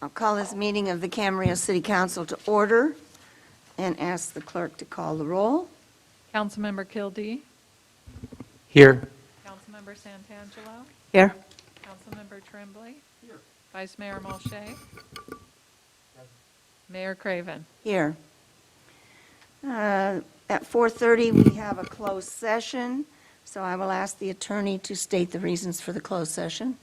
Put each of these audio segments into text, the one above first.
I'll call this meeting of the Camarillo City Council to order and ask the clerk to call the roll. Councilmember Kildee. Here. Councilmember Santangelo. Here. Councilmember Tremblay. Here. Vice Mayor Mulchay. Mayor Craven. Here. At 4:30, we have a closed session, so I will ask the attorney to state the reasons for the closed session.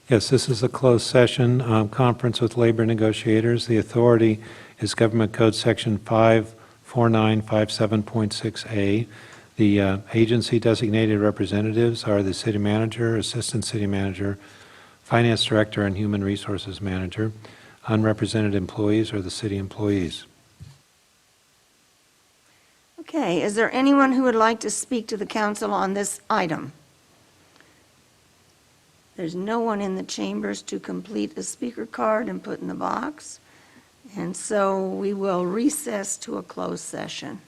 Yes, this is a closed session conference with labor negotiators. The authority is Government Code Section 54957.6A. The agency designated representatives are the city manager, assistant city manager, finance director, and human resources manager. Unrepresented employees are the city employees. Okay, is there anyone who would like to speak to the council on this item? There's no one in the chambers to complete a speaker card and put in the box, and so we will recess to a closed session.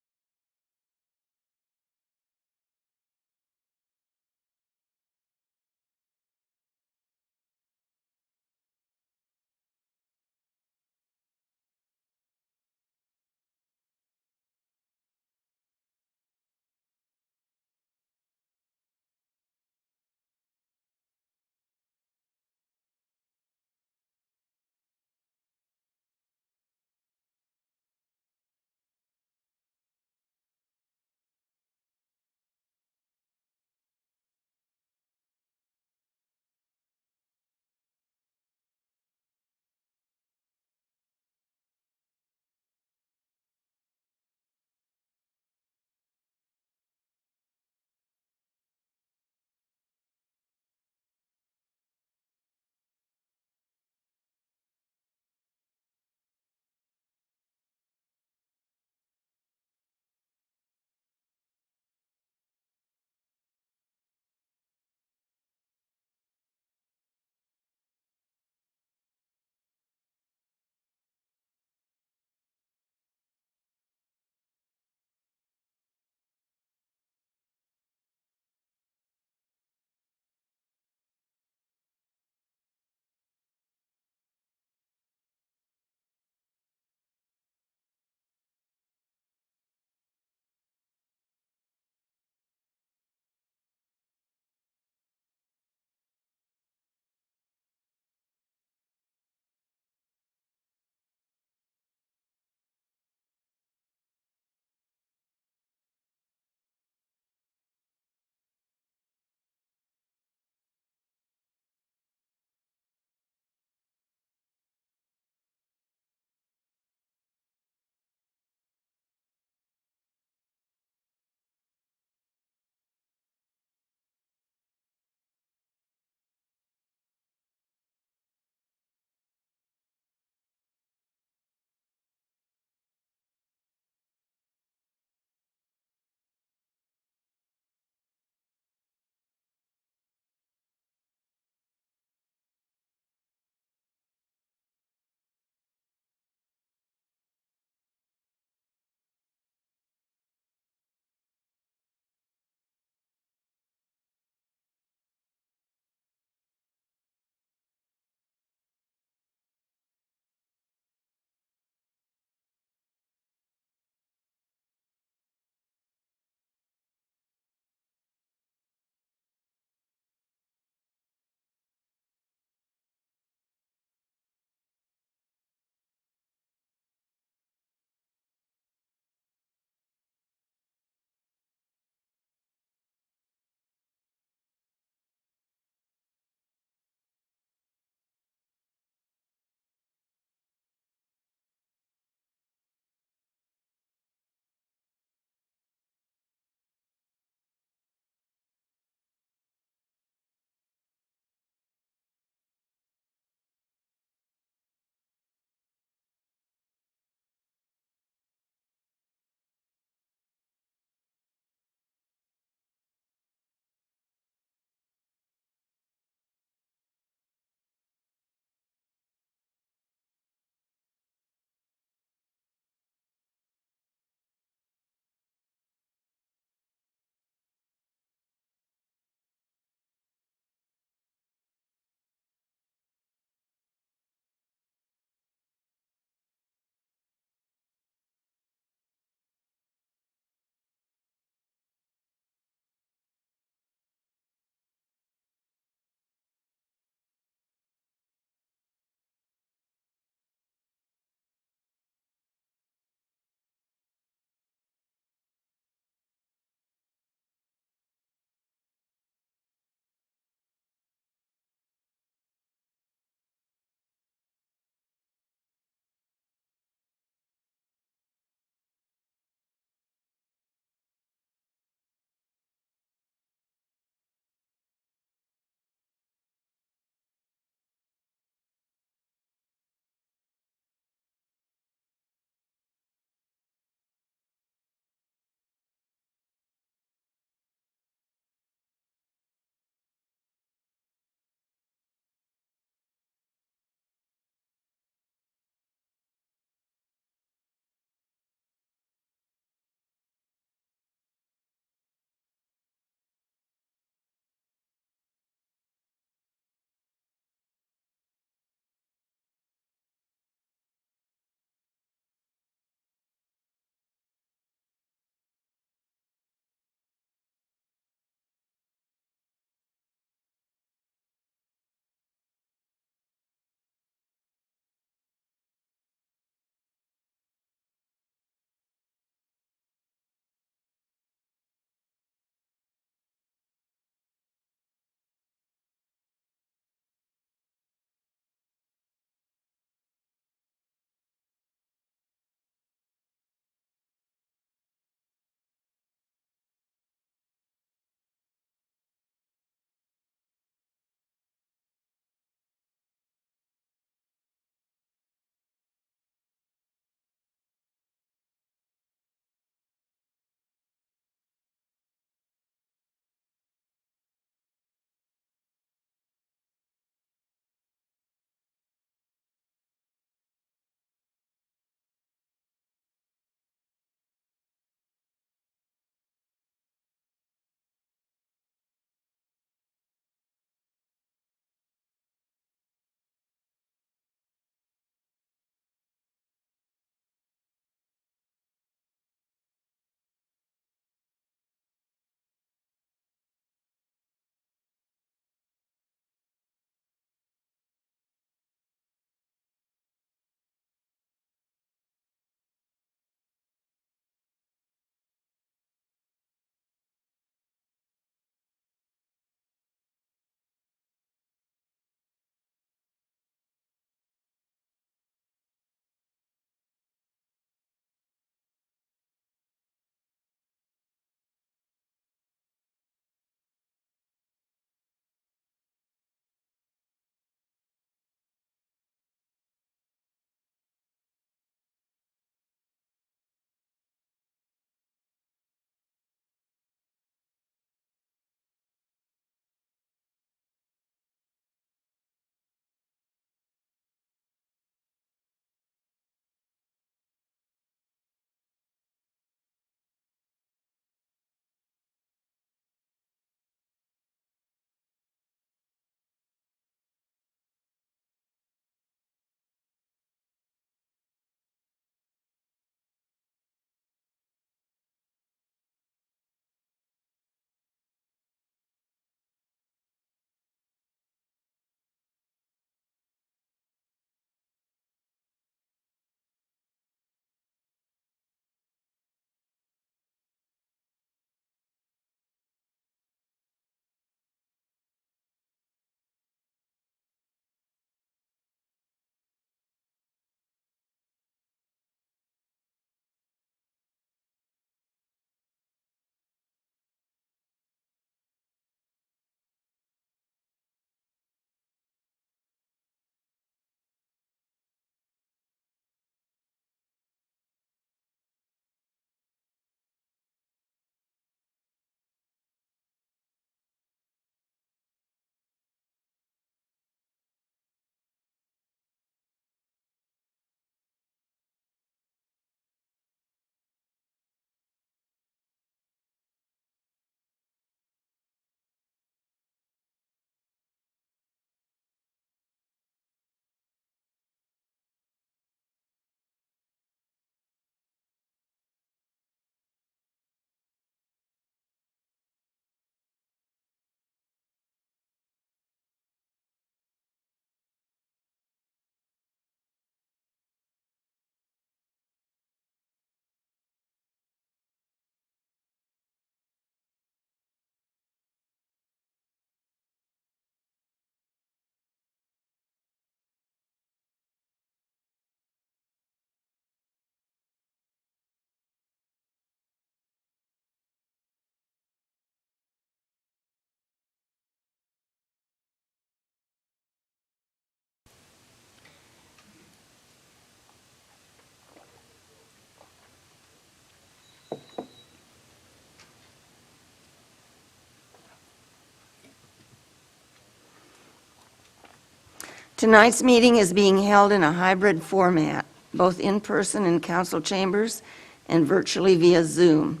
Tonight's meeting is being held in a hybrid format, both in person in council chambers and virtually via Zoom.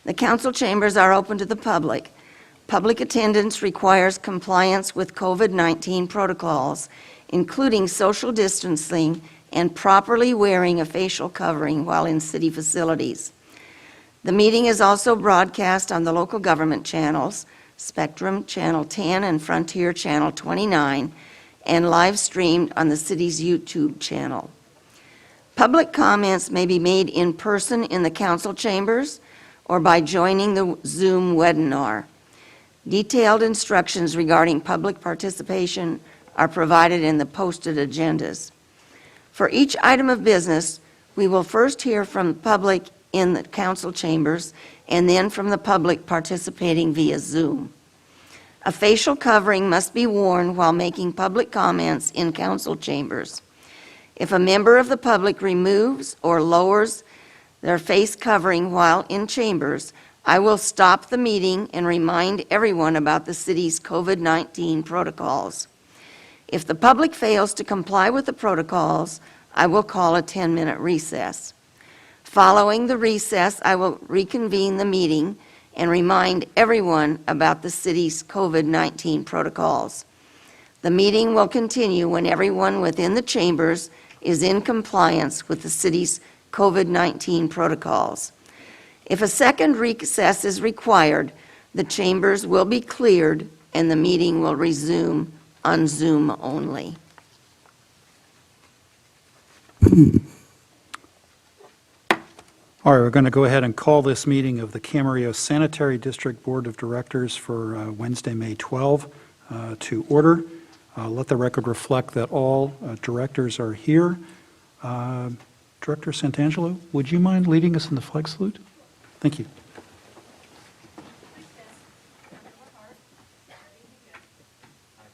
The council chambers are open to the public. Public attendance requires compliance with COVID-19 protocols, including social distancing and properly wearing a facial covering while in city facilities. The meeting is also broadcast on the local government channels, Spectrum Channel 10 and Frontier Channel 29, and live streamed on the city's YouTube channel. Public comments may be made in person in the council chambers or by joining the Zoom webinar. Detailed instructions regarding public participation are provided in the posted agendas. For each item of business, we will first hear from the public in the council chambers and then from the public participating via Zoom. A facial covering must be worn while making public comments in council chambers. If a member of the public removes or lowers their face covering while in chambers, I will stop the meeting and remind everyone about the city's COVID-19 protocols. If the public fails to comply with the protocols, I will call a 10-minute recess. Following the recess, I will reconvene the meeting and remind everyone about the city's COVID-19 protocols. The meeting will continue when everyone within the chambers is in compliance with the city's COVID-19 protocols. If a second recess is required, the chambers will be cleared and the meeting will resume on Zoom only. All right, we're going to go ahead and call this meeting of the Camarillo Sanitary District Board of Directors for Wednesday, May 12 to order. Let the record reflect that all directors are here. Director Santangelo, would you mind leading us in the flag salute? Thank you.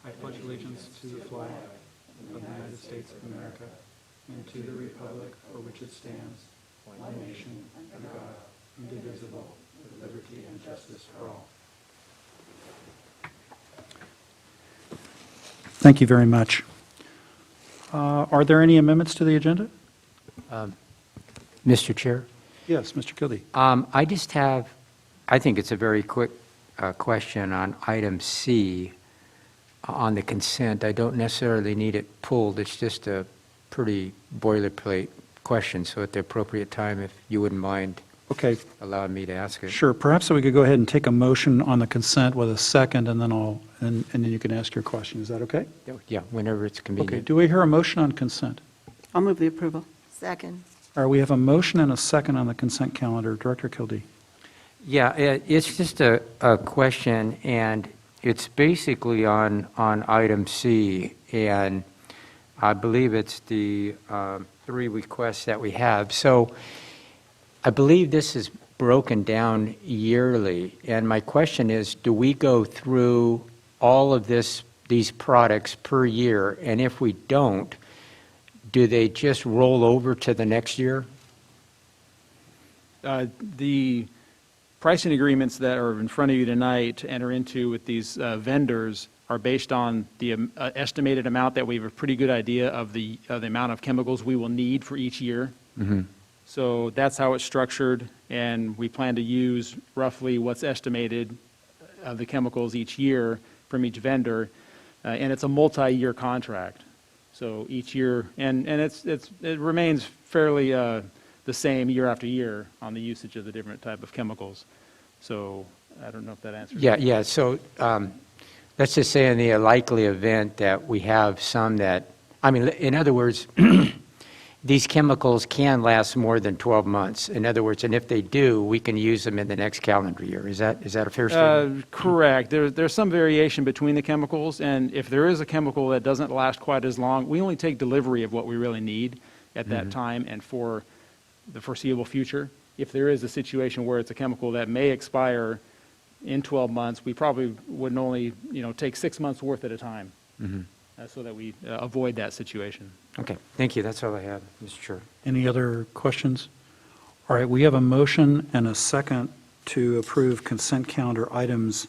I pledge allegiance to the flag of the United States of America and to the republic for which it stands, one nation, under God, indivisible, with liberty and justice for all. Thank you very much. Are there any amendments to the agenda? Mr. Chair, Yes, Mr. Kildee. I just have, I think it's a very quick question on item C on the consent. I don't necessarily need it pulled. It's just a pretty boilerplate question. So at the appropriate time, if you wouldn't mind Okay, allowing me to ask it. sure. Perhaps we could go ahead and take a motion on the consent with a second, and then and then you can ask your question. Is that okay? Yeah, whenever it's Okay. convenient. Do we hear a motion on consent? I'll move the approval. Second. All right, we have a motion and a second on the consent calendar. Director Kildee. Yeah, it's just a question, and it's basically on item C, and I believe it's the 3 requests that we have. So I believe this is broken down yearly, and my question is, do we go through all of these products per year, and if we don't, do they just roll over to the next year? The pricing agreements that are in front of you tonight to enter into with these vendors are based on the estimated amount that we have a pretty good idea of the amount of chemicals we will need for each year. Mm-hmm. So that's how it's structured, and we plan to use roughly what's estimated of the chemicals each year from each vendor, and it's a multi-year contract. So each year, and it remains fairly the same year after year on the usage of the different type of chemicals. So I don't know if that answers. Yeah. So let's just say in the likely event that we have some that, I mean, in other words, these chemicals can last more than 12 months. In other words, and if they do, we can use them in the next calendar year. Is that a fair statement? Correct. There's some variation between the chemicals, and if there is a chemical that doesn't last quite as long, we only take delivery of what we really need at that time and for the foreseeable future. If there is a situation where it's a chemical that may expire in 12 months, we probably would only take 6 months worth at a time, so that we avoid that situation. Okay, thank you. That's all I have, Mr. Chair. Any other questions? All right, we have a motion and a second to approve consent calendar items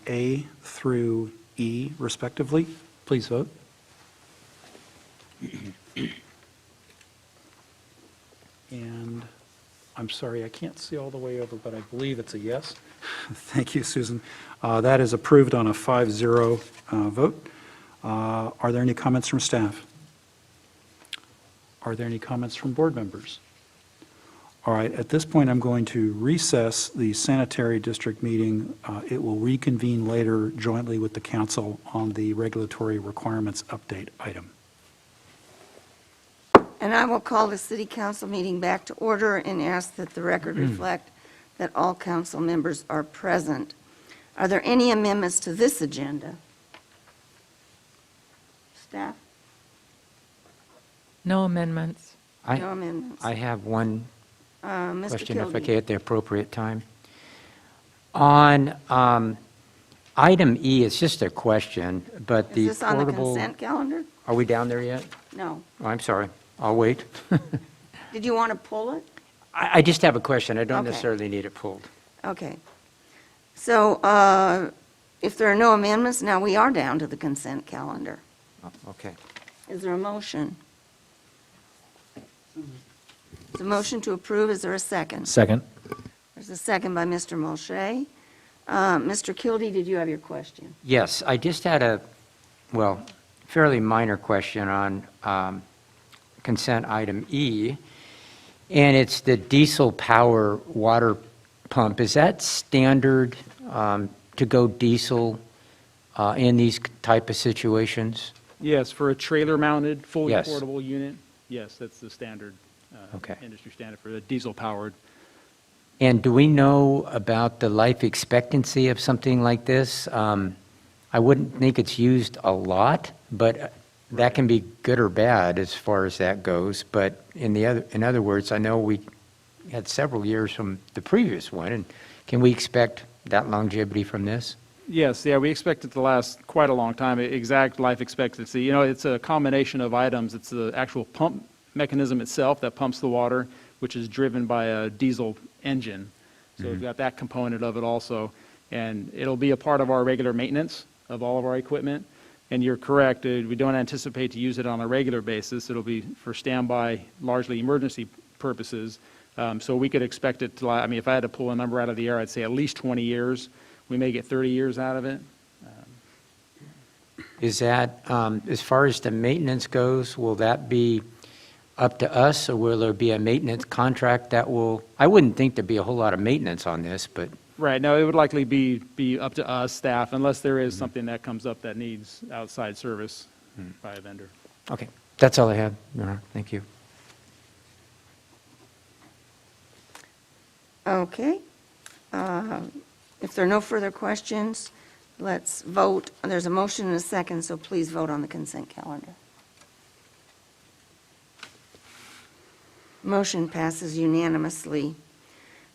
A through E respectively. Please vote. And I'm sorry, I can't see all the way over, but I believe it's a yes. Thank you, Susan. That is approved on a 5-0 vote. Are there any comments from staff? Are there any comments from board members? All right, at this point, I'm going to recess the sanitary district meeting. It will reconvene later jointly with the council on the regulatory requirements update item. And I will call the city council meeting back to order and ask that the record reflect that all council members are present. Are there any amendments to this agenda? Staff? No amendments. No amendments. I have one Mr. question, if I Kildee. can, at the appropriate time. On item E, it's just a question, but Is the this on the portable... consent calendar? Are we down there yet? No. Oh, I'm sorry. I'll wait. Did you want to pull it? I just have a question. I don't Okay. necessarily need it pulled. Okay. So if there are no amendments, now we are down to the consent calendar. Oh, okay. Is there a motion? There's a motion to approve. Is there a second? Second. There's a second by Mr. Mulchay. Mr. Kildee, did you have your question? Yes, I just had a, well, fairly minor question on consent item E, and it's the diesel power water pump. Is that standard to go diesel in these type of situations? Yes, for a trailer-mounted, fully Yes. portable unit, yes, that's the standard, Okay. industry standard for a diesel-powered. And do we know about the life expectancy of something like this? I wouldn't think it's used a lot, but that can be good or bad as far as that goes. But in other words, I know we had several years from the previous one, and can we expect that longevity from this? Yes, yeah, we expect it to last quite a long time. Exact life expectancy, you know, it's a combination of items. It's the actual pump mechanism itself that pumps the water, which is driven by a diesel engine. So we've got that component of it also. And it'll be a part of our regular maintenance of all of our equipment. And you're correct, we don't anticipate to use it on a regular basis. It'll be for standby, largely emergency purposes. So we could expect it to, I mean, if I had to pull a number out of the air, I'd say at least 20 years. We may get 30 years out of it. Is that, as far as the maintenance goes, will that be up to us, or will there be a maintenance contract that will, I wouldn't think there'd be a whole lot of maintenance on this, but, Right, no, it would likely be up to us, staff, unless there is something that comes up that needs outside service by a vendor. okay. That's all I have, Your Honor. Thank you. Okay. If there are no further questions, let's vote. There's a motion and a second, so please vote on the consent calendar. Motion passes unanimously.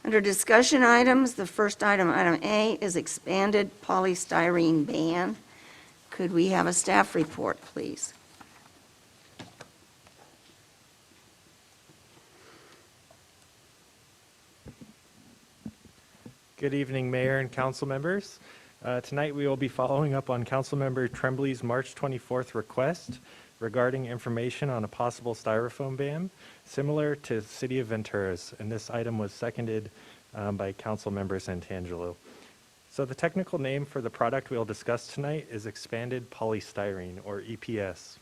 Under discussion items, the first item, item A, is expanded polystyrene ban. Could we have a staff report, please? Good evening, Mayor and council members. Tonight, we will be following up on Councilmember Tremblay's March 24th request regarding information on a possible styrofoam ban, similar to City of Ventura's, and this item was seconded by Councilmember Santangelo. So the technical name for the product we'll discuss tonight is expanded polystyrene, or EPS.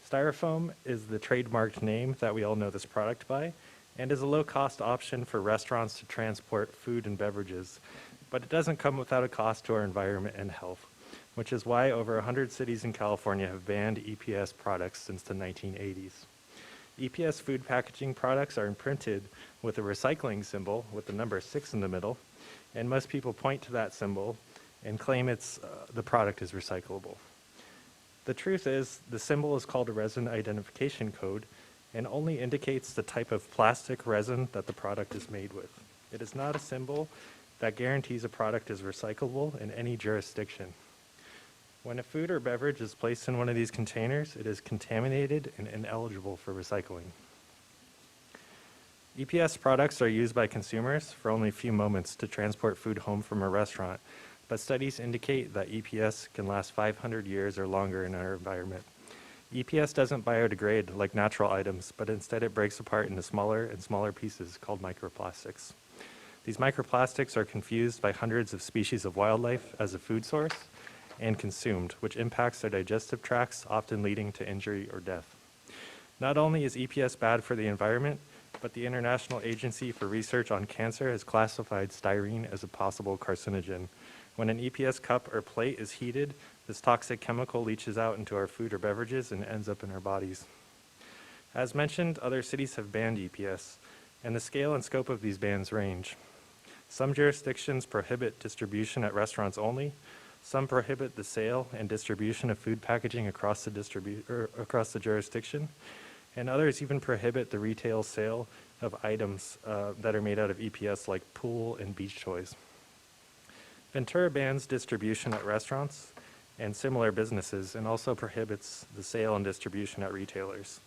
Styrofoam is the trademarked name that we all know this product by, and is a low-cost option for restaurants to transport food and beverages, but it doesn't come without a cost to our environment and health, which is why over 100 cities in California have banned EPS products since the 1980s. EPS food packaging products are imprinted with a recycling symbol with the number 6 in the middle, and most people point to that symbol and claim the product is recyclable. The truth is, the symbol is called a resin identification code and only indicates the type of plastic resin that the product is made with. It is not a symbol that guarantees a product is recyclable in any jurisdiction. When a food or beverage is placed in one of these containers, it is contaminated and ineligible for recycling. EPS products are used by consumers for only a few moments to transport food home from a restaurant, but studies indicate that EPS can last 500 years or longer in our environment. EPS doesn't biodegrade like natural items, but instead it breaks apart into smaller and smaller pieces called microplastics. These microplastics are confused by hundreds of species of wildlife as a food source and consumed, which impacts their digestive tracts, often leading to injury or death. Not only is EPS bad for the environment, but the International Agency for Research on Cancer has classified styrene as a possible carcinogen. When an EPS cup or plate is heated, this toxic chemical leaches out into our food or beverages and ends up in our bodies. As mentioned, other cities have banned EPS, and the scale and scope of these bans range. Some jurisdictions prohibit distribution at restaurants only. Some prohibit the sale and distribution of food packaging across the jurisdiction, and others even prohibit the retail sale of items that are made out of EPS, like pool and beach toys. Ventura bans distribution at restaurants and similar businesses, and also prohibits the sale and distribution at retailers.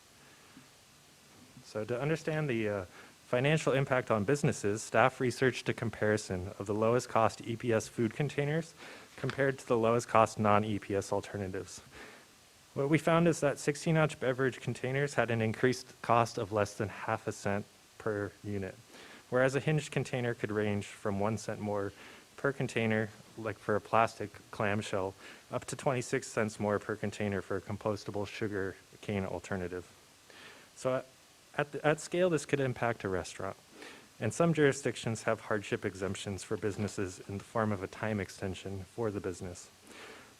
So to understand the financial impact on businesses, staff researched a comparison of the lowest cost EPS food containers compared to the lowest cost non-EPS alternatives. What we found is that 16-ounce beverage containers had an increased cost of less than half a cent per unit, whereas a hinged container could range from 1 cent more per container, like for a plastic clamshell, up to 26 cents more per container for a compostable sugar cane alternative. So at scale, this could impact a restaurant. And some jurisdictions have hardship exemptions for businesses in the form of a time extension for the business.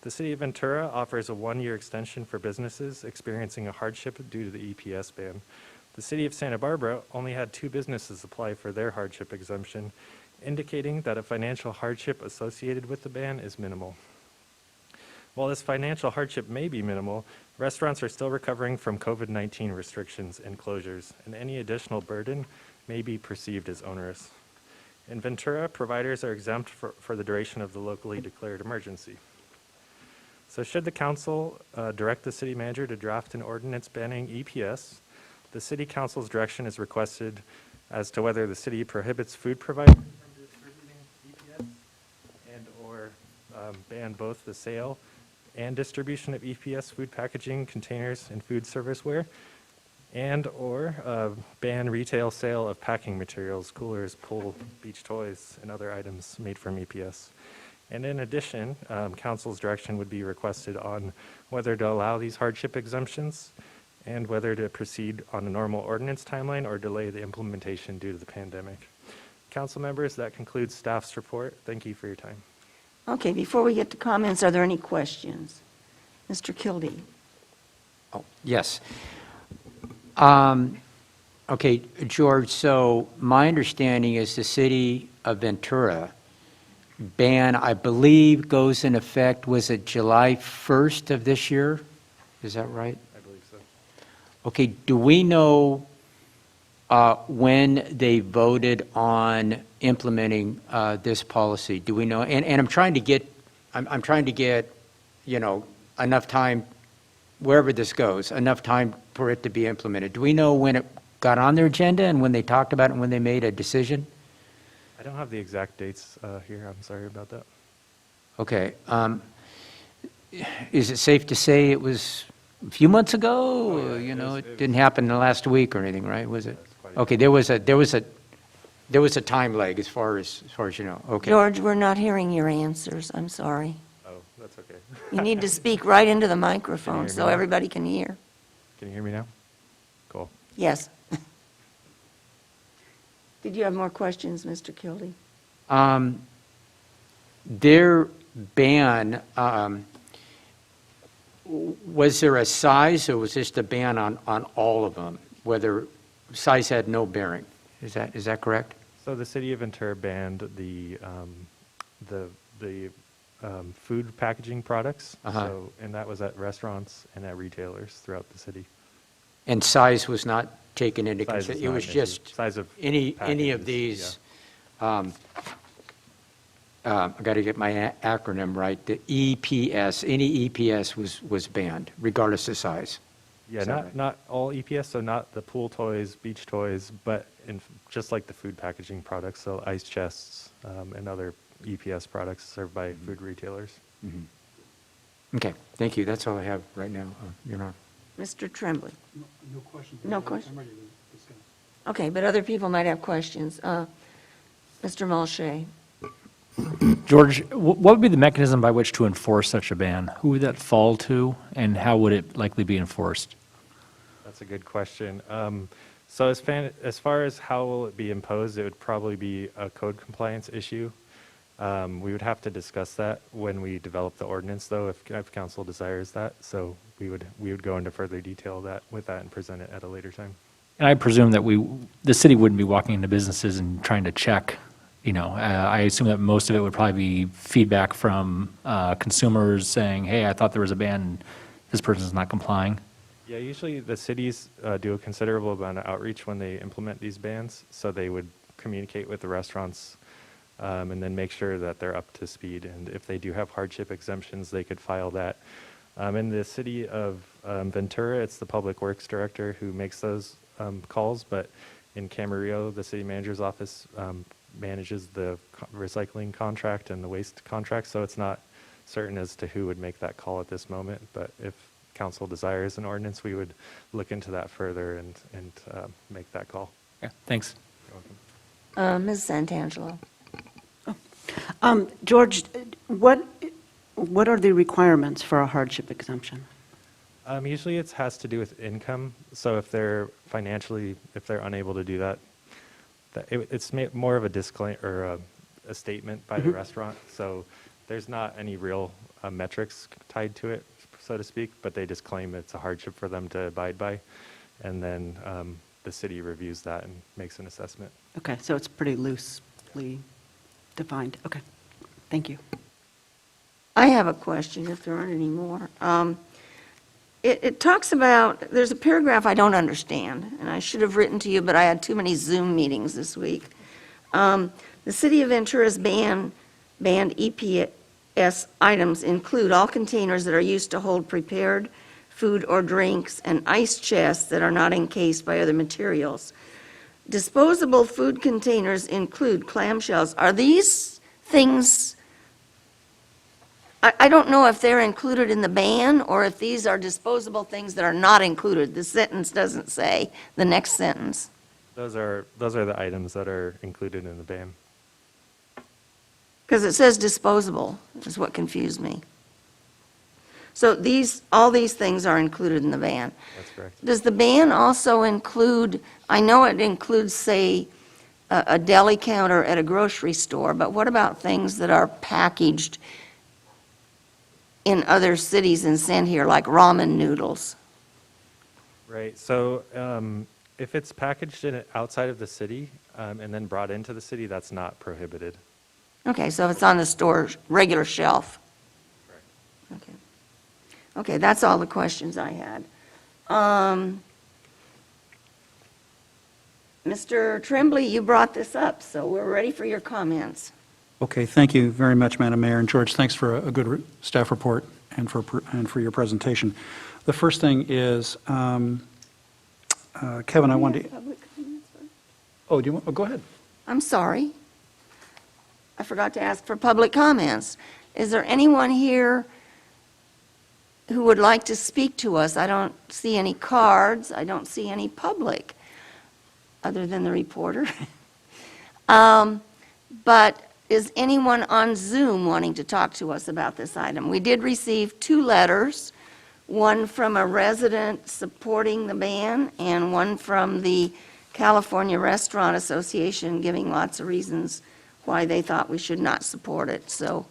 The City of Ventura offers a 1-year extension for businesses experiencing a hardship due to the EPS ban. The City of Santa Barbara only had 2 businesses apply for their hardship exemption, indicating that a financial hardship associated with the ban is minimal. While this financial hardship may be minimal, restaurants are still recovering from COVID-19 restrictions and closures, and any additional burden may be perceived as onerous. In Ventura, providers are exempt for the duration of the locally declared emergency. So should the council direct the city manager to draft an ordinance banning EPS, the city council's direction is requested as to whether the city prohibits food providers from distributing EPS and/or ban both the sale and distribution of EPS food packaging, containers, and food serviceware, and/or ban retail sale of packing materials, coolers, pool, beach toys, and other items made from EPS. And in addition, council's direction would be requested on whether to allow these hardship exemptions and whether to proceed on a normal ordinance timeline or delay the implementation due to the pandemic. Council members, that concludes staff's report. Thank you for your time. Okay, before we get to comments, are there any questions? Mr. Kildee? Oh, yes. Okay, George, so my understanding is the city of Ventura ban, I believe, goes in effect, was it July 1st of this year? Is that right? I believe so. Okay, do we know when they voted on implementing this policy? Do we know? And I'm trying to get, you know, enough time, wherever this goes, enough time for it to be implemented. Do we know when it got on their agenda and when they talked about it and when they made a decision? I don't have the exact dates here. I'm sorry about that. Okay. Is it safe to say it was a few months ago? Oh, yeah, You know, it it was- didn't happen in the last week or anything, right? Was it? That's quite a Okay, there was a time lag as far as you know. Okay. George, we're not hearing your answers. I'm sorry. Oh, that's okay. You need to speak right into the microphone hear me so now? everybody can hear. Can you hear me now? Cool. Yes. Did you have more questions, Mr. Kildee? Their ban, was there a size or was just a ban on all of them? Whether size had no bearing? Is that correct? So the city of Ventura banned the food packaging products. Uh-huh. So, and that was at restaurants and at retailers throughout the city. And size was not taken into Size is consideration? It not was an issue. just Size of any of packages, these, I got to get my acronym right, the EPS, any EPS was banned, regardless of size. Yeah, Is that right? not all EPS, so not the pool toys, beach toys, but just like the food packaging products, so ice chests and other EPS products served by food retailers. Okay, thank you. That's all I have right now, Your Honor. Mr. Tremblay? No questions. No question? I'm ready to discuss. Okay, but other people might have questions. Mr. Mulchay? George, what would be the mechanism by which to enforce such a ban? Who would that fall to, and how would it likely be enforced? That's a good question. So as far as how will it be imposed, it would probably be a code compliance issue. We would have to discuss that when we develop the ordinance, though, if council desires that. So we would go into further detail with that and present it at a later time. And I presume that the city wouldn't be walking into businesses and trying to check, I assume that most of it would probably be feedback from consumers saying, hey, I thought there was a ban, and this person's not complying. Yeah, usually the cities do a considerable amount of outreach when they implement these bans. So they would communicate with the restaurants and then make sure that they're up to speed. And if they do have hardship exemptions, they could file that. In the city of Ventura, it's the Public Works Director who makes those calls, but in Camarillo, the city manager's office manages the recycling contract and the waste contract, so it's not certain as to who would make that call at this moment, but if council desires an ordinance, we would look into that further and make that call. Yeah, thanks. Ms. Santangelo? George, what are the requirements for a hardship exemption? Usually it has to do with income, so if they're unable to do that, it's more of a disclaimer or a statement by the restaurant. So there's not any real metrics tied to it, so to speak, but they just claim it's a hardship for them to abide by, and then the city reviews that and makes an assessment. Okay, so it's pretty loosely defined. Okay, thank you. I have a question, if there aren't any more. It talks about, there's a paragraph I don't understand, and I should have written to you, but I had too many Zoom meetings this week. The City of Ventura's banned EPS items include all containers that are used to hold prepared food or drinks and ice chests that are not encased by other materials. Disposable food containers include clamshells. Are these things, I don't know if they're included in the ban or if these are disposable things that are not included. The sentence doesn't say, the next sentence. Those are the items that are included in the ban. Because it says disposable, is what confused me. So all these things are included in the ban. That's correct. Does the ban also include, I know it includes, say, a deli counter at a grocery store, but what about things that are packaged in other cities and sent here, like ramen noodles? Right, so if it's packaged outside of the city and then brought into the city, that's not prohibited. Okay, so if it's on the store's regular shelf. Okay. Okay, that's all the questions I had. Mr. Tremblay, you brought this up, so we're ready for your comments. Okay, thank you very much, Madam Mayor. And George, thanks for a good staff report and for your presentation. The first thing is, Kevin, I wanted to, Public comments first? do you want, go ahead. I'm sorry. I forgot to ask for public comments. Is there anyone here who would like to speak to us? I don't see any cards. I don't see any public, other than the reporter. But is anyone on Zoom wanting to talk to us about this item? We did receive 2 letters, one from a resident supporting the ban and one from the California Restaurant Association giving lots of reasons why they thought we should not support it. So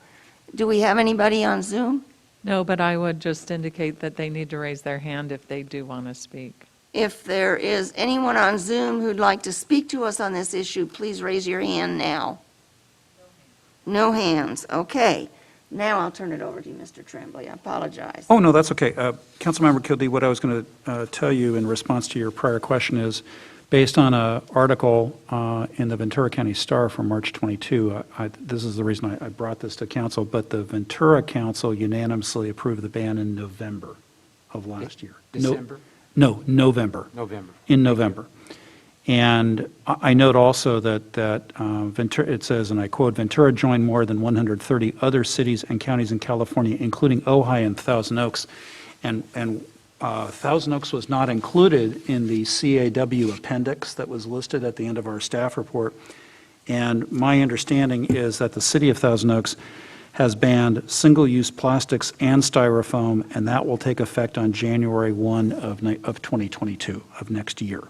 do we have anybody on Zoom? No, but I would just indicate that they need to raise their hand if they do want to speak. If there is anyone on Zoom who'd like to speak to us on this issue, please raise your hand now. No hands. Okay. Now I'll turn it over to you, Mr. Tremblay. I apologize. Oh, no, that's okay. Councilmember Kildee, what I was going to tell you in response to your prior question is, based on an article in the Ventura County Star from March 22, this is the reason I brought this to council, but the Ventura Council unanimously approved the ban in November of last year. December? No, November. November. In November. And I note also that Ventura, it says, and I quote, "Ventura joined more than 130 other cities and counties in California, including Ojai and Thousand Oaks." And Thousand Oaks was not included in the CAW appendix that was listed at the end of our staff report. And my understanding is that the city of Thousand Oaks has banned single-use plastics and styrofoam, and that will take effect on January 1 of 2022, of next year.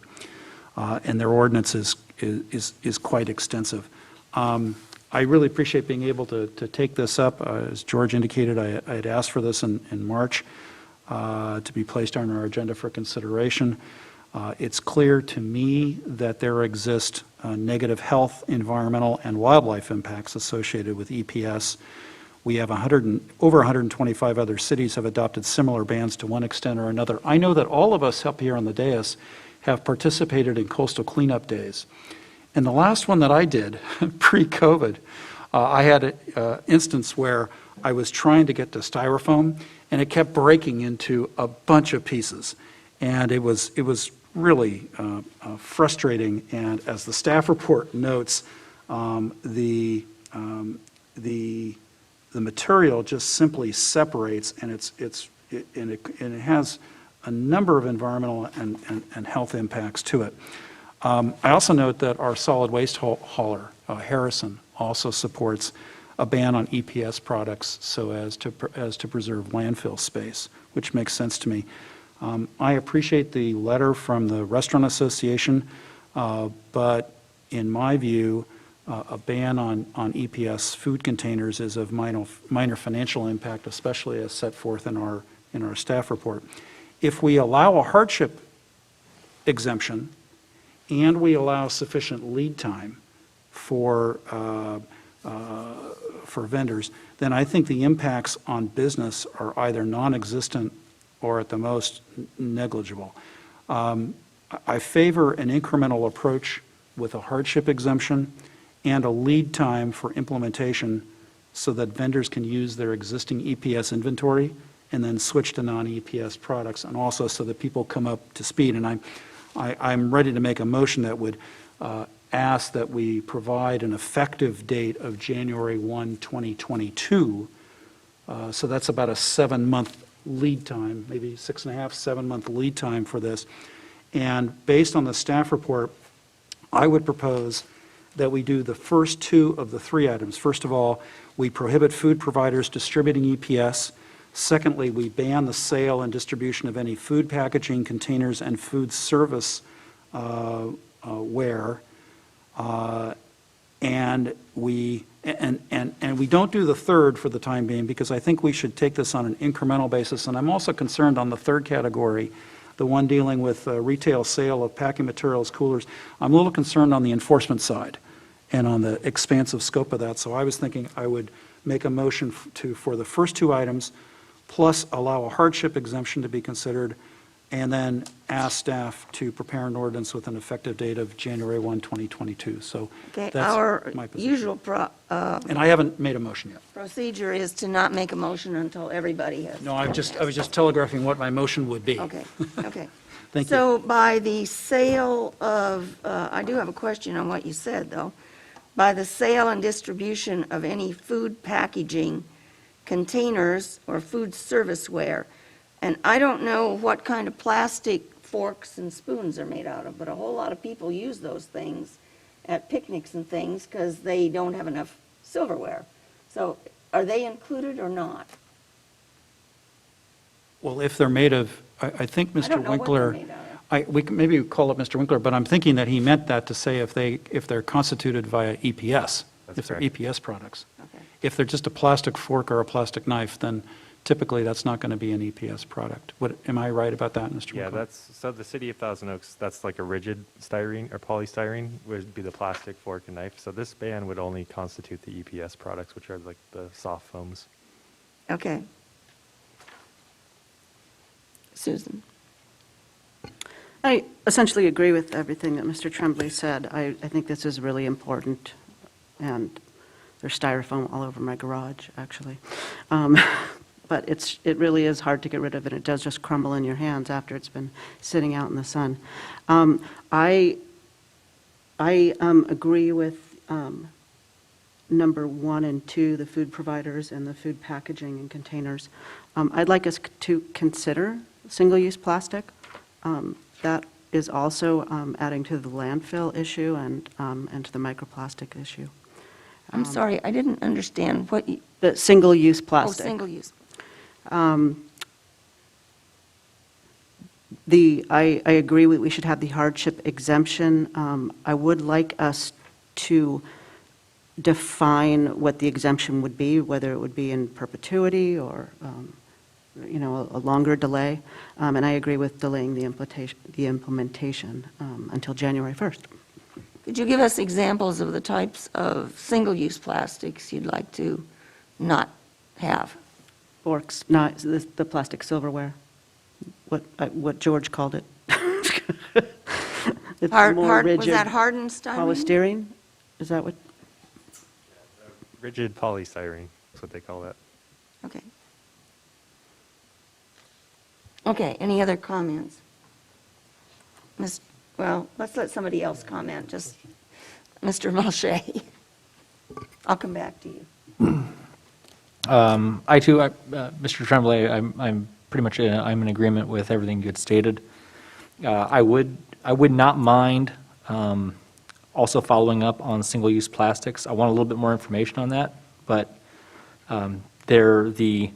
And their ordinance is quite extensive. I really appreciate being able to take this up. As George indicated, I had asked for this in March to be placed on our agenda for consideration. It's clear to me that there exist negative health, environmental, and wildlife impacts associated with EPS. We have over 125 other cities have adopted similar bans to one extent or another. I know that all of us up here on the dais have participated in coastal cleanup days. And the last one that I did, pre-COVID, I had an instance where I was trying to get to styrofoam, and it kept breaking into a bunch of pieces. And it was really frustrating. And as the staff report notes, the material just simply separates, and it has a number of environmental and health impacts to it. I also note that our solid waste hauler, Harrison, also supports a ban on EPS products so as to preserve landfill space, which makes sense to me. I appreciate the letter from the Restaurant Association, but in my view, a ban on EPS food containers is of minor financial impact, especially as set forth in our staff report. If we allow a hardship exemption and we allow sufficient lead time for vendors, then I think the impacts on business are either non-existent or at the most negligible. I favor an incremental approach with a hardship exemption and a lead time for implementation so that vendors can use their existing EPS inventory and then switch to non-EPS products, and also so that people come up to speed. And I'm ready to make a motion that would ask that we provide an effective date of January 1, 2022. So that's about a 7-month lead time, maybe 6.5, 7-month lead time for this. And based on the staff report, I would propose that we do the first 2 of the 3 items. First of all, we prohibit food providers distributing EPS. Secondly, we ban the sale and distribution of any food packaging, containers, and food service ware. And we don't do the third for the time being, because I think we should take this on an incremental basis. And I'm also concerned on the third category, the one dealing with retail sale of packing materials, coolers. I'm a little concerned on the enforcement side and on the expansive scope of that. So I was thinking I would make a motion for the first 2 items, plus allow a hardship exemption to be considered, and then ask staff to prepare an ordinance with an effective date of January 1, 2022. So Okay, that's our my position. usual And I haven't made a motion yet. procedure is to not make a motion until everybody has. No, I was just telegraphing what my motion would be. Okay, okay. Thank you. So by the sale of, I do have a question on what you said, though. By the sale and distribution of any food packaging, containers, or food serviceware. And I don't know what kind of plastic forks and spoons are made out of, but a whole lot of people use those things at picnics and things because they don't have enough silverware. So are they included or not? Well, if they're made of, I think I Mr. don't know what Winkler, they're made out of. maybe call up Mr. Winkler, but I'm thinking that he meant that to say if they're constituted via EPS, That's if they're correct. EPS products. Okay. If they're just a plastic fork or a plastic knife, then typically that's not going to be an EPS product. Am I right about that, Mr. Yeah, Winkler? so the city of Thousand Oaks, that's like a rigid styrene or polystyrene would be the plastic fork and knife. So this ban would only constitute the EPS products, which are like the soft foams. Okay. Susan? I essentially agree with everything that Mr. Tremblay said. I think this is really important, and there's styrofoam all over my garage, actually. but it really is hard to get rid of, and it does just crumble in your hands after it's been sitting out in the sun. I agree with number 1 and 2, the food providers and the food packaging and containers. I'd like us to consider single-use plastic. That is also adding to the landfill issue and to the microplastic issue. I'm sorry, I didn't understand what you, The single-use oh, plastic. single-use. I agree we should have the hardship exemption. I would like us to define what the exemption would be, whether it would be in perpetuity or, a longer delay. And I agree with delaying the implementation until January 1st. Could you give us examples of the types of single-use plastics you'd like to not have? Forks, not the plastic silverware, what George called it. It's more Was rigid. that hardened styrene? Polystyrene? Is that what? Rigid polystyrene, that's what they call that. Okay. Okay, any other comments? Well, let's let somebody else comment, just Mr. Mulchay. I'll come back to you. I too, Mr. Tremblay, I'm pretty much, I'm in agreement with everything you had stated. I would not mind also following up on single-use plastics. I want a little bit more information on that, but the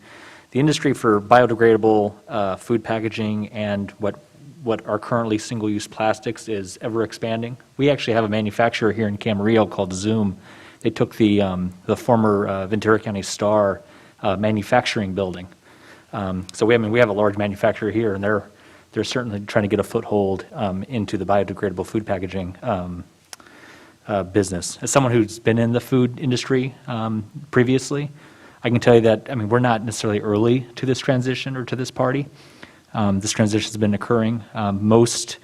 industry for biodegradable food packaging and what are currently single-use plastics is ever expanding. We actually have a manufacturer here in Camarillo called Zoom. They took the former Ventura County Star manufacturing building. So we have a large manufacturer here, and they're certainly trying to get a foothold into the biodegradable food packaging business. As someone who's been in the food industry previously, I can tell you that, we're not necessarily early to this transition or to this party. This transition has been occurring. Most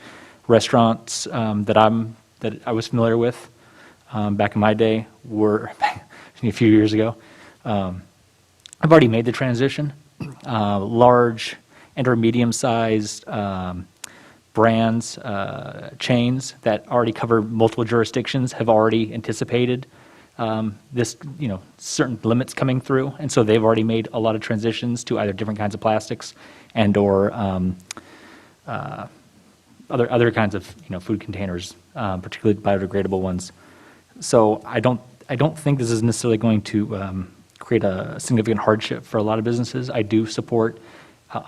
restaurants that I was familiar with back in my day were, a few years ago, I've already made the transition. Large and or medium-sized brands, chains that already cover multiple jurisdictions have already anticipated this, certain limits coming through, and so they've already made a lot of transitions to either different kinds of plastics and or other kinds of food containers, particularly biodegradable ones. So I don't think this is necessarily going to create a significant hardship for a lot of businesses. I do support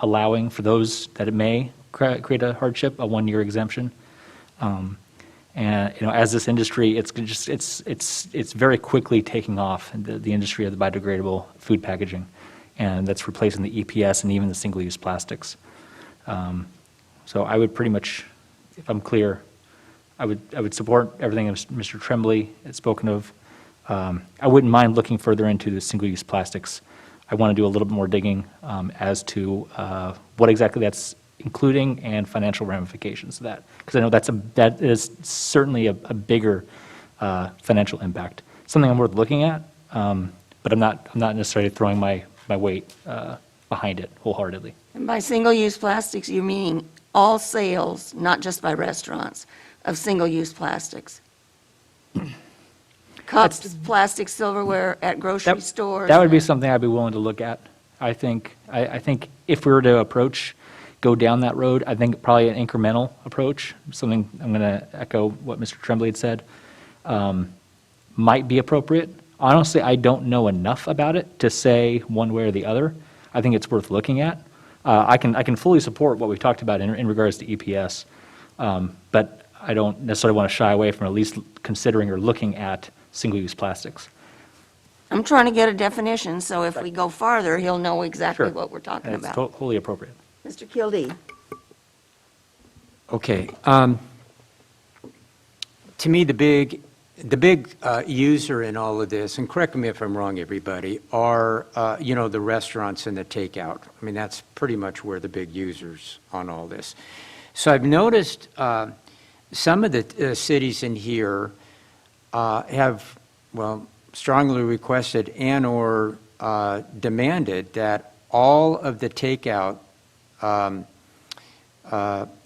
allowing for those that it may create a hardship, a 1-year exemption. And as this industry, it's very quickly taking off, the industry of the biodegradable food packaging, and that's replacing the EPS and even the single-use plastics. So I would pretty much, if I'm clear, I would support everything that Mr. Tremblay had spoken of. I wouldn't mind looking further into the single-use plastics. I want to do a little bit more digging as to what exactly that's including and financial ramifications of that, because I know that is certainly a bigger financial impact. Something I'm worth looking at, but I'm not necessarily throwing my weight behind it wholeheartedly. And by single-use plastics, you're meaning all sales, not just by restaurants, of single-use plastics? Cups, plastic silverware at grocery stores? That would be something I'd be willing to look at. I think if we were to go down that road, I think probably an incremental approach, something I'm going to echo what Mr. Tremblay had said, might be appropriate. Honestly, I don't know enough about it to say one way or the other. I think it's worth looking at. I can fully support what we talked about in regards to EPS, but I don't necessarily want to shy away from at least considering or looking at single-use plastics. I'm trying to get a definition, so if we go farther, he'll know exactly Sure. what we're talking It's about. wholly appropriate. Mr. Kildee? Okay. To me, the big user in all of this, and correct me if I'm wrong, everybody, are, the restaurants and the takeout. That's pretty much where the big users on all this. So I've noticed some of the cities in here have, strongly requested and or demanded that all of the takeout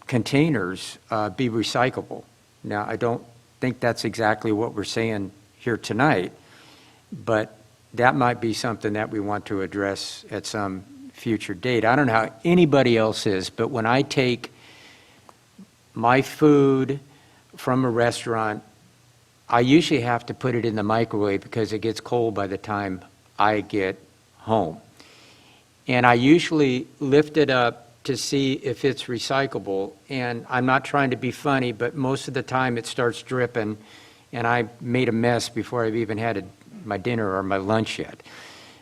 containers be recyclable. Now, I don't think that's exactly what we're saying here tonight, but that might be something that we want to address at some future date. I don't know how anybody else is, but when I take my food from a restaurant, I usually have to put it in the microwave because it gets cold by the time I get home. And I usually lift it up to see if it's recyclable. And I'm not trying to be funny, but most of the time it starts dripping, and I made a mess before I've even had my dinner or my lunch yet.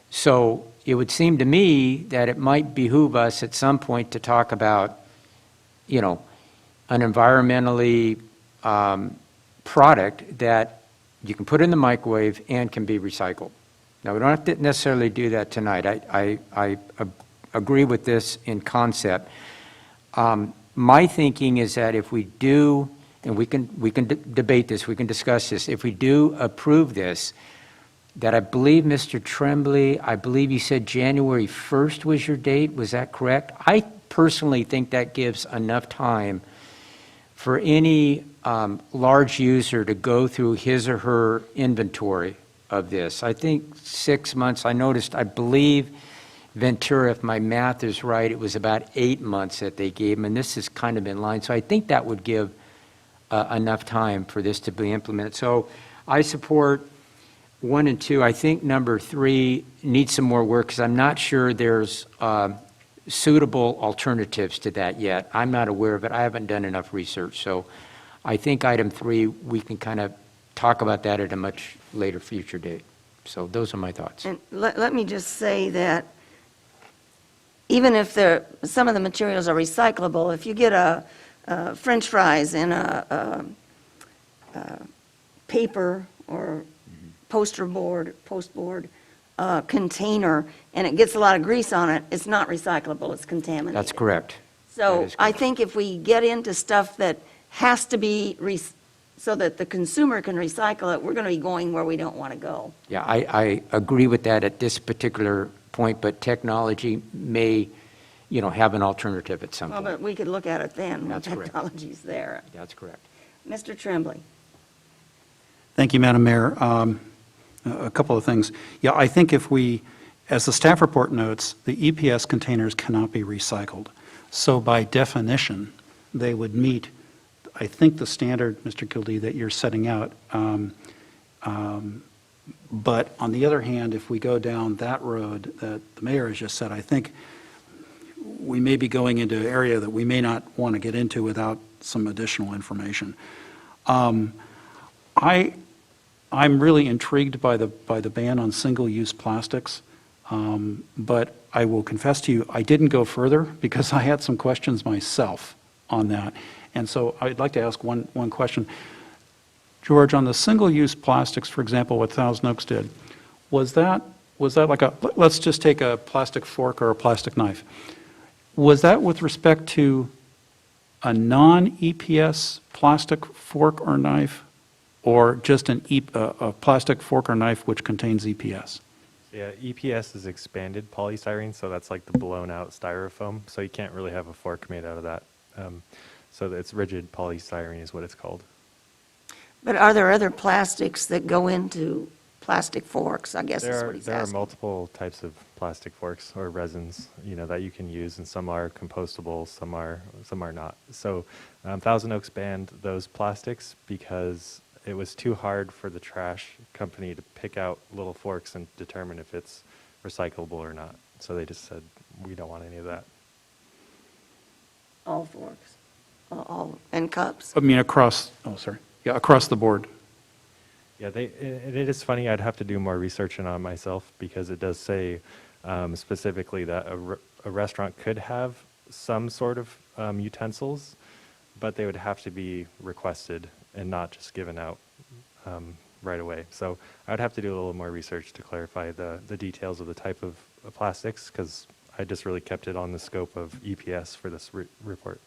So it would seem to me that it might behoove us at some point to talk about, you know, an environmentally product that you can put in the microwave and can be recycled. Now, we don't have to necessarily do that tonight. I agree with this in concept. My thinking is that if we do, and we can debate this, we can discuss this, if we do approve this, that I believe, Mr. Tremblay, I believe you said January 1st was your date. Was that correct? I personally think that gives enough time for any large user to go through his or her inventory of this. I think 6 months, I noticed, I believe Ventura, if my math is right, it was about 8 months that they gave them, and this is kind of in line. So I think that would give enough time for this to be implemented. So I support 1 and 2. I think number 3 needs some more work because I'm not sure there's suitable alternatives to that yet. I'm not aware of it. I haven't done enough research. So I think item 3, we can kind of talk about that at a much later future date. So those are my thoughts. And let me just say that even if some of the materials are recyclable, if you get a French fries in a paper or postboard container, and it gets a lot of grease on it, it's not recyclable, it's contaminated. That's correct. That So is I correct. think if we get into stuff that has to be, so that the consumer can recycle it, we're going to be going where we don't want to go. Yeah, I agree with that at this particular point, but technology may, you know, have an alternative at some Well, point. but we could look at it then, when That's correct. technology's there. That's correct. Mr. Tremblay. Thank you, Madam Mayor. A couple of things. Yeah, I think if we, as the staff report notes, the EPS containers cannot be recycled. So by definition, they would meet, I think, the standard, Mr. Kildee, that you're setting out. But on the other hand, if we go down that road that the mayor has just said, I think we may be going into an area that we may not want to get into without some additional information. I'm really intrigued by the ban on single-use plastics, but I will confess to you, I didn't go further because I had some questions myself on that. And so I'd like to ask one question. George, on the single-use plastics, for example, what Thousand Oaks did, was that like let's just take a plastic fork or a plastic knife. Was that with respect to a non-EPS plastic fork or knife, or just a plastic fork or knife which contains EPS? Yeah, EPS is expanded polystyrene, so that's like the blown out styrofoam. So you can't really have a fork made out of that. So it's rigid polystyrene is what it's called. But are there other plastics that go into plastic forks, I guess is what he's There are asking. multiple types of plastic forks or resins, that you can use, and some are compostable, some are not. So Thousand Oaks banned those plastics because it was too hard for the trash company to pick out little forks and determine if it's recyclable or not. So they just said, we don't want any of that. All forks, all, and cups. I mean, across the board. Yeah, it is funny. I'd have to do more research on it myself because it does say specifically that a restaurant could have some sort of utensils, but they would have to be requested and not just given out right away. So I'd have to do a little more research to clarify the details of the type of plastics because I just really kept it on the scope of EPS for this report.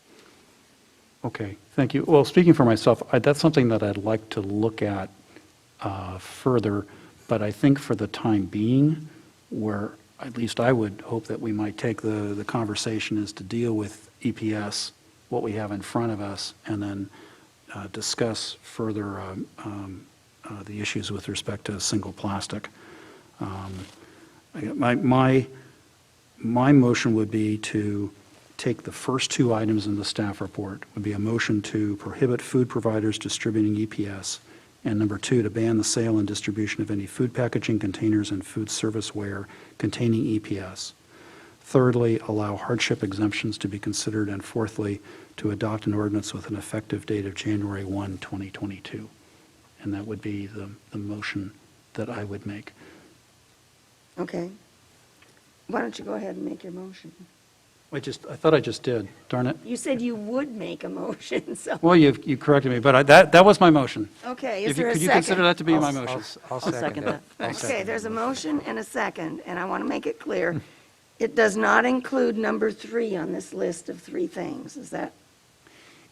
Okay, thank you. Well, speaking for myself, that's something that I'd like to look at further, but I think for the time being, we're at least I would hope that we might take the conversation is to deal with EPS, what we have in front of us, and then discuss further the issues with respect to single plastic. My motion would be to take the first two items in the staff report, would be a motion to prohibit food providers distributing EPS, and number two, to ban the sale and distribution of any food packaging containers and food serviceware containing EPS. Thirdly, allow hardship exemptions to be considered, and fourthly, to adopt an ordinance with an effective date of January 1, 2022. And that would be the motion that I would make. Okay. Why don't you go ahead and make your motion? I thought I just did, darn it. You said you would make a motion, so. Well, you corrected me, but that was my motion. Okay, is there a Could you second? consider that to be my motion? I'll second that. Okay, there's a motion and a second, and I want to make it clear. It does not include number 3 on this list of 3 things, is that?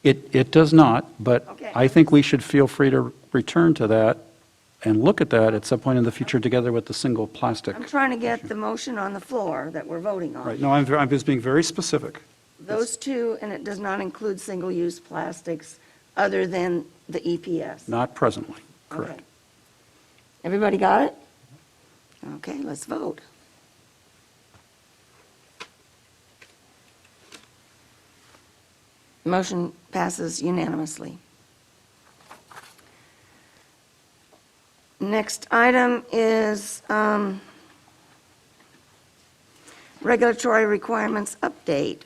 It does not, but Okay. I think we should feel free to return to that and look at that at some point in the future together with the single plastic. I'm trying to get the motion on the floor that we're voting on. Right, no, I'm just being very specific. Those 2, and it does not include single-use plastics other than the EPS. Not presently, correct. Okay. Everybody got it? Okay, let's vote. Motion passes unanimously. Next item is regulatory requirements update,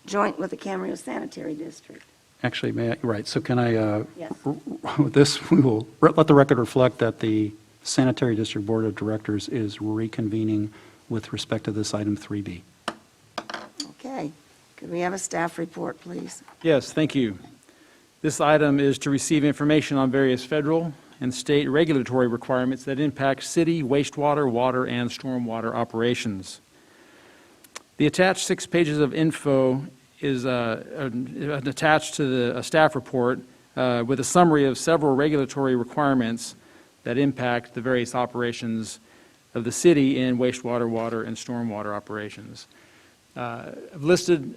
joint with the Camarillo Sanitary District. Actually, right, so can I, Yes. with this, we will let the record reflect that the Sanitary District Board of Directors is reconvening with respect to this item 3B. Okay. Could we have a staff report, please? Yes, thank you. This item is to receive information on various federal and state regulatory requirements that impact city wastewater, water, and stormwater operations. The attached 6 pages of info is attached to a staff report with a summary of several regulatory requirements that impact the various operations of the city in wastewater, water, and stormwater operations. I've listed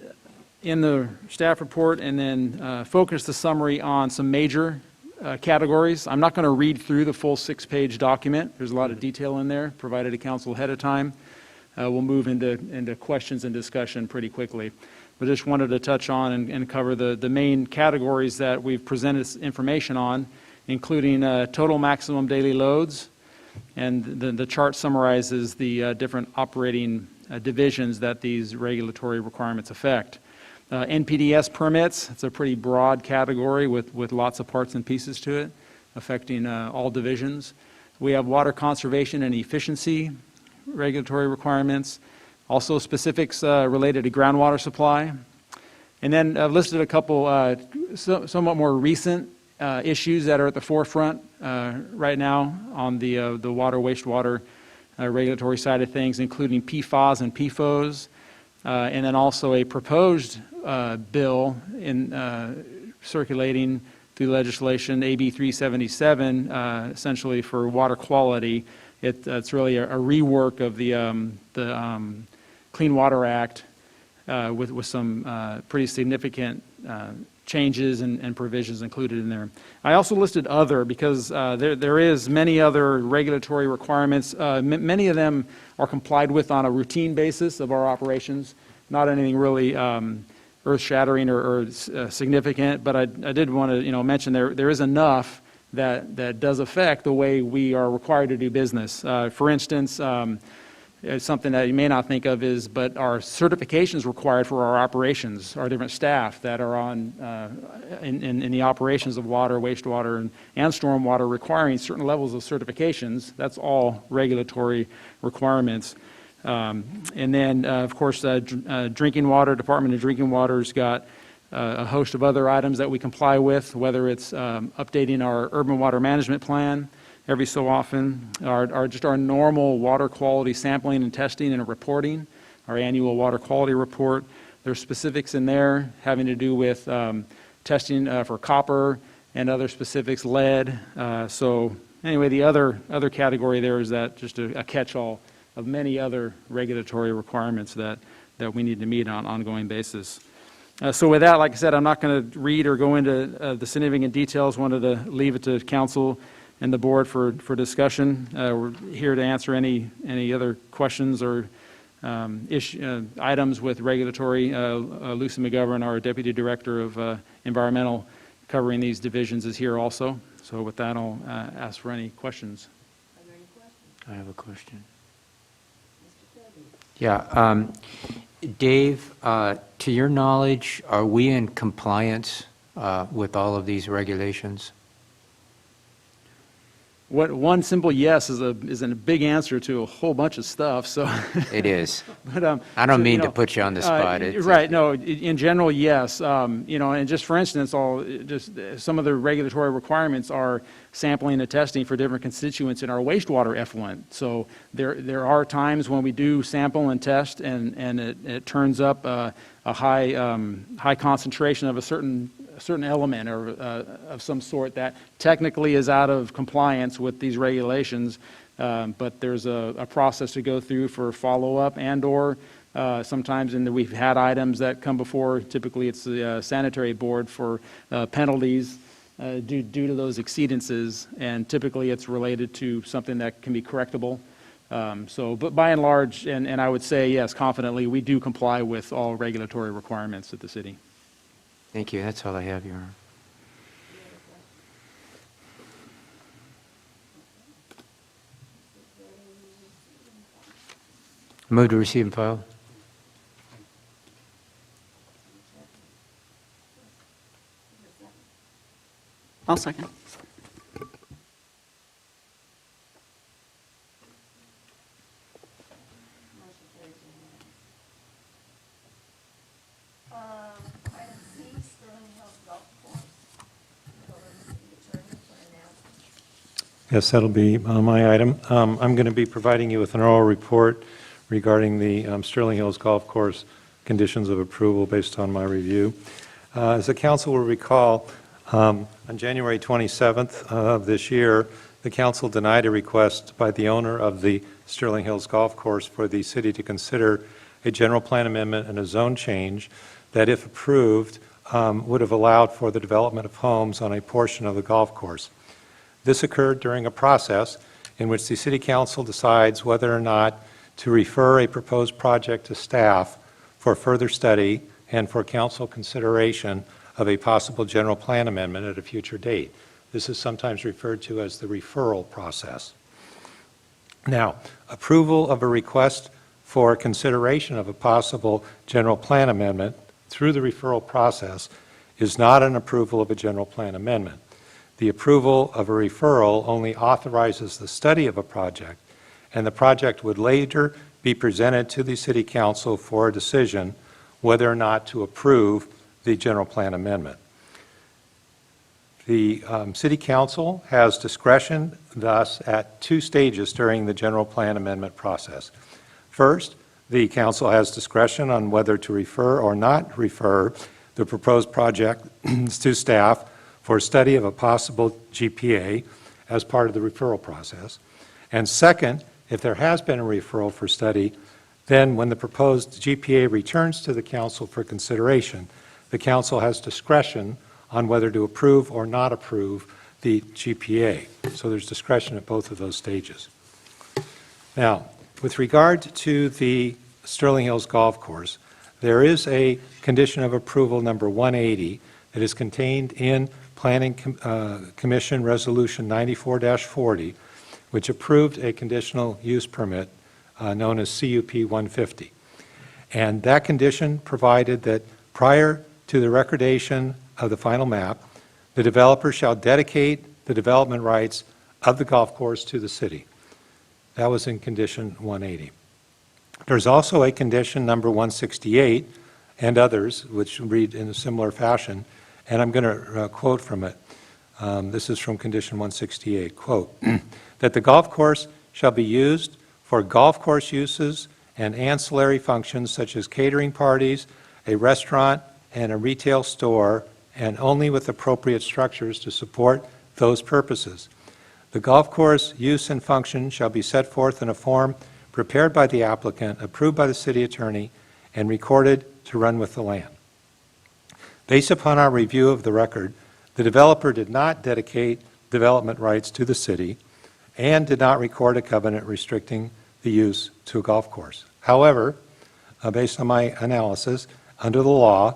in the staff report and then focused the summary on some major categories. I'm not going to read through the full 6-page document. There's a lot of detail in there provided to council ahead of time. We'll move into questions and discussion pretty quickly. But just wanted to touch on and cover the main categories that we've presented information on, including total maximum daily loads, and the chart summarizes the different operating divisions that these regulatory requirements affect. NPDES permits, it's a pretty broad category with lots of parts and pieces to it, affecting all divisions. We have water conservation and efficiency regulatory requirements, also specifics related to groundwater supply. And then I've listed a couple somewhat more recent issues that are at the forefront right now on the water, wastewater regulatory side of things, including PFAS and PFOs, and then also a proposed bill in circulating through legislation, AB 377, essentially for water quality. It's really a rework of the Clean Water Act with some pretty significant changes and provisions included in there. I also listed other because there is many other regulatory requirements. Many of them are complied with on a routine basis of our operations, not anything really earth-shattering or significant, but I did want to mention there is enough that does affect the way we are required to do business. For instance, it's something that you may not think of but our certifications required for our operations, our different staff that are on in the operations of water, wastewater, and stormwater requiring certain levels of certifications. That's all regulatory requirements. And then, of course, drinking water, Department of Drinking Water's got a host of other items that we comply with, whether it's updating our urban water management plan every so often, just our normal water quality sampling and testing and reporting, our annual water quality report. There's specifics in there having to do with testing for copper and other specifics, lead. So anyway, the other category there is that just a catch-all of many other regulatory requirements that we need to meet on an ongoing basis. So with that, like I said, I'm not going to read or go into the significant details. Wanted to leave it to council and the board for discussion. We're here to answer any other questions or items with regulatory. Lucy McGovern, our Deputy Director of Environmental, covering these divisions, is here also. So with that, I'll ask for any questions. Are there any questions? I have a question. Mr. Kirby? Yeah, Dave, to your knowledge, are we in compliance with all of these regulations? One simple yes is a big answer to a whole bunch of stuff. So, It is. but I don't so, mean you to know, put you on the spot. It's- right? No, in general, yes. And just for instance, some of the regulatory requirements are sampling and testing for different constituents in our wastewater effluent. So there are times when we do sample and test, and it turns up a high concentration of a certain element or of some sort that technically is out of compliance with these regulations, but there's a process to go through for follow-up and/or sometimes we've had items that come before, typically it's the Sanitary Board for penalties due to those exceedances, and typically it's related to something that can be correctable. But by and large, and I would say yes, confidently, we do comply with all regulatory requirements at the city. Thank you. That's all I have, Your Honor. Move to receive and file. I'll second. Item C, Sterling Hills Golf Course. Go to the attorney for an announcement. Yes, that'll be my item. I'm going to be providing you with an oral report regarding the Sterling Hills Golf Course conditions of approval based on my review. As the council will recall, on January 27th of this year, the council denied a request by the owner of the Sterling Hills Golf Course for the city to consider a general plan amendment and a zone change that, if approved, would have allowed for the development of homes on a portion of the golf course. This occurred during a process in which the City Council decides whether or not to refer a proposed project to staff for further study and for council consideration of a possible general plan amendment at a future date. This is sometimes referred to as the referral process. Now, approval of a request for consideration of a possible general plan amendment through the referral process is not an approval of a general plan amendment. The approval of a referral only authorizes the study of a project, and the project would later be presented to the City Council for a decision whether or not to approve the general plan amendment. The City Council has discretion, thus, at two stages during the general plan amendment process. First, the Council has discretion on whether to refer or not refer the proposed project to staff for study of a possible GPA as part of the referral process. And second, if there has been a referral for study, then when the proposed GPA returns to the Council for consideration, the Council has discretion on whether to approve or not approve the GPA. So there's discretion at both of those stages. Now, with regard to the Sterling Hills Golf Course, there is a condition of approval number 180 that is contained in Planning Commission Resolution 94-40, which approved a conditional use permit known as CUP 150. And that condition provided that prior to the recordation of the final map, the developer shall dedicate the development rights of the golf course to the city. That was in condition 180. There's also a condition number 168 and others, which read in a similar fashion, and I'm going to quote from it. This is from condition 168, quote, that the golf course shall be used for golf course uses and ancillary functions such as catering parties, a restaurant, and a retail store, and only with appropriate structures to support those purposes. The golf course use and function shall be set forth in a form prepared by the applicant, approved by the city attorney, and recorded to run with the land. Based upon our review of the record, the developer did not dedicate development rights to the city and did not record a covenant restricting the use to a golf course. However, based on my analysis, under the law,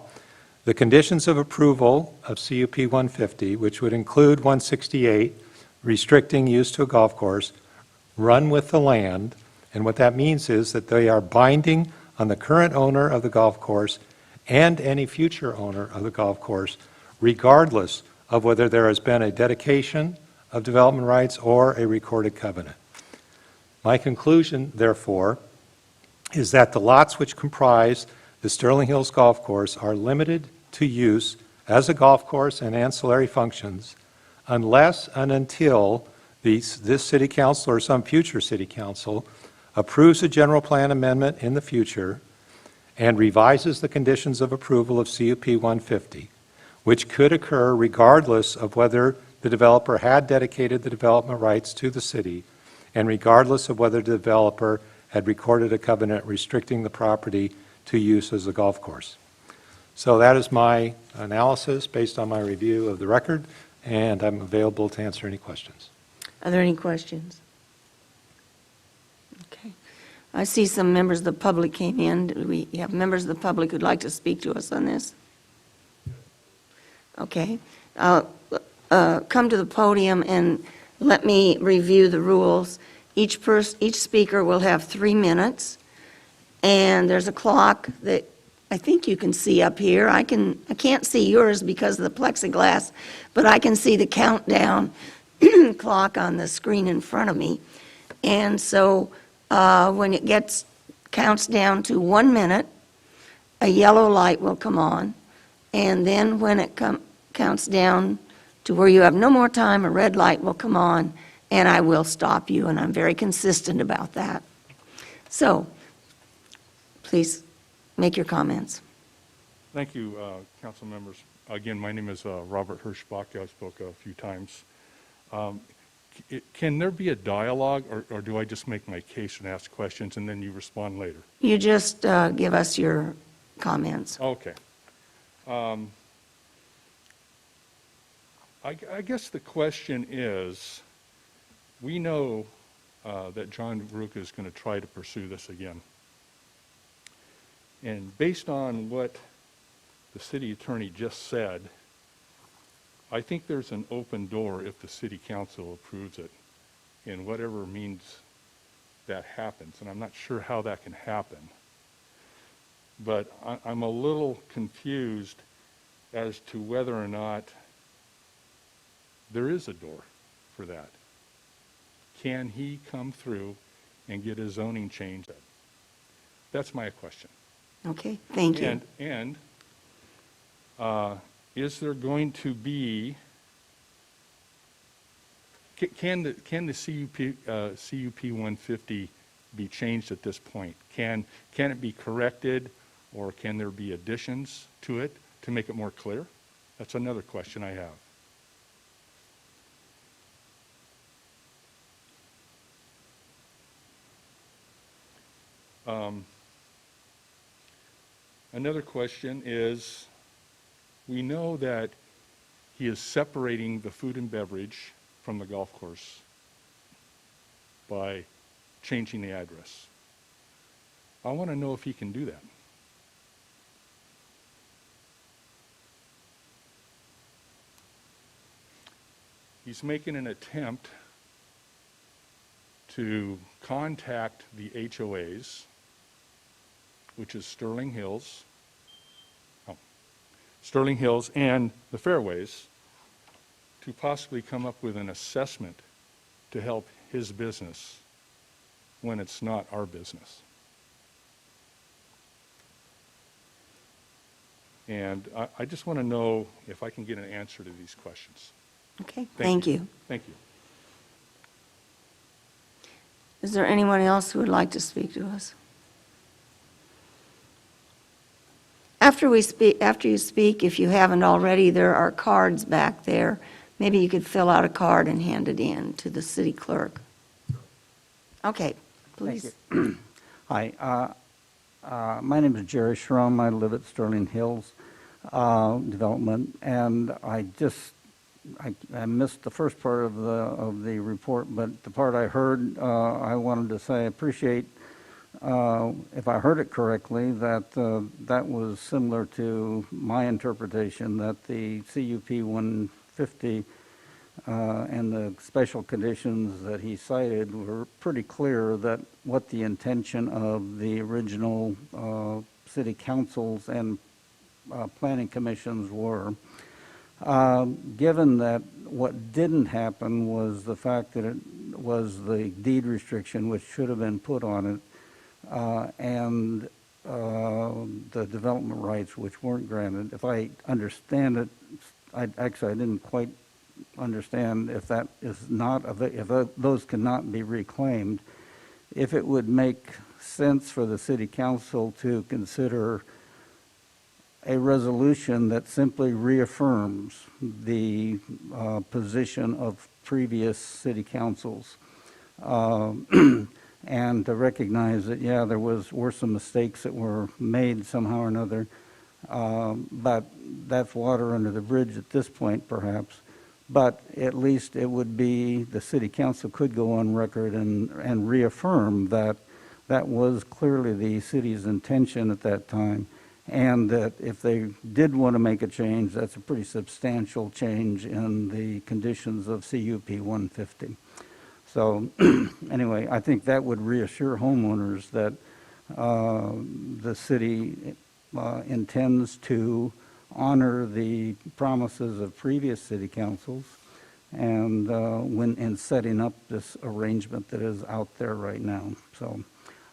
the conditions of approval of CUP 150, which would include 168, restricting use to a golf course, run with the land, and what that means is that they are binding on the current owner of the golf course and any future owner of the golf course, regardless of whether there has been a dedication of development rights or a recorded covenant. My conclusion, therefore, is that the lots which comprise the Sterling Hills Golf Course are limited to use as a golf course and ancillary functions unless and until this city council or some future city council approves a general plan amendment in the future and revises the conditions of approval of CUP 150, which could occur regardless of whether the developer had dedicated the development rights to the city and regardless of whether the developer had recorded a covenant restricting the property to use as a golf course. So that is my analysis based on my review of the record, and I'm available to answer any questions. Are there any questions? Okay. I see some members of the public came in. Do we have members of the public who'd like to speak to us on this? Okay. Come to the podium and let me review the rules. Each speaker will have 3 minutes, and there's a clock that I think you can see up here. I can't see yours because of the plexiglass, but I can see the countdown clock on the screen in front of me. And so when it counts down to 1 minute, a yellow light will come on, and then when it counts down to where you have no more time, a red light will come on, and I will stop you, and I'm very consistent about that. So, please make your comments. Thank you, council members. Again, my name is Robert Hirschbach. I spoke a few times. Can there be a dialogue, or do I just make my case and ask questions and then you respond later? You just give us your comments. Okay. I guess the question is, we know that John Veruca is going to try to pursue this again. And based on what the city attorney just said, I think there's an open door if the city council approves it in whatever means that happens. And I'm not sure how that can happen. But I'm a little confused as to whether or not there is a door for that. Can he come through and get his zoning changed? That's my question. Okay, thank you. And is there going to be, can the CUP 150 be changed at this point? Can it be corrected, or can there be additions to it to make it more clear? That's another question I have. Another question is, we know that he is separating the food and beverage from the golf course by changing the address. I want to know if he can do that. He's making an attempt to contact the HOAs, which is Sterling Hills and the Fairways, to possibly come up with an assessment to help his business when it's not our business. And I just want to know if I can get an answer to these questions. Okay, thank you. Thank you. Is there anyone else who would like to speak to us? After you speak, if you haven't already, there are cards back there. Maybe you could fill out a card and hand it in to the city clerk. Okay, please. Hi, my name is Jerry Schrum. I live at Sterling Hills Development, and I missed the first part of the report, but the part I heard, I wanted to say I appreciate, if I heard it correctly, that that was similar to my interpretation, that the CUP 150 and the special conditions that he cited were pretty clear that what the intention of the original city councils and planning commissions were. Given that what didn't happen was the fact that it was the deed restriction which should have been put on it, and the development rights which weren't granted. If I understand it, I didn't quite understand if that is not, if those cannot be reclaimed, if it would make sense for the city council to consider a resolution that simply reaffirms the position of previous city councils, and to recognize that, yeah, there were some mistakes that were made somehow or another, but that's water under the bridge at this point, perhaps. But at least it would be, the city council could go on record and reaffirm that that was clearly the city's intention at that time, and that if they did want to make a change, that's a pretty substantial change in the conditions of CUP 150. So anyway, I think that would reassure homeowners that the city intends to honor the promises of previous city councils, and when in setting up this arrangement that is out there right now. So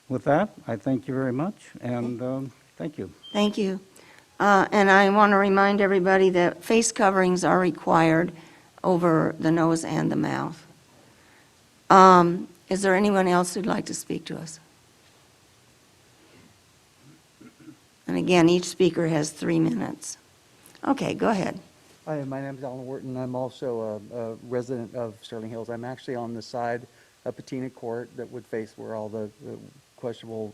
with that, I thank you very much, and thank you. Thank you. And I want to remind everybody that face coverings are required over the nose and the mouth. Is there anyone else who'd like to speak to us? And again, each speaker has 3 minutes. Okay, go ahead. Hi, my name is Alan Wharton. I'm also a resident of Sterling Hills. I'm actually on the side of Patina Court that would face where all the questionable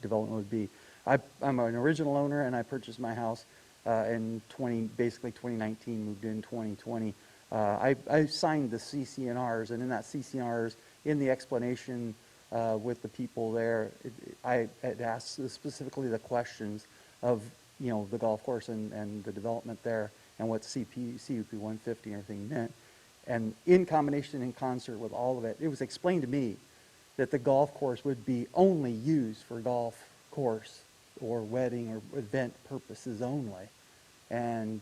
development would be. I'm an original owner, and I purchased my house in basically 2019, moved in 2020. I signed the CCNRs, and in that CCNRs, in the explanation with the people there, I had asked specifically the questions of, you know, the golf course and the development there, and what CUP 150 and everything meant. And in combination, in concert with all of it, it was explained to me that the golf course would be only used for golf course or wedding or event purposes only. And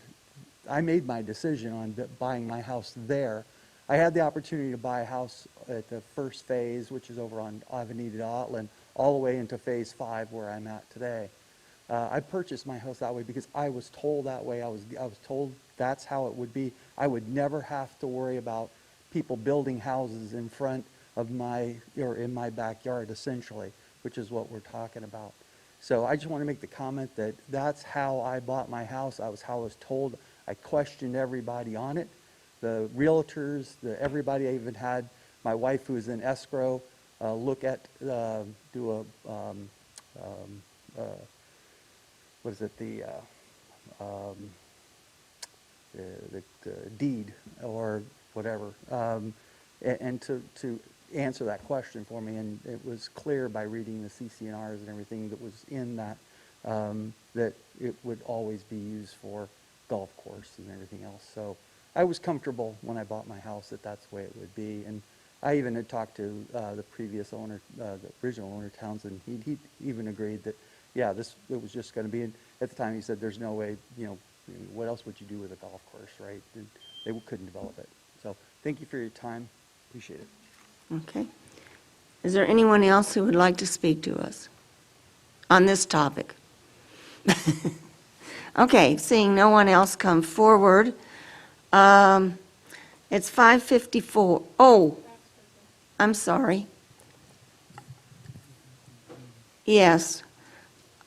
I made my decision on buying my house there. I had the opportunity to buy a house at the first phase, which is over on Avenida Otland, all the way into phase 5 where I'm at today. I purchased my house that way because I was told that way. I was told that's how it would be. I would never have to worry about people building houses in front of or in my backyard, essentially, which is what we're talking about. So I just want to make the comment that that's how I bought my house. How I was told. I questioned everybody on it, the realtors, everybody. I even had my wife, who is in escrow, look at, do a, what is it, the deed or whatever, and to answer that question for me. And it was clear by reading the CCNRs and everything that was in that, that it would always be used for golf course and everything else. So I was comfortable when I bought my house that that's the way it would be. And I even had talked to the previous owner, the original owner, Townsend. He even agreed that, yeah, it was just going to be. And at the time, he said, "There's no way, you know, what else would you do with a golf course, right?" And they couldn't develop it. So thank you for your time. Appreciate it. Okay. Is there anyone else who would like to speak to us on this topic? Okay, seeing no one else come forward, it's 5:54. Oh, I'm sorry. Yes.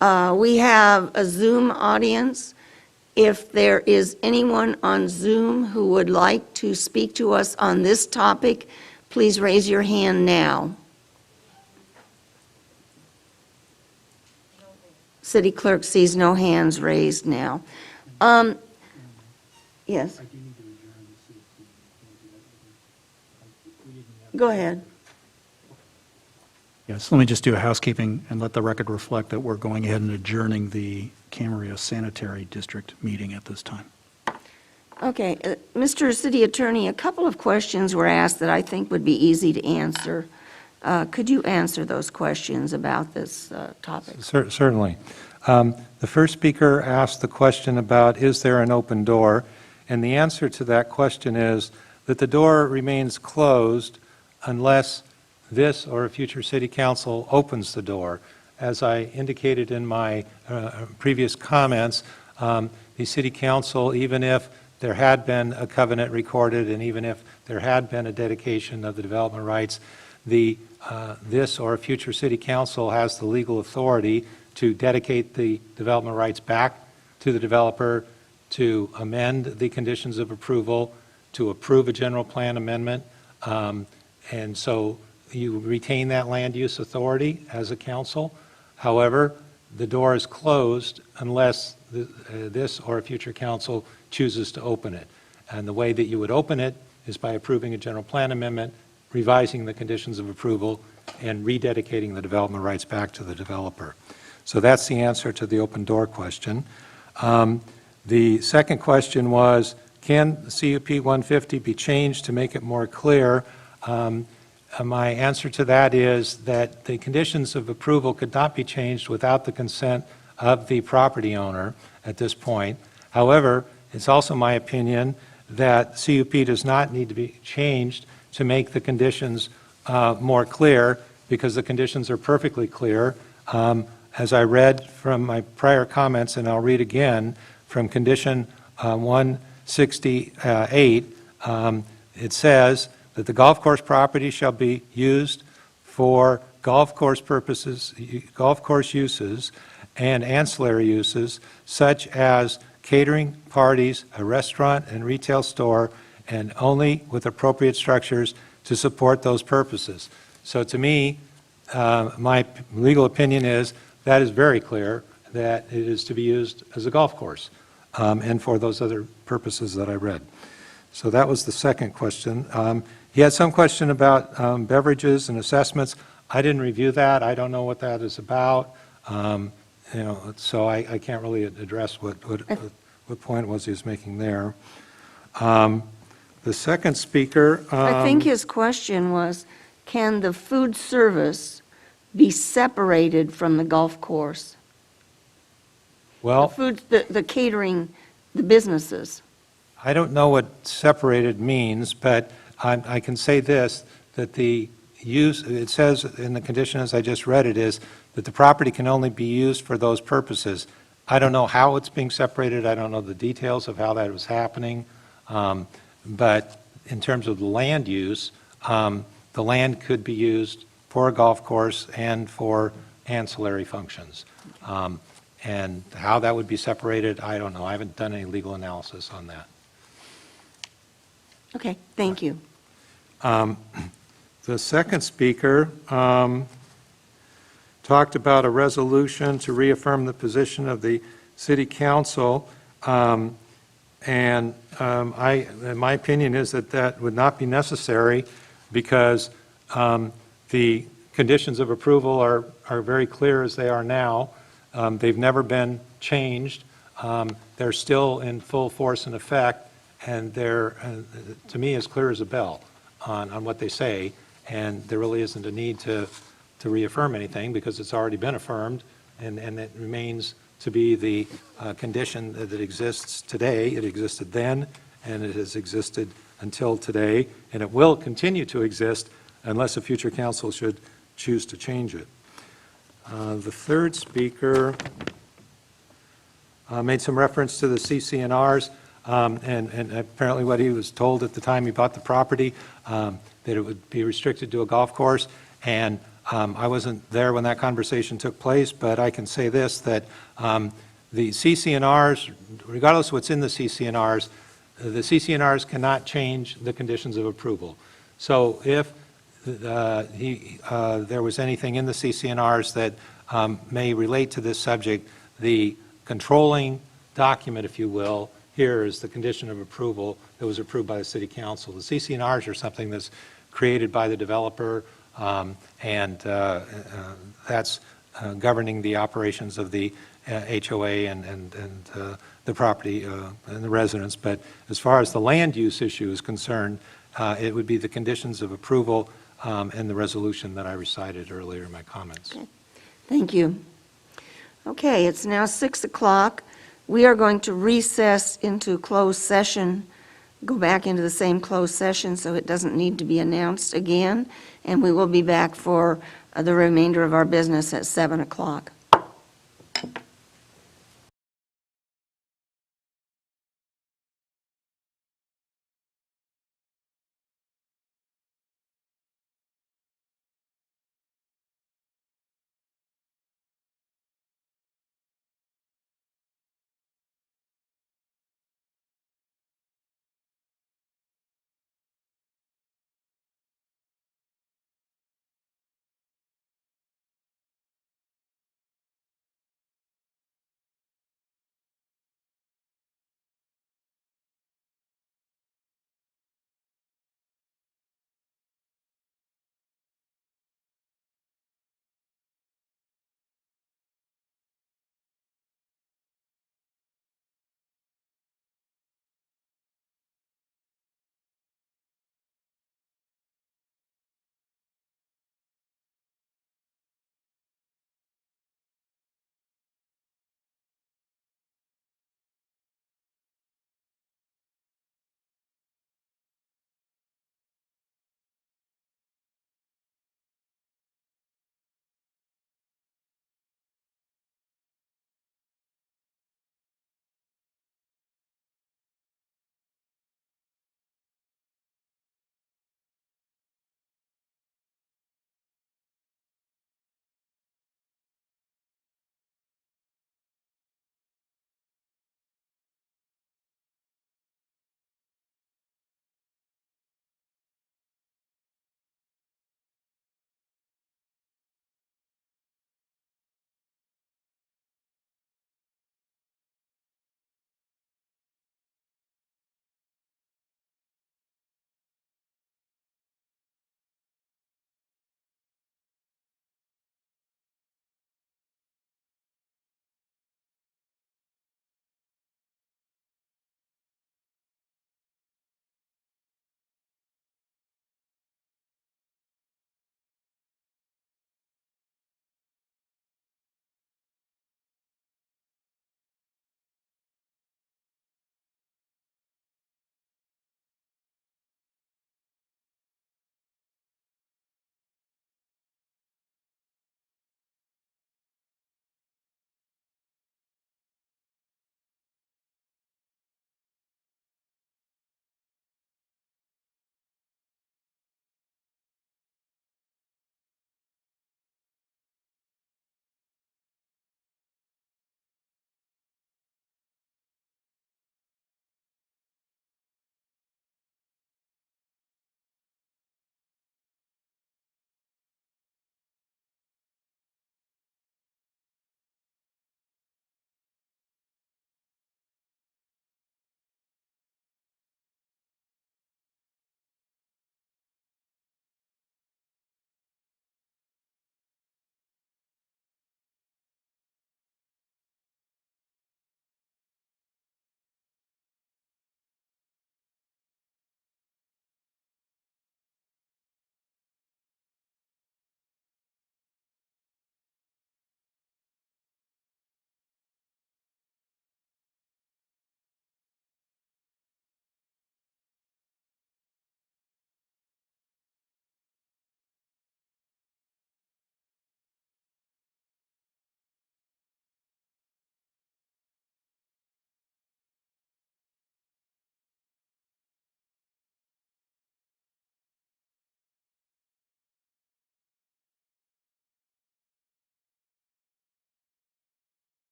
We have a Zoom audience. If there is anyone on Zoom who would like to speak to us on this topic, please raise your hand now. City clerk sees no hands raised now. Yes? Go ahead. Yes, let me just do a housekeeping and let the record reflect that we're going ahead and adjourning the Camarillo Sanitary District meeting at this time. Okay, Mr. City Attorney, a couple of questions were asked that I think would be easy to answer. Could you answer those questions about this topic? Certainly. The first speaker asked the question about, is there an open door? And the answer to that question is that the door remains closed unless this or a future city council opens the door. As I indicated in my previous comments, the city council, even if there had been a covenant recorded and even if there had been a dedication of the development rights, this or a future city council has the legal authority to dedicate the development rights back to the developer, to amend the conditions of approval, to approve a general plan amendment. And so you retain that land use authority as a council. However, the door is closed unless this or a future council chooses to open it. And the way that you would open it is by approving a general plan amendment, revising the conditions of approval, and rededicating the development rights back to the developer. So that's the answer to the open door question. The second question was, can CUP 150 be changed to make it more clear? My answer to that is that the conditions of approval could not be changed without the consent of the property owner at this point. However, it's also my opinion that CUP does not need to be changed to make the conditions more clear, because the conditions are perfectly clear. As I read from my prior comments, and I'll read again, from condition 168, it says that the golf course property shall be used for golf course purposes, golf course uses, and ancillary uses, such as catering, parties, a restaurant and retail store, and only with appropriate structures to support those purposes. So to me, my legal opinion is that is very clear, that it is to be used as a golf course and for those other purposes that I read. So that was the second question. He had some question about beverages and assessments. I didn't review that. I don't know what that is about. So I can't really address what point was he was making there. The second speaker. I think his question was, can the food service be separated from the golf course? Well, The catering, the businesses. I don't know what separated means, but I can say this, that the use, it says in the condition as I just read it, is that the property can only be used for those purposes. I don't know how it's being separated. I don't know the details of how that was happening. But in terms of the land use, the land could be used for a golf course and for ancillary functions. And how that would be separated, I don't know. I haven't done any legal analysis on that. Okay, thank you. The second speaker talked about a resolution to reaffirm the position of the city council. And my opinion is that that would not be necessary, because the conditions of approval are very clear as they are now. They've never been changed. They're still in full force and effect, and they're, to me, as clear as a bell on what they say, and there really isn't a need to reaffirm anything, because it's already been affirmed, and it remains to be the condition that exists today. It existed then, and it has existed until today, and it will continue to exist unless a future council should choose to change it. The third speaker made some reference to the CC&Rs, and apparently what he was told at the time he bought the property, that it would be restricted to a golf course. And I wasn't there when that conversation took place, but I can say this, that the CC&Rs, regardless of what's in the CC&Rs, the CC&Rs cannot change the conditions of approval. So if there was anything in the CC&Rs that may relate to this subject, the controlling document, if you will, here is the condition of approval that was approved by the city council. The CC&Rs are something that's created by the developer, and that's governing the operations of the HOA and the property and the residents. But as far as the land use issue is concerned, it would be the conditions of approval and the resolution that I recited earlier in my comments. Okay. Thank you. Okay, it's now 6 o'clock. We are going to recess into closed session, go back into the same closed session so it doesn't need to be announced again, and we will be back for the remainder of our business at 7 o'clock.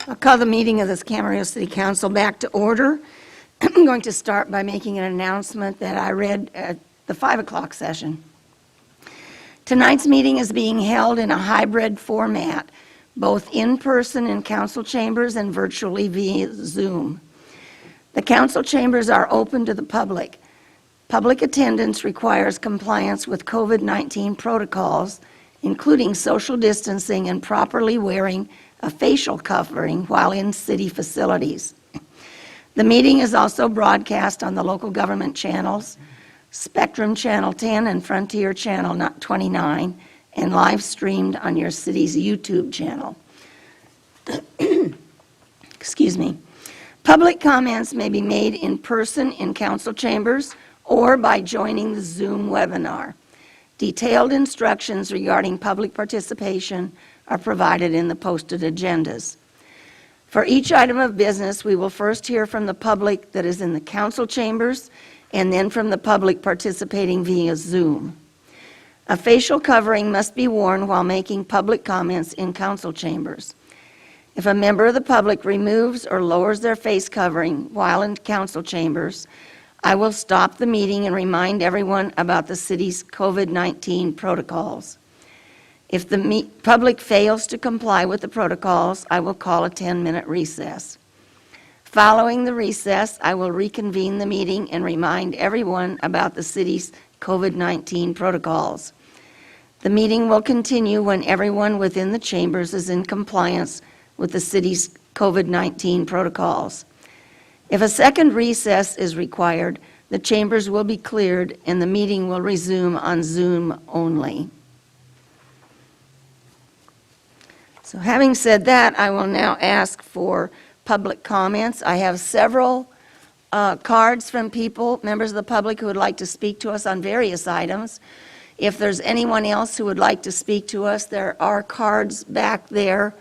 I'll call the meeting of this Camarillo City Council back to order. I'm going to start by making an announcement that I read at the 5 o'clock session. Tonight's meeting is being held in a hybrid format, both in person in council chambers and virtually via Zoom. The council chambers are open to the public. Public attendance requires compliance with COVID-19 protocols, including social distancing and properly wearing a facial covering while in city facilities. The meeting is also broadcast on the local government channels, Spectrum Channel 10 and Frontier Channel 29, and live streamed on your city's YouTube channel. Excuse me. Public comments may be made in person in council chambers or by joining the Zoom webinar. Detailed instructions regarding public participation are provided in the posted agendas. For each item of business, we will first hear from the public that is in the council chambers and then from the public participating via Zoom. A facial covering must be worn while making public comments in council chambers. If a member of the public removes or lowers their face covering while in council chambers, I will stop the meeting and remind everyone about the city's COVID-19 protocols. If the public fails to comply with the protocols, I will call a 10-minute recess. Following the recess, I will reconvene the meeting and remind everyone about the city's COVID-19 protocols. The meeting will continue when everyone within the chambers is in compliance with the city's COVID-19 protocols. If a second recess is required, the chambers will be cleared and the meeting will resume on Zoom only. So having said that, I will now ask for public comments. I have several cards from people, members of the public, who would like to speak to us on various items. If there's anyone else who would like to speak to us, there are cards back there,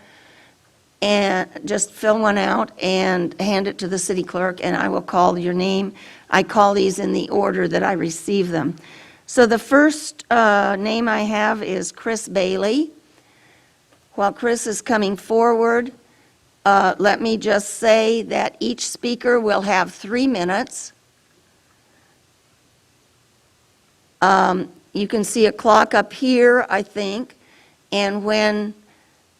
and just fill one out and hand it to the city clerk, and I will call your name. I call these in the order that I receive them. So the first name I have is Chris Bailey. While Chris is coming forward, let me just say that each speaker will have 3 minutes. You can see a clock up here, I think, and when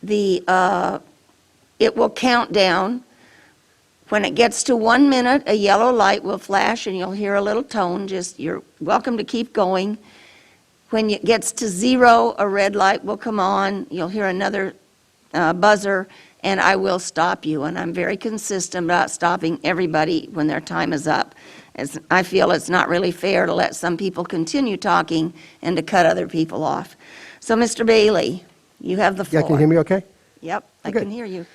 it will count down. When it gets to 1 minute, a yellow light will flash and you'll hear a little tone. Just, you're welcome to keep going. When it gets to 0, a red light will come on. You'll hear another buzzer, and I will stop you. And I'm very consistent about stopping everybody when their time is up. I feel it's not really fair to let some people continue talking and to cut other people off. So, Mr. Bailey, you have the floor. Yeah, can you hear me okay? Yep, I Okay. can hear you.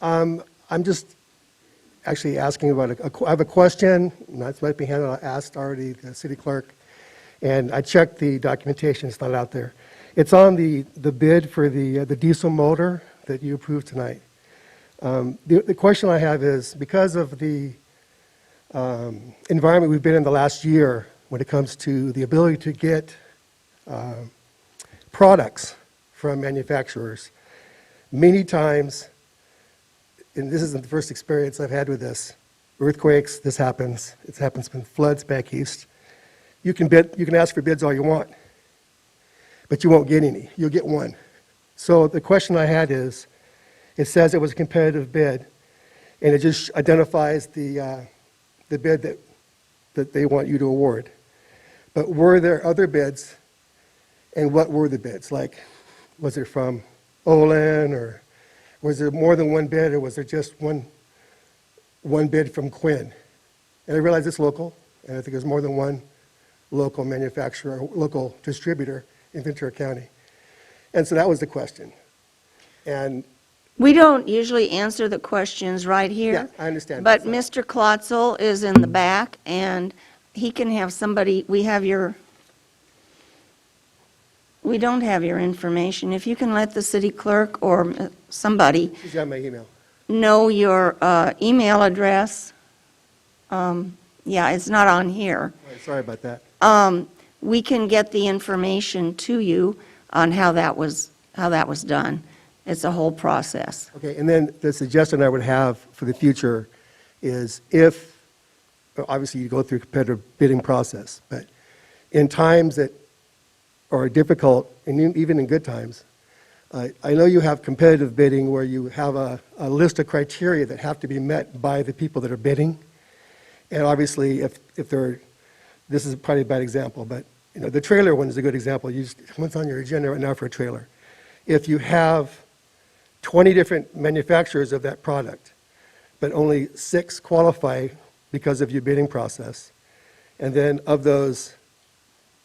I'm just actually asking about, I have a question, and that's might be handled, I asked already the city clerk, and I checked the documentation, it's not out there. It's on the bid for the diesel motor that you approved tonight. The question I have is, because of the environment we've been in the last year when it comes to the ability to get products from manufacturers, many times, and this isn't the first experience I've had with this, earthquakes, this happens, it happens with floods back east. You can ask for bids all you want, but you won't get any. You'll get one. So the question I had is, it says it was a competitive bid, and it just identifies the bid that they want you to award. But were there other bids, and what were the bids? Like, was it from Olin, or was there more than one bid, or was there just one bid from Quinn? And I realize it's local, and I think there's more than one local manufacturer, local distributor in Ventura County. And so that was the question. And We don't usually answer the questions right here. yeah, I understand. But So- Mr. Klotzel is in the back, and he can have somebody, we don't have your information. If you can let the city clerk or somebody She's got my email. know your email address. Yeah, it's not on here. All right, sorry about that. We can get the information to you on how that was done. It's a whole process. Okay, and then the suggestion I would have for the future is if, well, obviously you go through a competitive bidding process, but in times that are difficult, and even in good times, I know you have competitive bidding where you have a list of criteria that have to be met by the people that are bidding. And obviously, if they're, this is probably a bad example, but you know, the trailer one is a good example. What's on your agenda right now for a trailer? If you have 20 different manufacturers of that product, but only 6 qualify because of your bidding process, and then of those,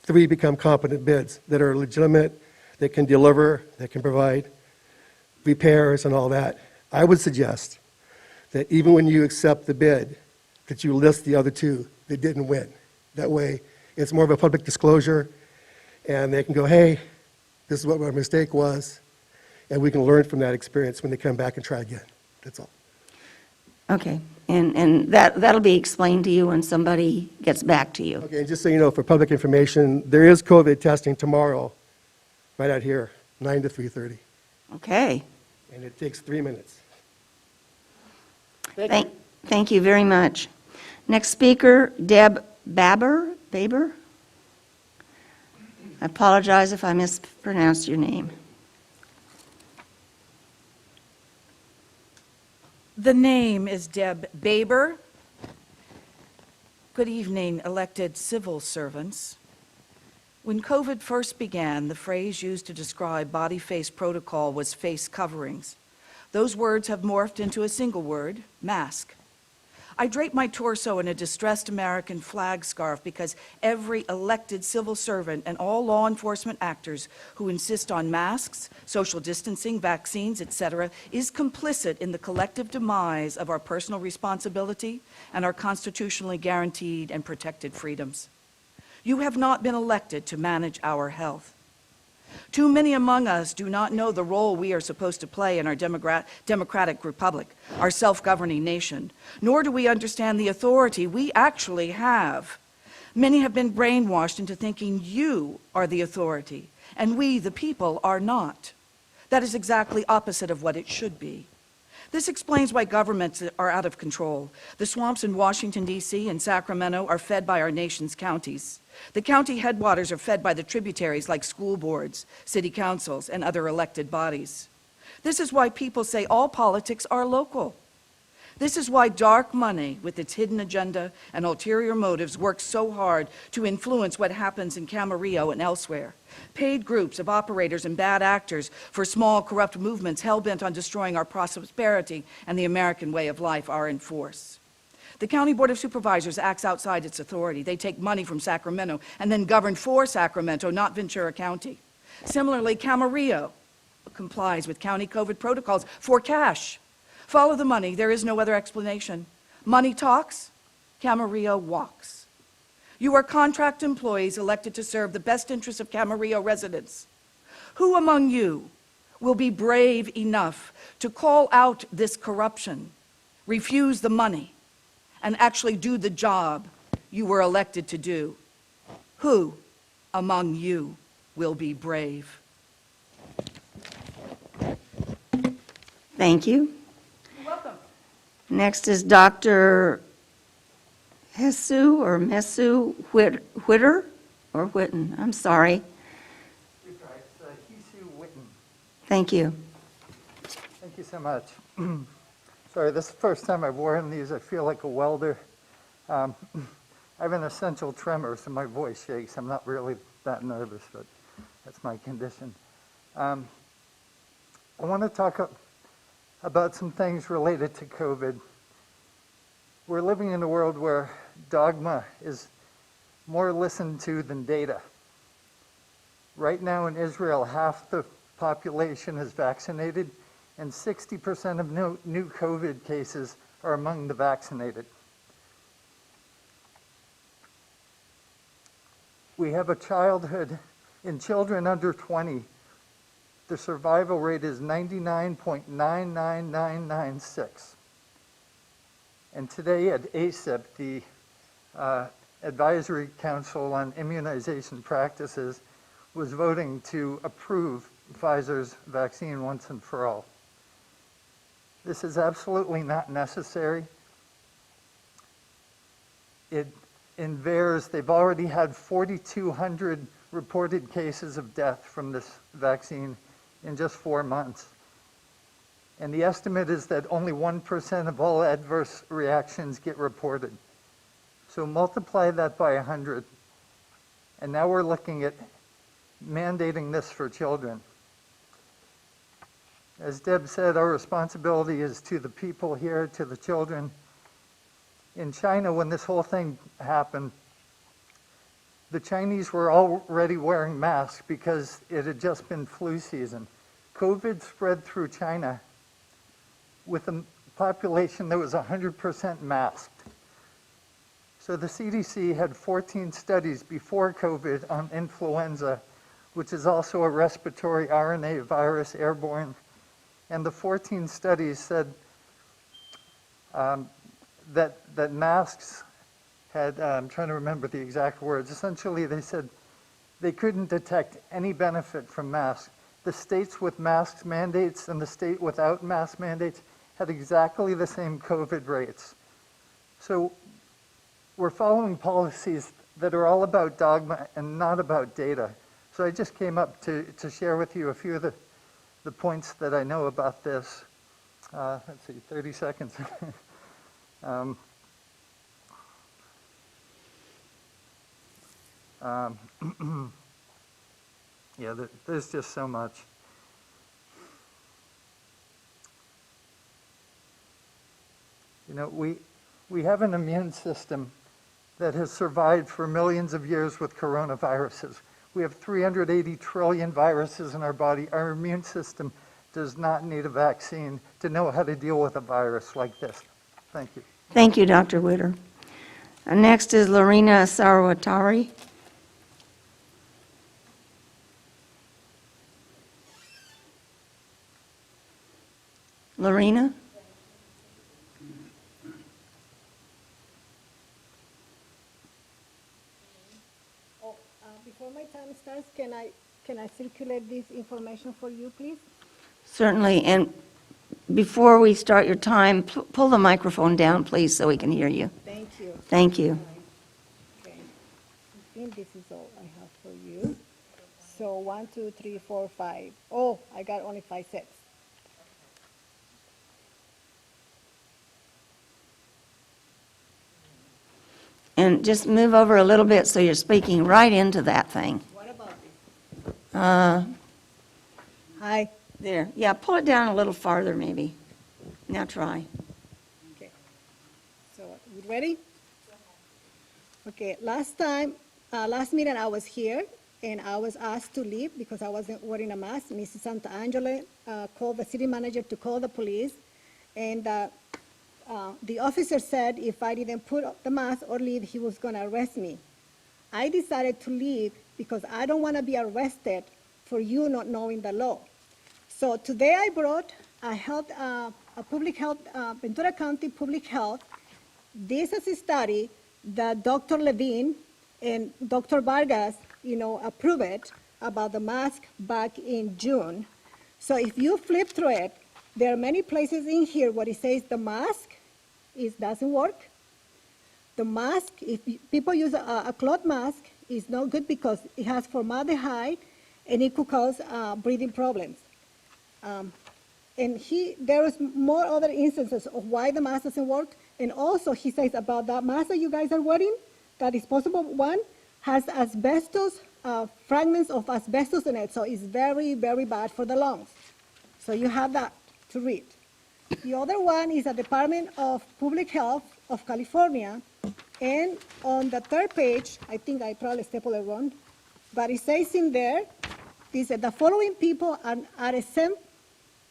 3 become competent bids that are legitimate, that can deliver, that can provide repairs and all that, I would suggest that even when you accept the bid, that you list the other 2 that didn't win. That way, it's more of a public disclosure, and they can go, hey, this is what my mistake was, and we can learn from that experience when they come back and try again. That's all. Okay, and that'll be explained to you when somebody gets back to you. Okay, and just so you know, for public information, there is COVID testing tomorrow, right out here, 9 to 3:30, Okay. and it takes 3 minutes. Thank you very much. Next speaker, Deb Baber? I apologize if I mispronounced your name. The name is Deb Baber. Good evening, elected civil servants. When COVID first began, the phrase used to describe body face protocol was face coverings. Those words have morphed into a single word, mask. I drape my torso in a distressed American flag scarf because every elected civil servant and all law enforcement actors who insist on masks, social distancing, vaccines, etc., is complicit in the collective demise of our personal responsibility and our constitutionally guaranteed and protected freedoms. You have not been elected to manage our health. Too many among us do not know the role we are supposed to play in our democratic republic, our self-governing nation, nor do we understand the authority we actually have. Many have been brainwashed into thinking you are the authority, and we, the people, are not. That is exactly opposite of what it should be. This explains why governments are out of control. The swamps in Washington, D.C. and Sacramento are fed by our nation's counties. The county headwaters are fed by the tributaries like school boards, city councils, and other elected bodies. This is why people say all politics are local. This is why dark money, with its hidden agenda and ulterior motives, works so hard to influence what happens in Camarillo and elsewhere. Paid groups of operators and bad actors for small, corrupt movements hell-bent on destroying our prosperity and the American way of life are in force. The County Board of Supervisors acts outside its authority. They take money from Sacramento and then govern for Sacramento, not Ventura County. Similarly, Camarillo complies with county COVID protocols for cash. Follow the money. There is no other explanation. Money talks, Camarillo walks. You are contract employees elected to serve the best interests of Camarillo residents. Who among you will be brave enough to call out this corruption, refuse the money, and actually do the job you were elected to do? Who among you will be brave? Thank you. You're welcome. Next is Dr. Hesu or Mesu Whitter or Whitten. I'm sorry. Thank you. Thank you so much. Sorry, this is the first time I've worn these. I feel like a welder. I have an essential tremor, so my voice shakes. I'm not really that nervous, but that's my condition. I want to talk about some things related to COVID. We're living in a world where dogma is more listened to than data. Right now in Israel, half the population is vaccinated, and 60% of new COVID cases are among the vaccinated. We have a childhood, in children under 20, the survival rate is 99.99996. And today at ACIP, the Advisory Council on Immunization Practices was voting to approve Pfizer's vaccine once and for all. This is absolutely not necessary. In VAERS, they've already had 4,200 reported cases of death from this vaccine in just 4 months. And the estimate is that only 1% of all adverse reactions get reported. So multiply that by 100. And now we're looking at mandating this for children. As Deb said, our responsibility is to the people here, to the children. In China, when this whole thing happened, the Chinese were already wearing masks because it had just been flu season. COVID spread through China with a population that was 100% masked. So the CDC had 14 studies before COVID on influenza, which is also a respiratory RNA virus, airborne. And the 14 studies said that masks had, I'm trying to remember the exact words, essentially they said they couldn't detect any benefit from masks. The states with mask mandates and the state without mask mandates had exactly the same COVID rates. So we're following policies that are all about dogma and not about data. So I just came up to share with you a few of the points that I know about this. Let's see, 30 seconds. Yeah, there's just so much. You know, we have an immune system that has survived for millions of years with coronaviruses. We have 380 trillion viruses in our body. Our immune system does not need a vaccine to know how to deal with a virus like this. Thank you. Thank you, Dr. Witter. Next is Lorena Sarwatari. Lorena? Before my time starts, can I circulate this information for you, please? Certainly, and before we start your time, pull the microphone down, please, so we can hear you. Thank you. Thank you. Okay. I think this is all I have for you. So 1, 2, 3, 4, 5. Oh, I got only 5 sets. And just move over a little bit so you're speaking right into that thing. What about this? Hi. There. Yeah, pull it down a little farther, maybe. Now try. Okay. So, you ready? Okay, last meeting I was here, and I was asked to leave because I wasn't wearing a mask. Mrs. Santangelo called the city manager to call the police, and the officer said if I didn't put the mask or leave, he was going to arrest me. I decided to leave because I don't want to be arrested for you not knowing the law. So today I brought a public health, Ventura County Public Health. This is a study that Dr. Levine and Dr. Vargas, approved it about the mask back in June. So if you flip through it, there are many places in here where it says the mask doesn't work. The mask, if people use a cloth mask, is not good because it has formaldehyde and it could cause breathing problems. And there is more other instances of why the mask doesn't work. And also he says about that mask that you guys are wearing, that disposable one, has asbestos, fragments of asbestos in it. So it's very, very bad for the lungs. So you have that to read. The other one is the Department of Public Health of California. And on the third page, I think I probably stapled it wrong, but it says in there, it said the following people are exempt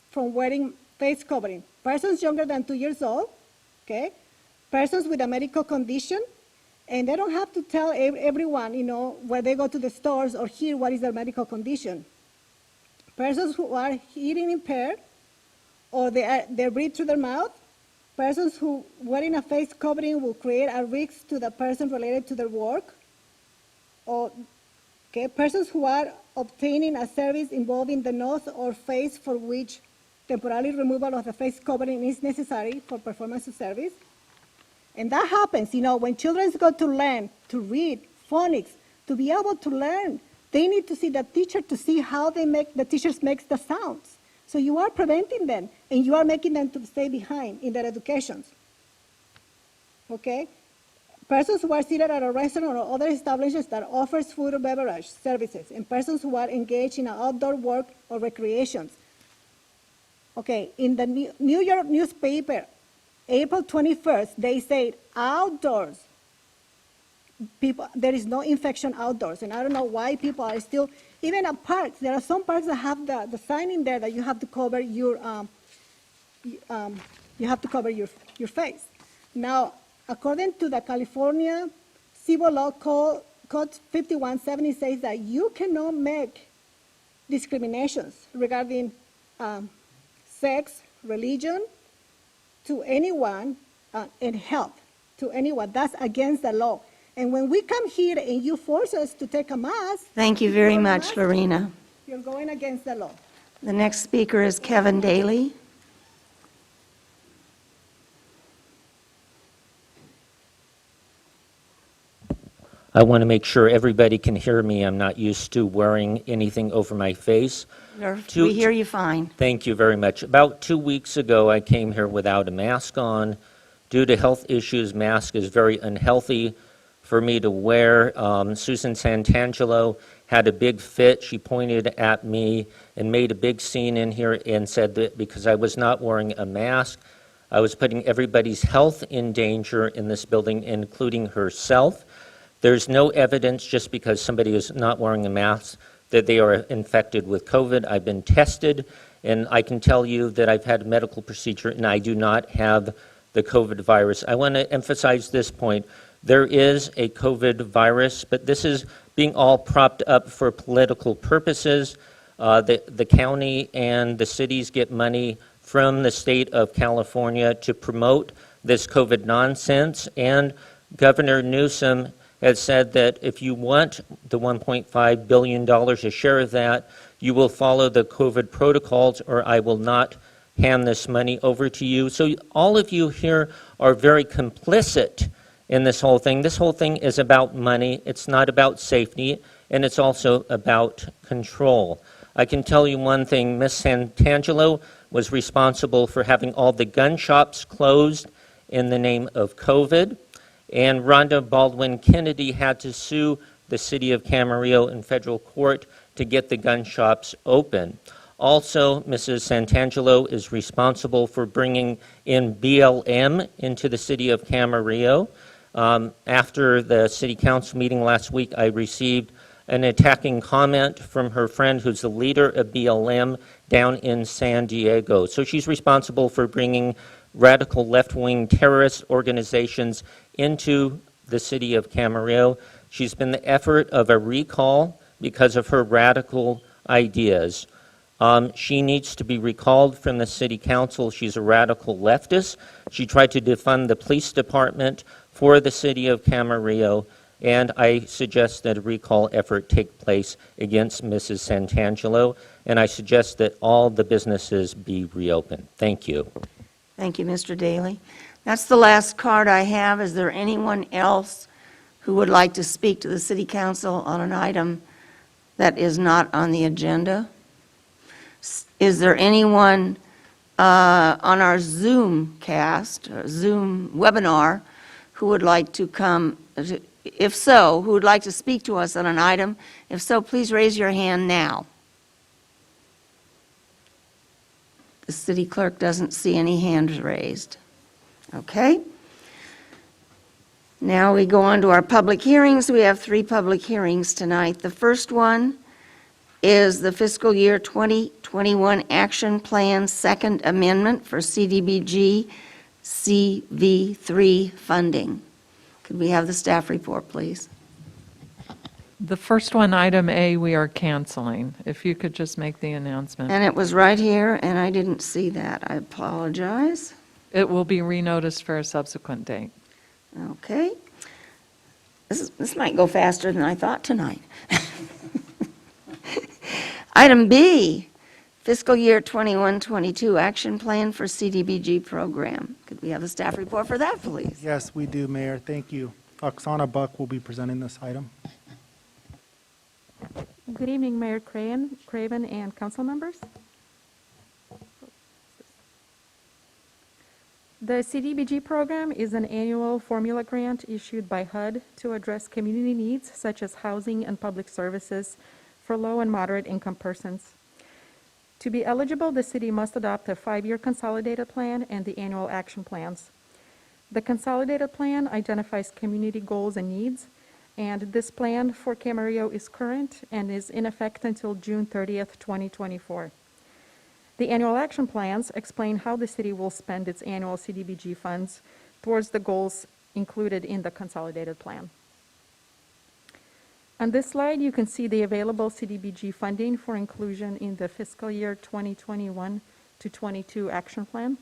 from wearing face covering. Persons younger than 2 years old, okay? Persons with a medical condition, and they don't have to tell everyone, where they go to the stores or hear what is their medical condition. Persons who are hearing impaired, or they breathe through their mouth. Persons who wearing a face covering will create a risk to the person related to their work. Or, okay, persons who are obtaining a service involving the nose or face for which temporary removal of the face covering is necessary for performance of service. And that happens, when children go to learn to read phonics, to be able to learn, they need to see the teacher to see how the teachers makes the sounds. So you are preventing them, and you are making them to stay behind in their educations. Okay? Persons who are seated at a restaurant or other establishments that offers food or beverage services, and persons who are engaged in outdoor work or recreations. Okay, in the New York newspaper, April 21st, they said outdoors. People, there is no infection outdoors, and I don't know why people are still, even at parks, there are some parks that have the sign in there that you have to cover your, your face. Now, according to the California Civil Law Code 5170 says that you cannot make discriminations regarding sex, religion, to anyone, and health to anyone. That's against the law. And when we come here and you force us to take a mask. Thank you very much, Lorena. You're going against the law. The next speaker is Kevin Daly. I want to make sure everybody can hear me. I'm not used to wearing anything over my face. We hear you fine. Thank you very much. About 2 weeks ago, I came here without a mask on. Due to health issues, mask is very unhealthy for me to wear. Susan Santangelo had a big fit. She pointed at me and made a big scene in here and said that because I was not wearing a mask, I was putting everybody's health in danger in this building, including herself. There's no evidence just because somebody is not wearing a mask that they are infected with COVID. I've been tested, and I can tell you that I've had a medical procedure, and I do not have the COVID virus. I want to emphasize this point. There is a COVID virus, but this is being all propped up for political purposes. The county and the cities get money from the state of California to promote this COVID nonsense, and Governor Newsom has said that if you want the $1.5 billion, a share of that, you will follow the COVID protocols or I will not hand this money over to you. So all of you here are very complicit in this whole thing. This whole thing is about money. It's not about safety, and it's also about control. I can tell you one thing. Ms. Santangelo was responsible for having all the gun shops closed in the name of COVID. And Rhonda Baldwin Kennedy had to sue the city of Camarillo in federal court to get the gun shops open. Also, Mrs. Santangelo is responsible for bringing in BLM into the city of Camarillo. After the city council meeting last week, I received an attacking comment from her friend who's the leader of BLM down in San Diego. So she's responsible for bringing radical left-wing terrorist organizations into the city of Camarillo. She's been the effort of a recall because of her radical ideas. She needs to be recalled from the city council. She's a radical leftist. She tried to defund the police department for the city of Camarillo, and I suggest that a recall effort take place against Mrs. Santangelo, and I suggest that all the businesses be reopened. Thank you. Thank you, Mr. Daly. That's the last card I have. Is there anyone else who would like to speak to the city council on an item that is not on the agenda? Is there anyone on our Zoom cast, or Zoom webinar, who would like to come? If so, who would like to speak to us on an item? If so, please raise your hand now. The city clerk doesn't see any hands raised. Okay. Now we go on to our public hearings. We have 3 public hearings tonight. The first one is the fiscal year 2021 Action Plan Second Amendment for CDBG CV3 funding. Could we have the staff report, please? The first one, item A, we are canceling. If you could just make the announcement. And it was right here, and I didn't see that. I apologize. It will be renoticed for a subsequent date. Okay. This might go faster than I thought tonight. Item B, fiscal year 21-22 action plan for CDBG program. Could we have a staff report for that, please? Yes, we do, Mayor. Thank you. Oksana Buck will be presenting this item. Good evening, Mayor Craven and council members. The CDBG program is an annual formula grant issued by HUD to address community needs such as housing and public services for low and moderate income persons. To be eligible, the city must adopt a 5-year consolidated plan and the annual action plans. The consolidated plan identifies community goals and needs, and this plan for Camarillo is current and is in effect until June 30th, 2024. The annual action plans explain how the city will spend its annual CDBG funds towards the goals included in the consolidated plan. On this slide, you can see the available CDBG funding for inclusion in the fiscal year 2021 to 22 action plan.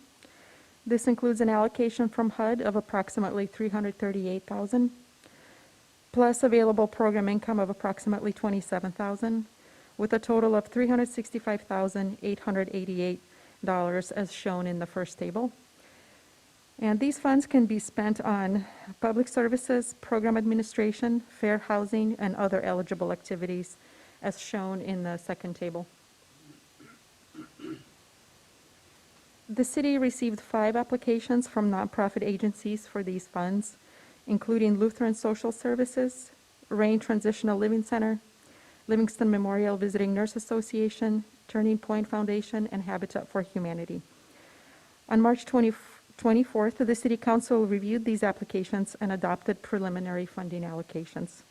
This includes an allocation from HUD of approximately $338,000, plus available program income of approximately $27,000, with a total of $365,888 as shown in the first table. And these funds can be spent on public services, program administration, fair housing, and other eligible activities as shown in the second table. The city received 5 applications from nonprofit agencies for these funds, including Lutheran Social Services, Rain Transitional Living Center, Livingston Memorial Visiting Nurse Association, Turning Point Foundation, and Habitat for Humanity. On March 24th, the City Council reviewed these applications and adopted preliminary funding allocations.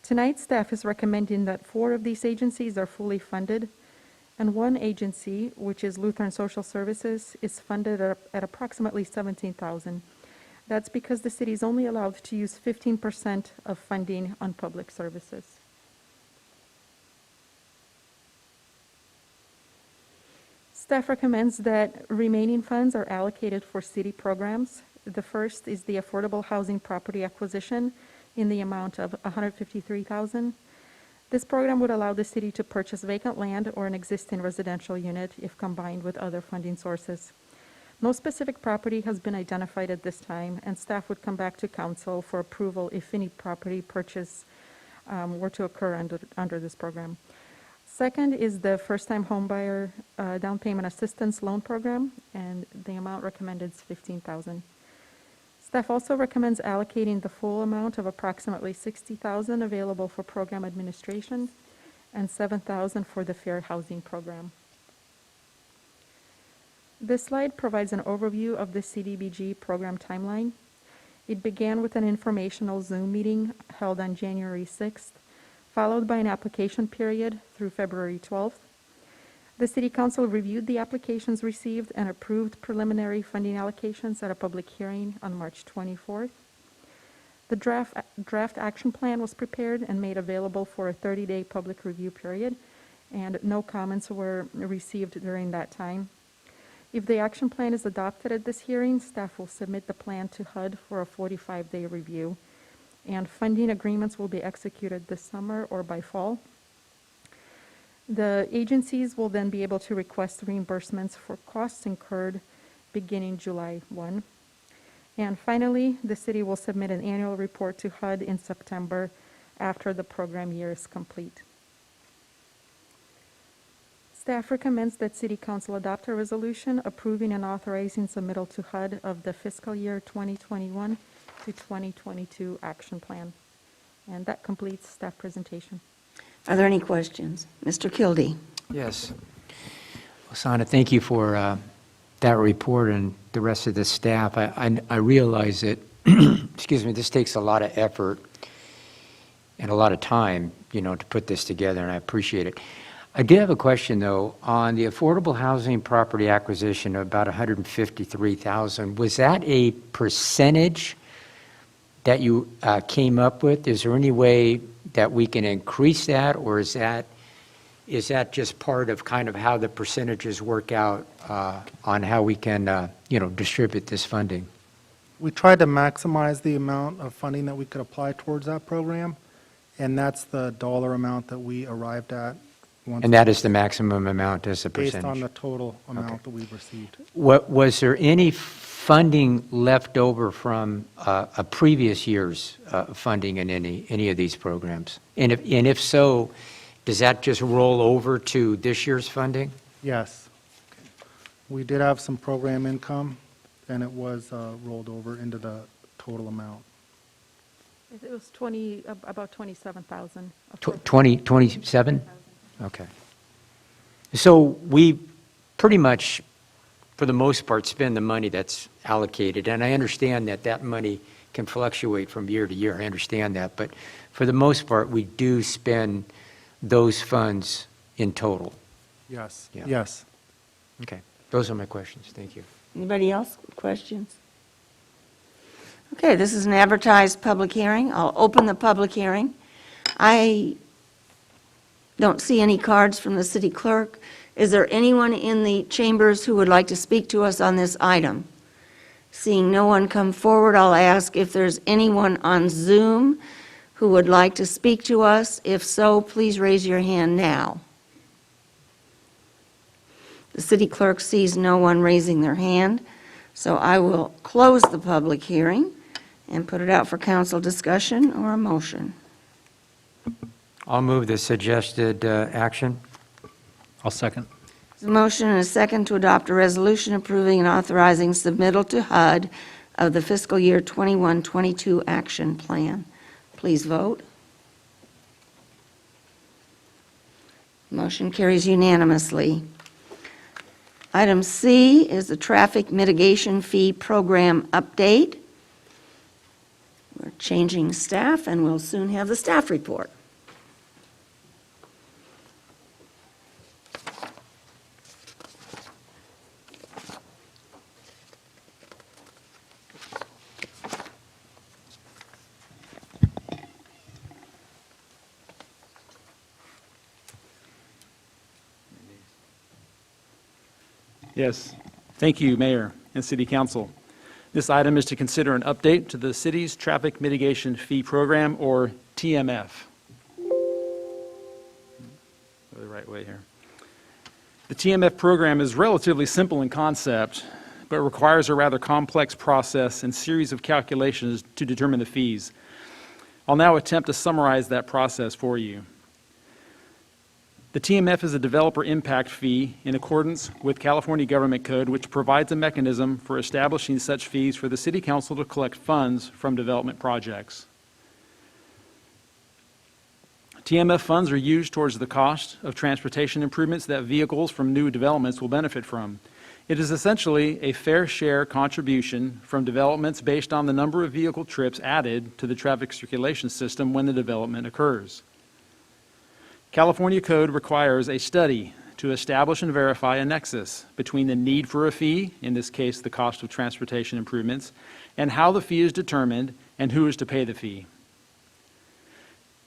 Tonight, staff is recommending that 4 of these agencies are fully funded, and 1 agency, which is Lutheran Social Services, is funded at approximately $17,000. That's because the city is only allowed to use 15% of funding on public services. Staff recommends that remaining funds are allocated for city programs. The first is the affordable housing property acquisition in the amount of $153,000. This program would allow the city to purchase vacant land or an existing residential unit if combined with other funding sources. No specific property has been identified at this time, and staff would come back to council for approval if any property purchase were to occur under this program. Second is the first-time homebuyer down payment assistance loan program, and the amount recommended is $15,000. Staff also recommends allocating the full amount of approximately $60,000 available for program administration and $7,000 for the fair housing program. This slide provides an overview of the CDBG program timeline. It began with an informational Zoom meeting held on January 6th, followed by an application period through February 12th. The City Council reviewed the applications received and approved preliminary funding allocations at a public hearing on March 24th. The draft action plan was prepared and made available for a 30-day public review period, and no comments were received during that time. If the action plan is adopted at this hearing, staff will submit the plan to HUD for a 45-day review, and funding agreements will be executed this summer or by fall. The agencies will then be able to request reimbursements for costs incurred beginning July 1. And finally, the city will submit an annual report to HUD in September after the program year is complete. Staff recommends that City Council adopt a resolution approving and authorizing submittal to HUD of the fiscal year 2021 to 2022 action plan. And that completes staff presentation. Are there any questions? Mr. Kildee. Yes. Oksana, thank you for that report and the rest of the staff. I realize that, excuse me, this takes a lot of effort and a lot of time, to put this together, and I appreciate it. I did have a question, though, on the affordable housing property acquisition of about $153,000. Was that a percentage that you came up with? Is there any way that we can increase that, or is that just part of kind of how the percentages work out on how we can, distribute this funding? We tried to maximize the amount of funding that we could apply towards that program, and that's the dollar amount that we arrived at once. And that is the maximum amount as a Based percentage? on the total amount that we've received. Was there any funding left over from a previous year's funding in any of these programs? And if so, does that just roll over to this year's funding? Yes. We did have some program income, and it was rolled over into the total amount. It was about 27,000. 27? Okay. So we pretty much, for the most part, spend the money that's allocated, and I understand that that money can fluctuate from year to year. I understand that, but for the most part, we do spend those funds in total. Yes, Yeah. yes. Okay. Those are my questions. Thank you. Anybody else? Questions? Okay, this is an advertised public hearing. I'll open the public hearing. I don't see any cards from the city clerk. Is there anyone in the chambers who would like to speak to us on this item? Seeing no one come forward, I'll ask if there's anyone on Zoom who would like to speak to us. If so, please raise your hand now. The city clerk sees no one raising their hand, so I will close the public hearing and put it out for council discussion or a motion. I'll move the suggested action. I'll second. There's a motion and a second to adopt a resolution approving and authorizing submittal to HUD of the fiscal year 21-22 action plan. Please vote. Motion carries unanimously. Item C is the traffic mitigation fee program update. We're changing staff, and we'll soon have the staff report. Yes. Thank you, Mayor and City Council. This item is to consider an update to the city's Traffic Mitigation Fee Program, or TMF. Go the right way here. The TMF program is relatively simple in concept, but requires a rather complex process and series of calculations to determine the fees. I'll now attempt to summarize that process for you. The TMF is a developer impact fee in accordance with California Government Code, which provides a mechanism for establishing such fees for the City Council to collect funds from development projects. TMF funds are used towards the cost of transportation improvements that vehicles from new developments will benefit from. It is essentially a fair share contribution from developments based on the number of vehicle trips added to the traffic circulation system when the development occurs. California Code requires a study to establish and verify a nexus between the need for a fee, in this case the cost of transportation improvements, and how the fee is determined and who is to pay the fee.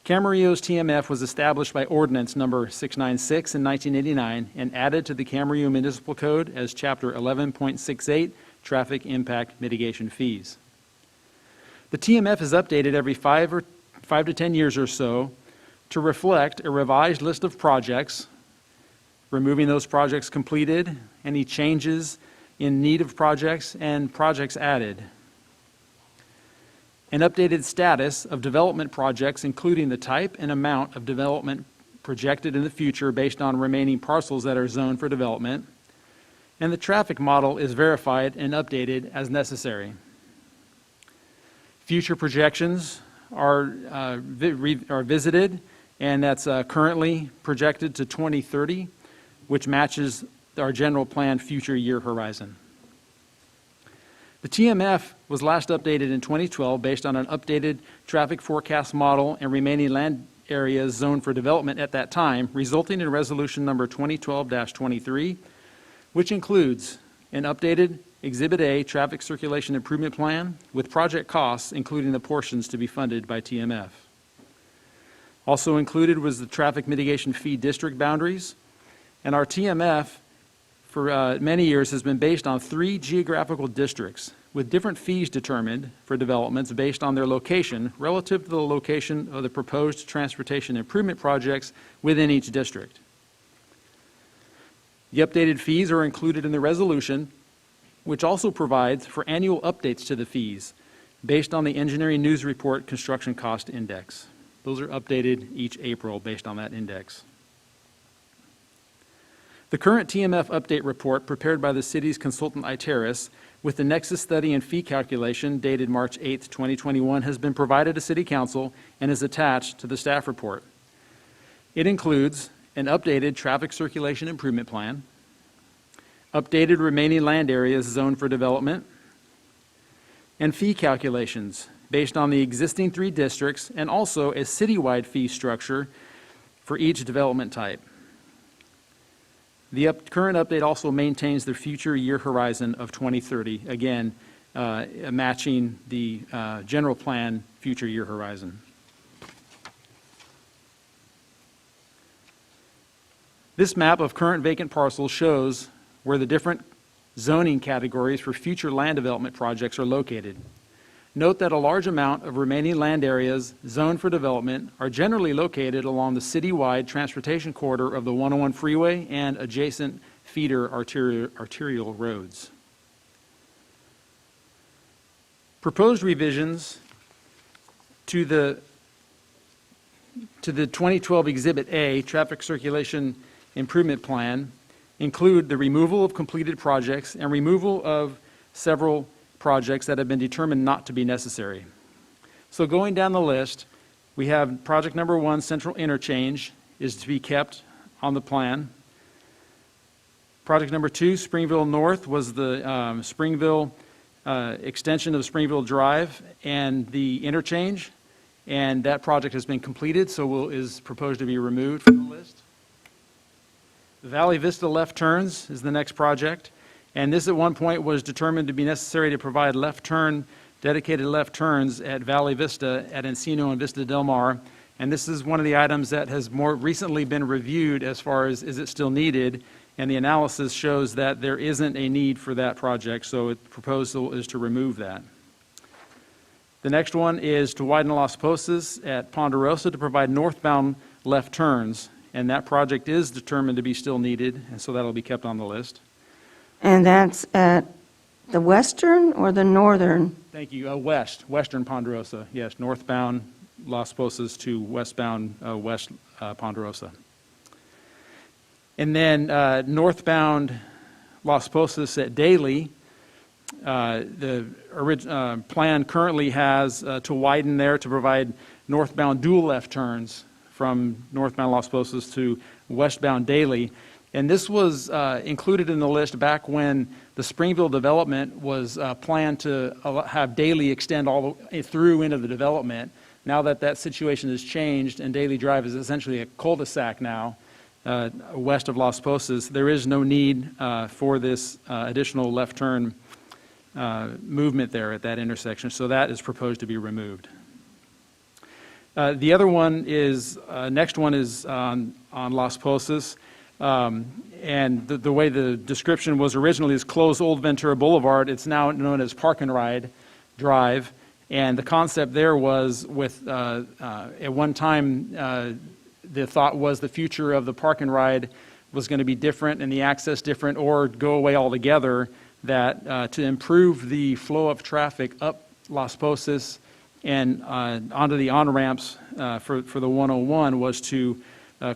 Camarillo's TMF was established by Ordinance Number 696 in 1989 and added to the Camarillo Municipal Code as Chapter 11.68, Traffic Impact Mitigation Fees. The TMF is updated every 5 to 10 years or so to reflect a revised list of projects, removing those projects completed, any changes in need of projects, and projects added. An updated status of development projects, including the type and amount of development projected in the future based on remaining parcels that are zoned for development, and the traffic model is verified and updated as necessary. Future projections are visited, and that's currently projected to 2030, which matches our general plan future year horizon. The TMF was last updated in 2012 based on an updated traffic forecast model and remaining land areas zoned for development at that time, resulting in Resolution Number 2012-23, which includes an updated Exhibit A Traffic Circulation Improvement Plan with project costs, including the portions to be funded by TMF. Also included was the traffic mitigation fee district boundaries, and our TMF for many years has been based on 3 geographical districts with different fees determined for developments based on their location relative to the location of the proposed transportation improvement projects within each district. The updated fees are included in the resolution, which also provides for annual updates to the fees based on the Engineering News Report Construction Cost Index. Those are updated each April based on that index. The current TMF update report prepared by the city's consultant Iteris with the nexus study and fee calculation dated March 8, 2021 has been provided to City Council and is attached to the staff report. It includes an updated traffic circulation improvement plan, updated remaining land areas zoned for development, and fee calculations based on the existing 3 districts and also a citywide fee structure for each development type. The current update also maintains the future year horizon of 2030, again, matching the general plan future year horizon. This map of current vacant parcels shows where the different zoning categories for future land development projects are located. Note that a large amount of remaining land areas zoned for development are generally located along the citywide transportation corridor of the 101 freeway and adjacent feeder arterial roads. Proposed revisions to the 2012 Exhibit A Traffic Circulation Improvement Plan include the removal of completed projects and removal of several projects that have been determined not to be necessary. So going down the list, we have project number 1, Central Interchange, is to be kept on the plan. Project number 2, Springville North, was the Springville extension of Springville Drive and the interchange, and that project has been completed, so is proposed to be removed from the list. Valley Vista left turns is the next project, and this at one point was determined to be necessary to provide dedicated left turns at Valley Vista at Encino and Vista Del Mar, and this is one of the items that has more recently been reviewed as far as is it still needed, and the analysis shows that there isn't a need for that project, so the proposal is to remove that. The next one is to widen Las Posas at Ponderosa to provide northbound left turns, and that project is determined to be still needed, and so that'll be kept on the list. And that's at the western or the northern? Thank you. Western Ponderosa, yes, northbound Las Posas to westbound West Ponderosa. And then northbound Las Posas at Daly, the plan currently has to widen there to provide northbound dual left turns from northbound Las Posas to westbound Daly. And this was included in the list back when the Springville development was planned to have Daly extend all the way through into the development. Now that that situation has changed and Daly Drive is essentially a cul-de-sac now, west of Las Posas, there is no need for this additional left turn movement there at that intersection, so that is proposed to be removed. The other one is, next one is on Las Posas, and the way the description was originally is close Old Ventura Boulevard. It's now known as Park and Ride Drive, and the concept there was with, at one time, the thought was the future of the Park and Ride was going to be different and the access different or go away altogether, that to improve the flow of traffic up Las Posas and onto the on-ramps for the 101 was to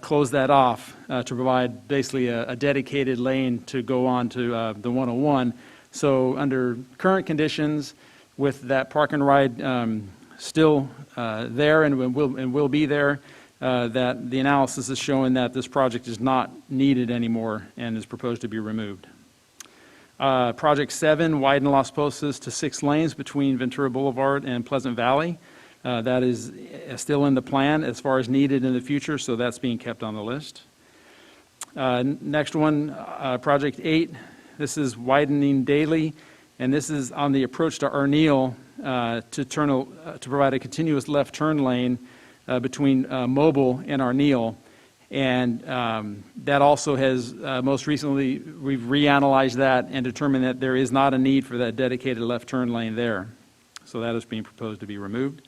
close that off to provide basically a dedicated lane to go on to the 101. So under current conditions, with that Park and Ride still there and will be there, that the analysis is showing that this project is not needed anymore and is proposed to be removed. Project 7, widen Las Posas to 6 lanes between Ventura Boulevard and Pleasant Valley. That is still in the plan as far as needed in the future, so that's being kept on the list. Next one, Project 8, this is widening Daly, and this is on the approach to Arneal to provide a continuous left turn lane between Mobile and Arneal. And that also has most recently, we've reanalyzed that and determined that there is not a need for that dedicated left turn lane there. So that is being proposed to be removed.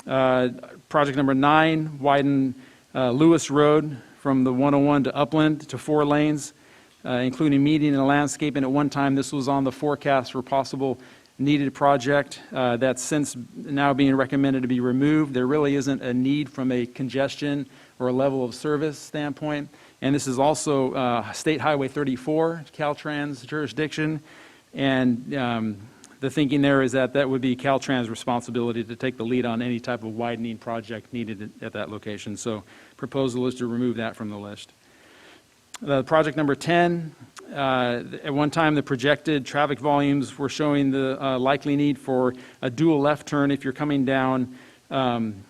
Project number 9, widen Lewis Road from the 101 to Upland to 4 lanes. including median and landscaping. At one time, this was on the forecast for possible needed project. That's since now being recommended to be removed. There really isn't a need from a congestion or a level of service standpoint. And this is also State Highway 34, Caltrans jurisdiction. And the thinking there is that that would be Caltrans' responsibility to take the lead on any type of widening project needed at that location. So proposal is to remove that from the list. Project number 10, at one time the projected traffic volumes were showing the likely need for a dual left turn if you're coming down Upland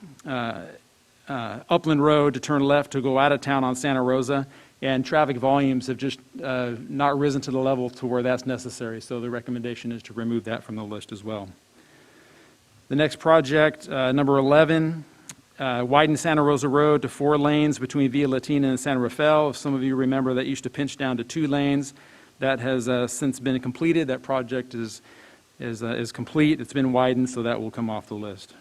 Road to turn left to go out of town on Santa Rosa, and traffic volumes have just not risen to the level to where that's necessary, so the recommendation is to remove that from the list as well. The next project, number 11, widen Santa Rosa Road to 4 lanes between Via Latina and San Rafael. If some of you remember, that used to pinch down to 2 lanes. That has since been completed. That project is complete. It's been widened, so that will come off the list.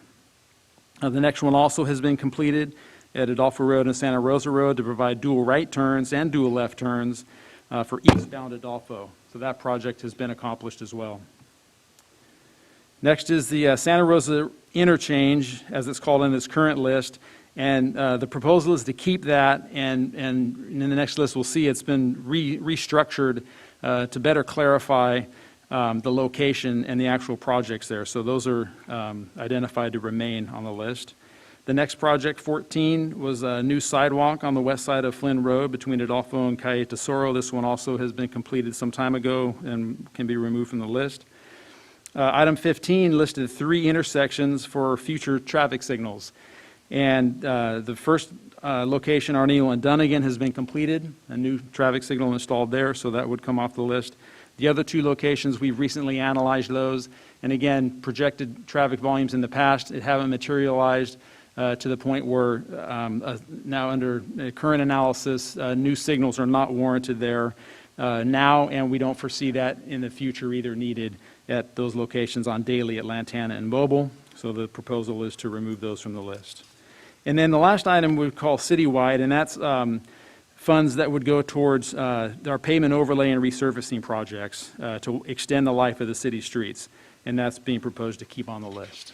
The next one also has been completed at Adolfo Road and Santa Rosa Road to provide dual right turns and dual left turns for eastbound Adolfo. So that project has been accomplished as well. Next is the Santa Rosa interchange, as it's called in its current list, and the proposal is to keep that, and in the next list we'll see it's been restructured to better clarify the location and the actual projects there. So those are identified to remain on the list. The next project, 14, was a new sidewalk on the west side of Flynn Road between Adolfo and Calle Tesoro. This one also has been completed some time ago and can be removed from the list. Item 15 listed 3 intersections for future traffic signals. And the first location, Arneal and Dunnigan, has been completed. A new traffic signal installed there, so that would come off the list. The other 2 locations, we've recently analyzed those. And again, projected traffic volumes in the past, it haven't materialized to the point where now under current analysis, new signals are not warranted there now, and we don't foresee that in the future either needed at those locations on Daly at Lantana and Mobile. So the proposal is to remove those from the list. And then the last item we call citywide, and that's funds that would go towards our pavement overlay and resurfacing projects to extend the life of the city streets. And that's being proposed to keep on the list.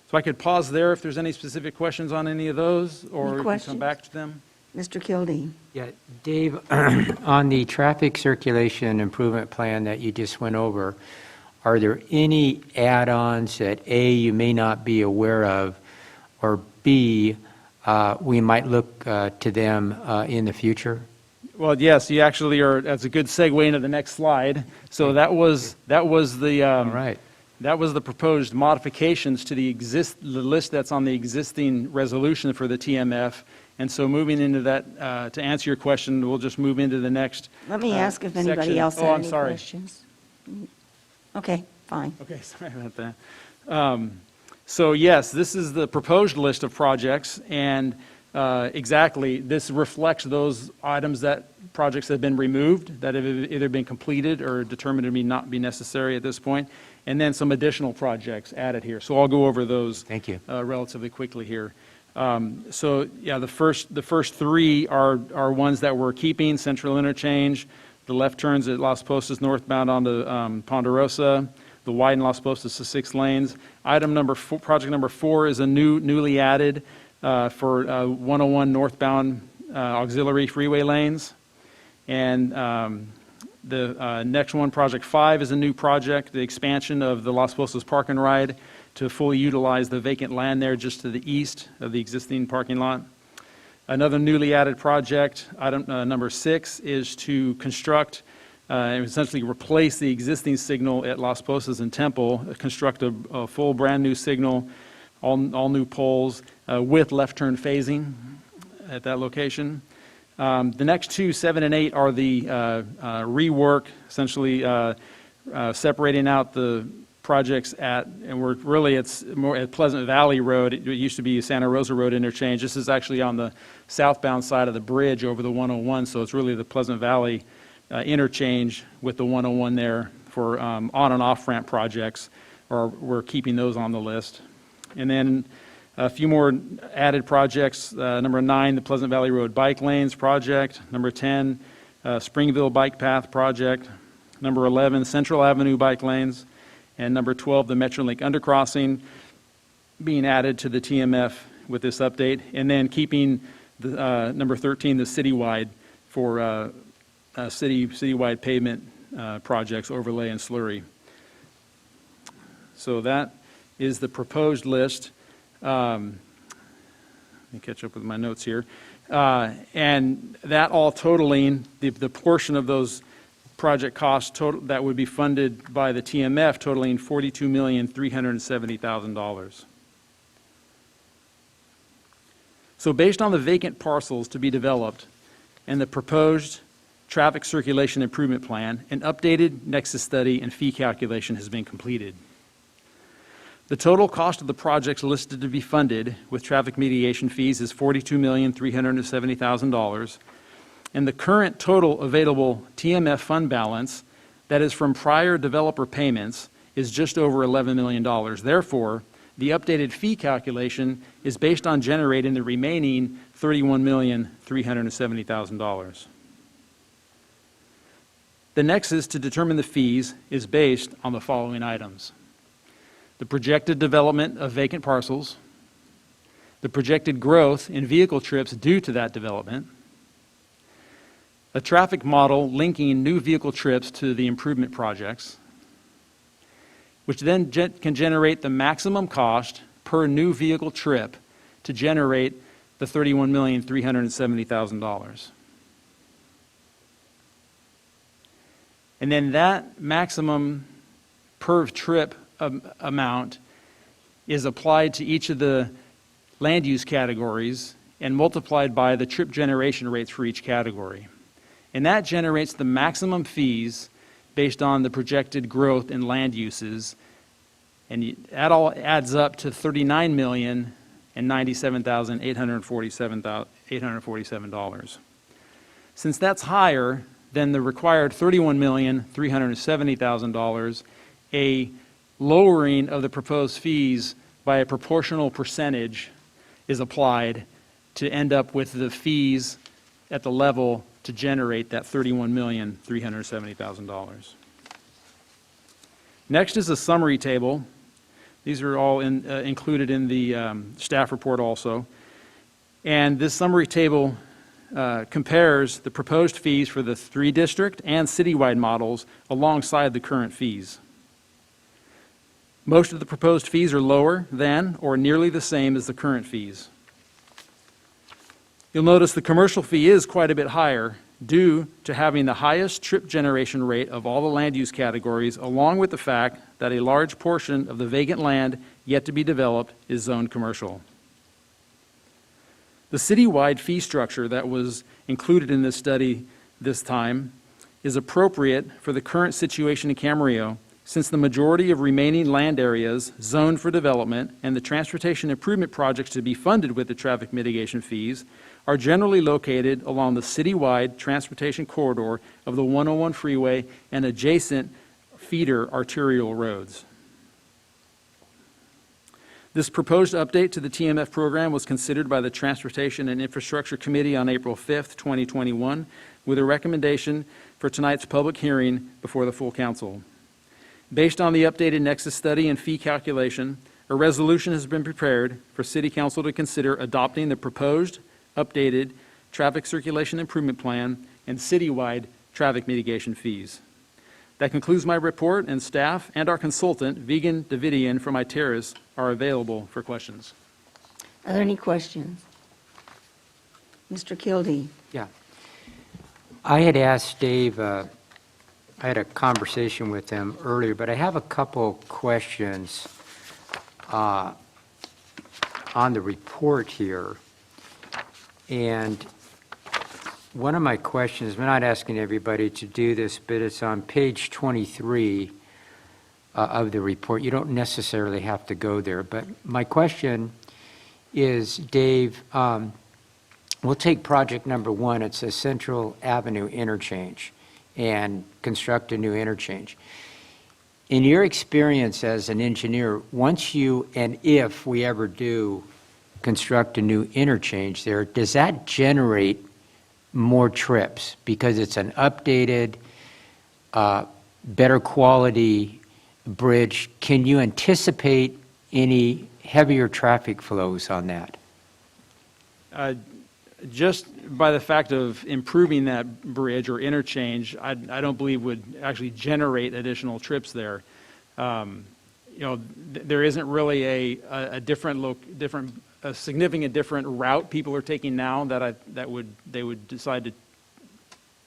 So I could pause there if there's any specific questions on any of those, or we can come back to them. Mr. Kildee. Yeah, Dave, on the traffic circulation improvement plan that you just went over, are there any add-ons that A, you may not be aware of, or B, we might look to them in the future? Well, yes, you actually are. That's a good segue into the next slide. So that was the All right. That was the proposed modifications to the list that's on the existing resolution for the TMF. And so moving into that, to answer your question, we'll just move into the next Let me ask if anybody section. else Oh, had I'm any sorry. questions. Okay, fine. Okay, sorry about that. So yes, this is the proposed list of projects, and exactly, this reflects those items that projects have been removed, that have either been completed or determined to not be necessary at this point, and then some additional projects added here. So I'll go over those. Thank you. Relatively quickly here. So yeah, the first 3 are ones that we're keeping: Central Interchange, the left turns at Las Postas northbound onto Ponderosa, the widen Las Postas to 6 lanes. Project number 4 is a newly added for 101 northbound auxiliary freeway lanes. And the next one, Project 5, is a new project, the expansion of the Las Postas Park and Ride to fully utilize the vacant land there just to the east of the existing parking lot. Another newly added project, item number 6, is to construct and essentially replace the existing signal at Las Postas and Temple, construct a full brand new signal, all new poles with left turn phasing at that location. The next 2, 7 and 8, are the rework, essentially separating out the projects it's more at Pleasant Valley Road. It used to be Santa Rosa Road interchange. This is actually on the southbound side of the bridge over the 101, so it's really the Pleasant Valley interchange with the 101 there for on and off ramp projects, or we're keeping those on the list. And then a few more added projects. Number 9, the Pleasant Valley Road bike lanes project. Number 10, Springville Bike Path Project. Number 11, Central Avenue bike lanes. And number 12, the Metrolink undercrossing being added to the TMF with this update. And then keeping the, number 13, the citywide for citywide pavement projects, overlay and slurry. So that is the proposed list. Let me catch up with my notes here. And that all totaling, the portion of those project costs total, that would be funded by the TMF totaling $42,370,000. So based on the vacant parcels to be developed and the proposed traffic circulation improvement plan, an updated nexus study and fee calculation has been completed. The total cost of the projects listed to be funded with traffic mediation fees is $42,370,000, and the current total available TMF fund balance, that is from prior developer payments, is just over $11 million. Therefore, the updated fee calculation is based on generating the remaining $31,370,000. The nexus to determine the fees is based on the following items: the projected development of vacant parcels, the projected growth in vehicle trips due to that development, a traffic model linking new vehicle trips to the improvement projects, which then can generate the maximum cost per new vehicle trip to generate the $31,370,000. And then that maximum per trip amount is applied to each of the land use categories and multiplied by the trip generation rates for each category. And that generates the maximum fees based on the projected growth in land uses, and that all adds up to $39,097,847. Since that's higher than the required $31,370,000, a lowering of the proposed fees by a proportional percentage is applied to end up with the fees at the level to generate that $31,370,000. Next is a summary table. These are all included in the staff report also. And this summary table compares the proposed fees for the 3-district and citywide models alongside the current fees. Most of the proposed fees are lower than or nearly the same as the current fees. You'll notice the commercial fee is quite a bit higher due to having the highest trip generation rate of all the land use categories, along with the fact that a large portion of the vacant land yet to be developed is zoned commercial. The citywide fee structure that was included in this study this time is appropriate for the current situation in Camarillo, since the majority of remaining land areas zoned for development and the transportation improvement projects to be funded with the traffic mitigation fees are generally located along the citywide transportation corridor of the 101 freeway and adjacent feeder arterial roads. This proposed update to the TMF program was considered by the Transportation and Infrastructure Committee on April 5th, 2021, with a recommendation for tonight's public hearing before the full council. Based on the updated nexus study and fee calculation, a resolution has been prepared for City Council to consider adopting the proposed updated traffic circulation improvement plan and citywide traffic mitigation fees. That concludes my report, and staff and our consultant, Vigan Davidian from Iteris, are available for questions. Are there any questions? Mr. Kildee? Yeah. I had asked Dave, I had a conversation with him earlier, but I have a couple questions on the report here. And one of my questions, I'm not asking everybody to do this, but it's on page 23 of the report. You don't necessarily have to go there, but my question is, Dave, we'll take project number 1. It's a Central Avenue interchange and construct a new interchange. In your experience as an engineer, once you, and if we ever do construct a new interchange there, does that generate more trips? Because it's an updated, better quality bridge. Can you anticipate any heavier traffic flows on that? Just by the fact of improving that bridge or interchange, I don't believe would actually generate additional trips there. There isn't really a significant different route people are taking now that they would decide to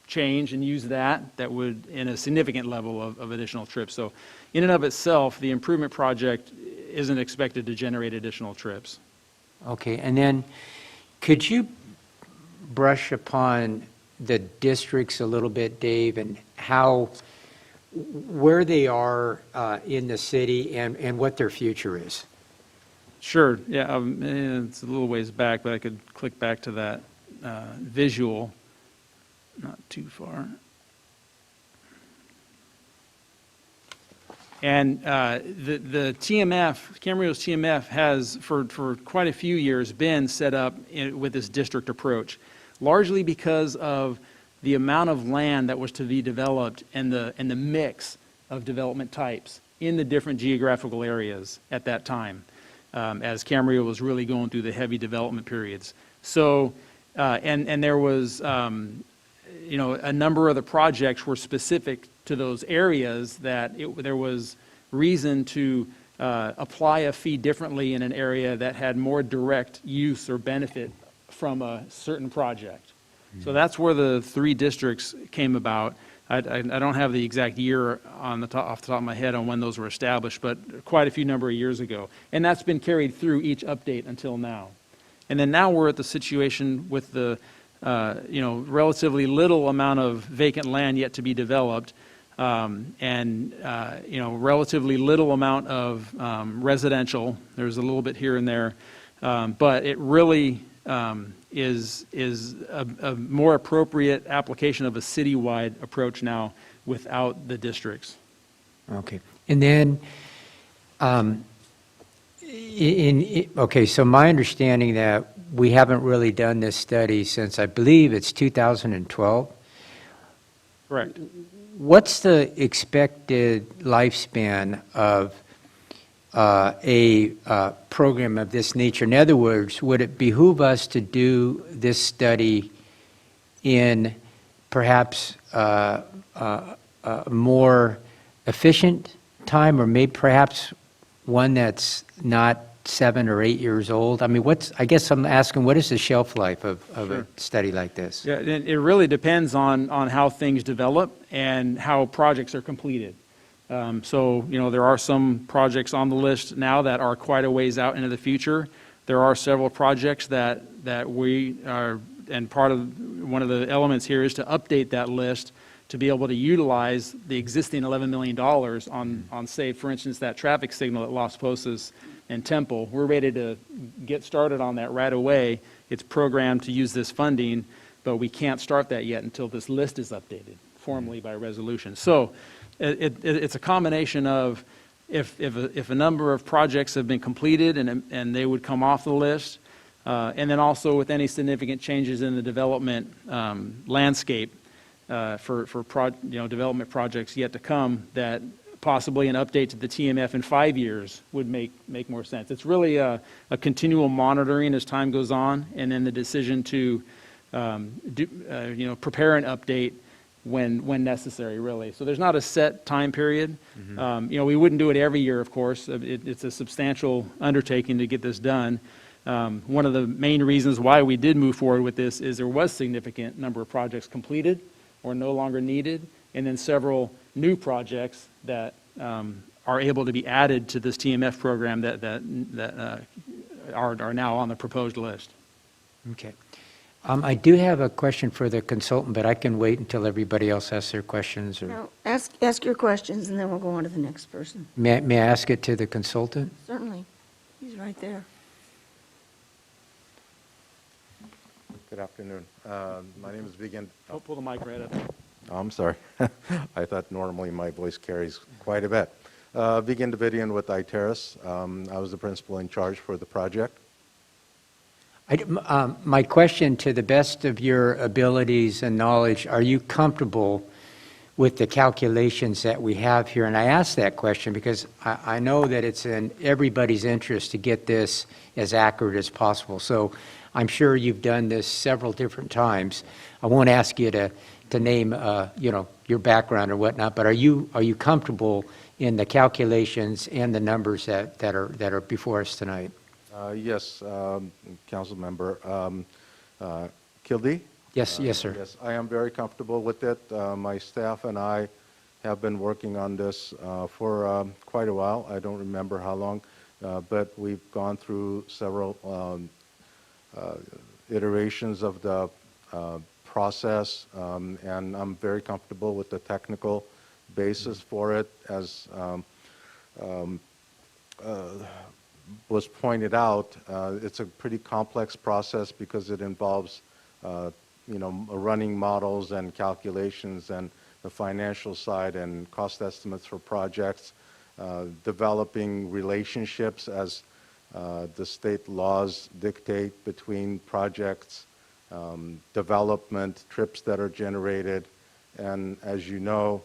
change and use that would in a significant level of additional trips. So in and of itself, the improvement project isn't expected to generate additional trips. Okay, and then could you brush upon the districts a little bit, Dave, and where they are in the city and what their future is? Sure, yeah, it's a little ways back, but I could click back to that visual, not too far. And the TMF, Camarillo's TMF has, for quite a few years, been set up with this district approach, largely because of the amount of land that was to be developed and the mix of development types in the different geographical areas at that time, as Camarillo was really going through the heavy development periods. So, and there was, a number of the projects were specific to those areas that there was reason to apply a fee differently in an area that had more direct use or benefit from a certain project. So that's where the 3 districts came about. I don't have the exact year off the top of my head on when those were established, but quite a few number of years ago. And that's been carried through each update until now. And then now we're at the situation with the relatively little amount of vacant land yet to be developed, and relatively little amount of residential. There's a little bit here and there, but it really is a more appropriate application of a citywide approach now without the districts. Okay, and then okay, so my understanding that we haven't really done this study since I believe it's 2012. Correct. What's the expected lifespan of a program of this nature? In other words, would it behoove us to do this study in perhaps a more efficient time, or maybe perhaps one that's not 7 or 8 years old? I mean, I guess I'm asking, what is the shelf life of Sure. a study like this? Yeah, it really depends on how things develop and how projects are completed. So, there are some projects on the list now that are quite a ways out into the future. There are several projects that we are, and one of the elements here is to update that list to be able to utilize the existing $11 million on, say, for instance, that traffic signal at Las Posas and Temple. We're ready to get started on that right away. It's programmed to use this funding, but we can't start that yet until this list is updated formally by resolution. So it's a combination of if a number of projects have been completed and they would come off the list, and then also with any significant changes in the development landscape for development projects yet to come, that possibly an update to the TMF in 5 years would make more sense. It's really a continual monitoring as time goes on, and then the decision to prepare an update when necessary, really. So there's not a set time period. Mm-hmm. We wouldn't do it every year, of course. It's a substantial undertaking to get this done. One of the main reasons why we did move forward with this is there was significant number of projects completed or no longer needed, and then several new projects that are able to be added to this TMF program that are now on the proposed list. Okay. I do have a question for the consultant, but I can wait until everybody else asks their questions. Or Now, ask your questions, and then we'll go on to the next person. may I ask it to the consultant? Certainly. He's right there. Good afternoon. My name is Vigan. Pull the mic right up. Oh, I'm sorry. I thought normally my voice carries quite a bit. Vigan Davidian with iTerrace. I was the principal in charge for the project. My question, to the best of your abilities and knowledge, are you comfortable with the calculations that we have here? And I ask that question because I know that it's in everybody's interest to get this as accurate as possible. So I'm sure you've done this several different times. I won't ask you to name, your background or whatnot, but are you comfortable in the calculations and the numbers that are before us tonight? Yes, Council Member. Kildee? Yes, sir. Yes, I am very comfortable with it. My staff and I have been working on this for quite a while. I don't remember how long, but we've gone through several iterations of the process, and I'm very comfortable with the technical basis for it. As was pointed out, it's a pretty complex process because it involves running models and calculations and the financial side and cost estimates for projects, developing relationships as the state laws dictate between projects, development, trips that are generated, and as you know,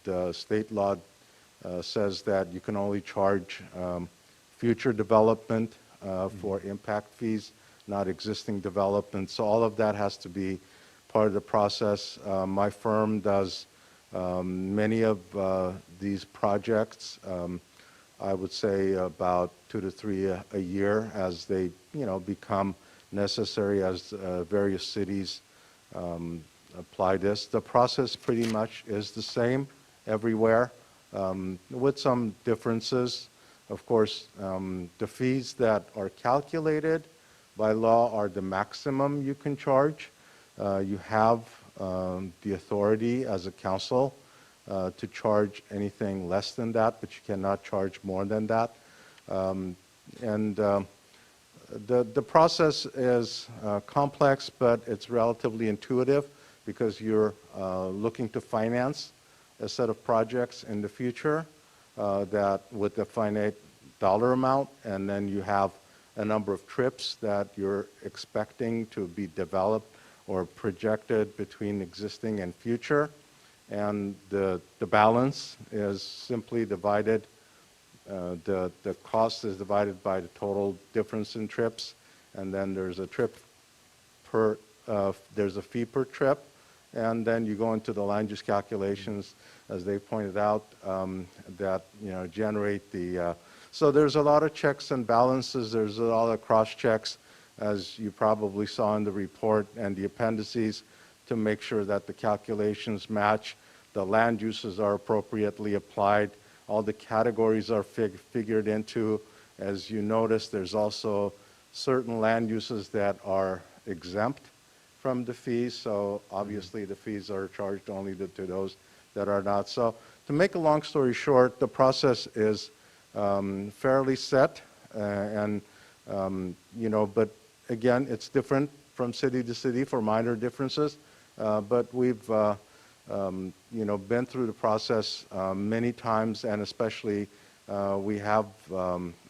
the state law says that you can only charge future development for impact fees, not existing development. So all of that has to be part of the process. My firm does many of these projects. I would say about 2 to 3 a year as they, become necessary as various cities apply this. The process pretty much is the same everywhere, with some differences. Of course, the fees that are calculated by law are the maximum you can charge. You have the authority as a council to charge anything less than that, but you cannot charge more than that. The process is complex, but it's relatively intuitive because you're looking to finance a set of projects in the future that with a finite dollar amount, and then you have a number of trips that you're expecting to be developed or projected between existing and future. And the balance is simply divided, the cost is divided by the total difference in trips, and then there's a fee per trip, and then you go into the land use calculations, as they pointed out, that generate the. So there's a lot of checks and balances. There's a lot of cross checks, as you probably saw in the report and the appendices, to make sure that the calculations match, the land uses are appropriately applied, all the categories are figured into. As you notice, there's also certain land uses that are exempt from the fees, so obviously the fees are charged only to those that are not. So to make a long story short, the process is fairly set, but again, it's different from city to city for minor differences, but we've been through the process many times, and especially we have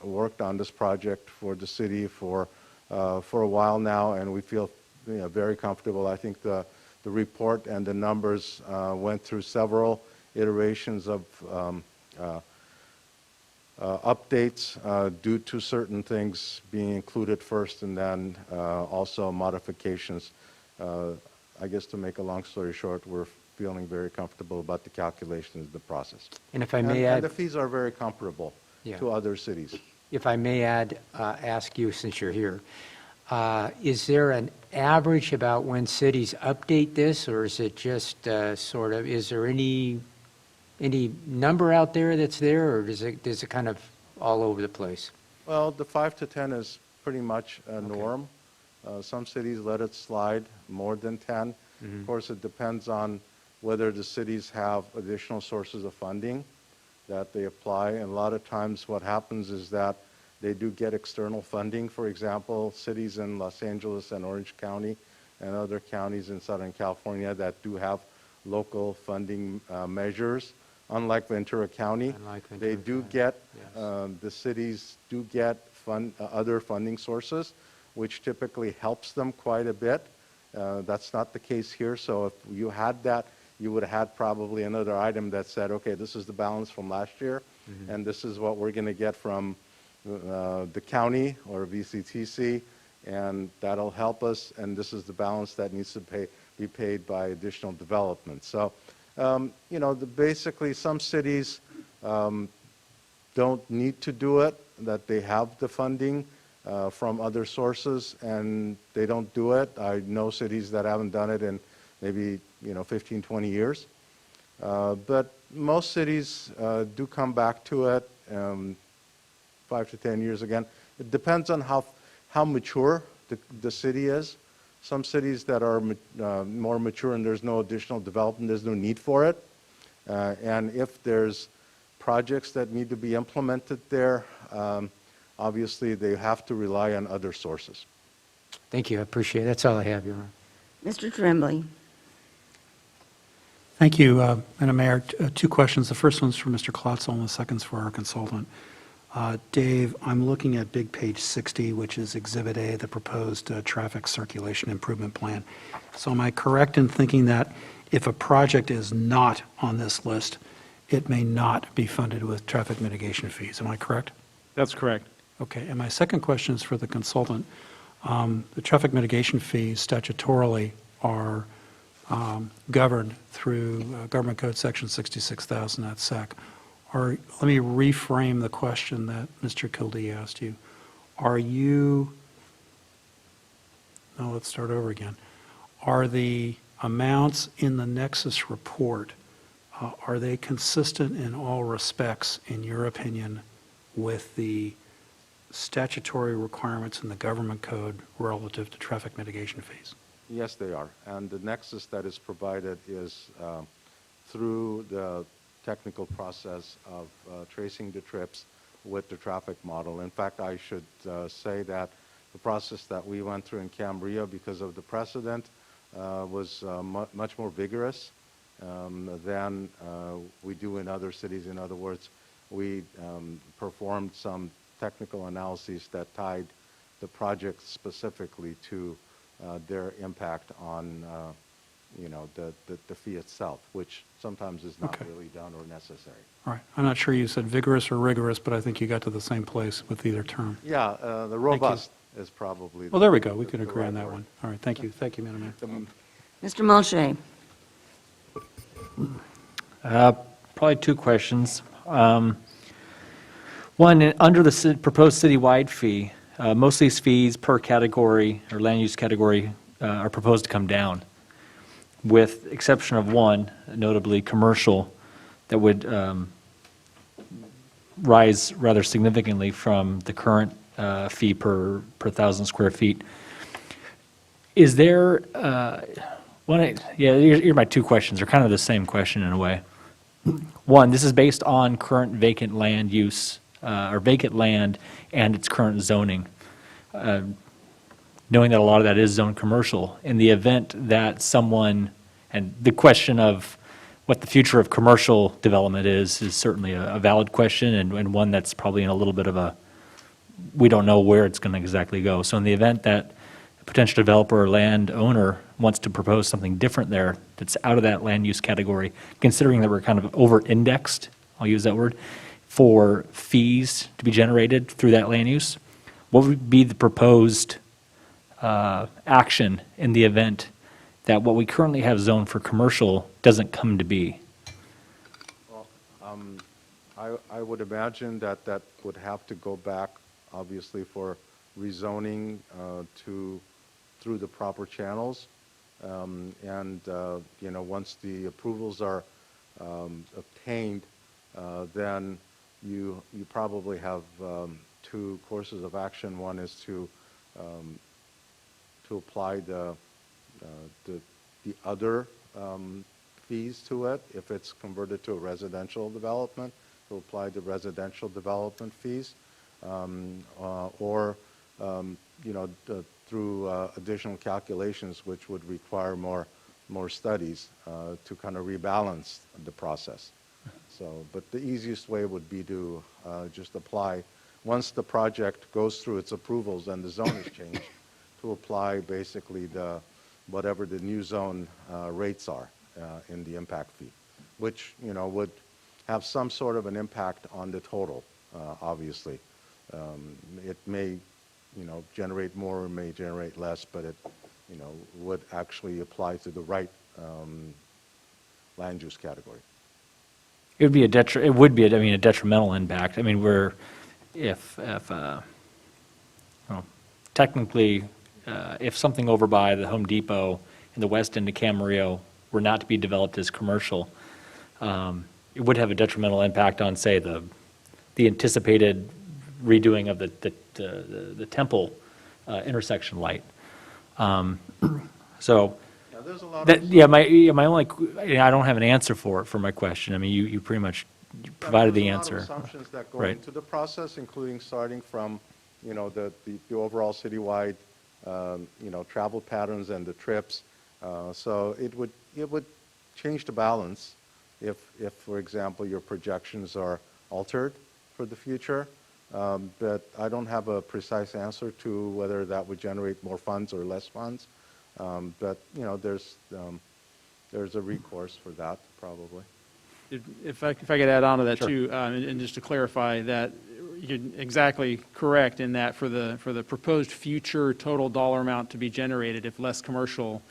worked on this project for the city for a while now, and we feel very comfortable. I think the report and the numbers went through several iterations of updates due to certain things being included first, and then also modifications. I guess to make a long story short, we're feeling very comfortable about the calculations of the process. And if I may add, and the fees are very comparable to other cities. If I may ask you, since you're here, is there an average about when cities update this, or is it just is there any number out there that's there, or does it kind of all over the place? Well, the 5 to 10 is pretty much a norm. Some cities let it slide more than 10. Mm-hmm. Of course, it depends on whether the cities have additional sources of funding that they apply. And a lot of times what happens is that they do get external funding. For example, cities in Los Angeles and Orange County and other counties in Southern California that do have local funding measures. Unlike Ventura County, the cities do get other funding sources, which typically helps them quite a bit. That's not the case here, so if you had that, you would have had probably another item that said, okay, this is the balance from last year, and this is what we're going to get from the county or VCTC, and that'll help us, and this is the balance that needs to be paid by additional development. So, basically, some cities don't need to do it, that they have the funding from other sources, and they don't do it. I know cities that haven't done it in maybe 15, 20 years. But most cities do come back to it 5 to 10 years again. It depends on how mature the city is. Some cities that are more mature and there's no additional development, there's no need for it. And if there's projects that need to be implemented there, obviously they have to rely on other sources. Thank you, I appreciate it. That's all I have, Your Honor. Mr. Tremblay. Thank you, Madam Mayor. Two questions. The first one's for Mr. Klotzel and the second's for our consultant. Dave, I'm looking at big page 60, which is Exhibit A, the proposed traffic circulation improvement plan. So am I correct in thinking that if a project is not on this list, it may not be funded with traffic mitigation fees? Am I correct? That's correct. Okay, and my second question is for the consultant. The traffic mitigation fees statutorily are governed through Government Code Section 66,000 at SEC. Let me reframe the question that Mr. Kildee asked you. Let's start over again. Are the amounts in the Nexus report, are they consistent in all respects, in your opinion, with the statutory requirements in the Government Code relative to traffic mitigation fees? Yes, they are. And the nexus that is provided is through the technical process of tracing the trips with the traffic model. In fact, I should say that the process that we went through in Cambria, because of the precedent, was much more vigorous than we do in other cities. In other words, we performed some technical analyses that tied the project specifically to their impact on the fee itself, which sometimes is not really done or necessary. All right. I'm not sure you said vigorous or rigorous, but I think you got to the same place with either term. Yeah, the robust is probably. Well, there we go. We can agree on that one. All right. Thank you. Thank you, Madam Mayor. Mr. Mulchay. Probably two questions. One, under the proposed citywide fee, most of these fees per category or land use category are proposed to come down, with exception of one, notably commercial, that would rise rather significantly from the current fee per 1,000 square feet. Is there here are my two questions. They're kind of the same question in a way. One, this is based on current vacant land use or vacant land and its current zoning. Knowing that a lot of that is zoned commercial, in the event that someone, and the question of what the future of commercial development is certainly a valid question, and one that's probably in a little bit of a, we don't know where it's going to exactly go. So in the event that a potential developer or landowner wants to propose something different there that's out of that land use category, considering that we're kind of over-indexed, I'll use that word, for fees to be generated through that land use, what would be the proposed action in the event that what we currently have zoned for commercial doesn't come to be? Well, I would imagine that would have to go back, obviously, for rezoning through the proper channels. Once the approvals are obtained, then you probably have two courses of action. One is to apply the other fees to it. If it's converted to a residential development, to apply the residential development fees, or through additional calculations, which would require more studies to kind of rebalance the process. So, but the easiest way would be to just apply, once the project goes through its approvals and the zone is changed, to apply basically whatever the new zone rates are in the impact fee, which, would have some sort of an impact on the total, obviously. It may, generate more or may generate less, but it, would actually apply to the right land use category. It would be a detrimental impact. I mean, technically, if something over by the Home Depot in the west end of Camarillo were not to be developed as commercial, it would have a detrimental impact on, say, the anticipated redoing of the Temple intersection light. So, Yeah, there's a lot my only, I don't have an answer for my question. I mean, you pretty much provided the answer. There's a lot of assumptions that go Right. into the process, including starting from, the overall citywide, travel patterns and the trips. So it would change the balance if, for example, your projections are altered for the future. But I don't have a precise answer to whether that would generate more funds or less funds. But, there's a recourse for that, probably. If I could add on to that Sure. too, and just to clarify that, you're exactly correct in that for the proposed future total dollar amount to be generated, if less commercial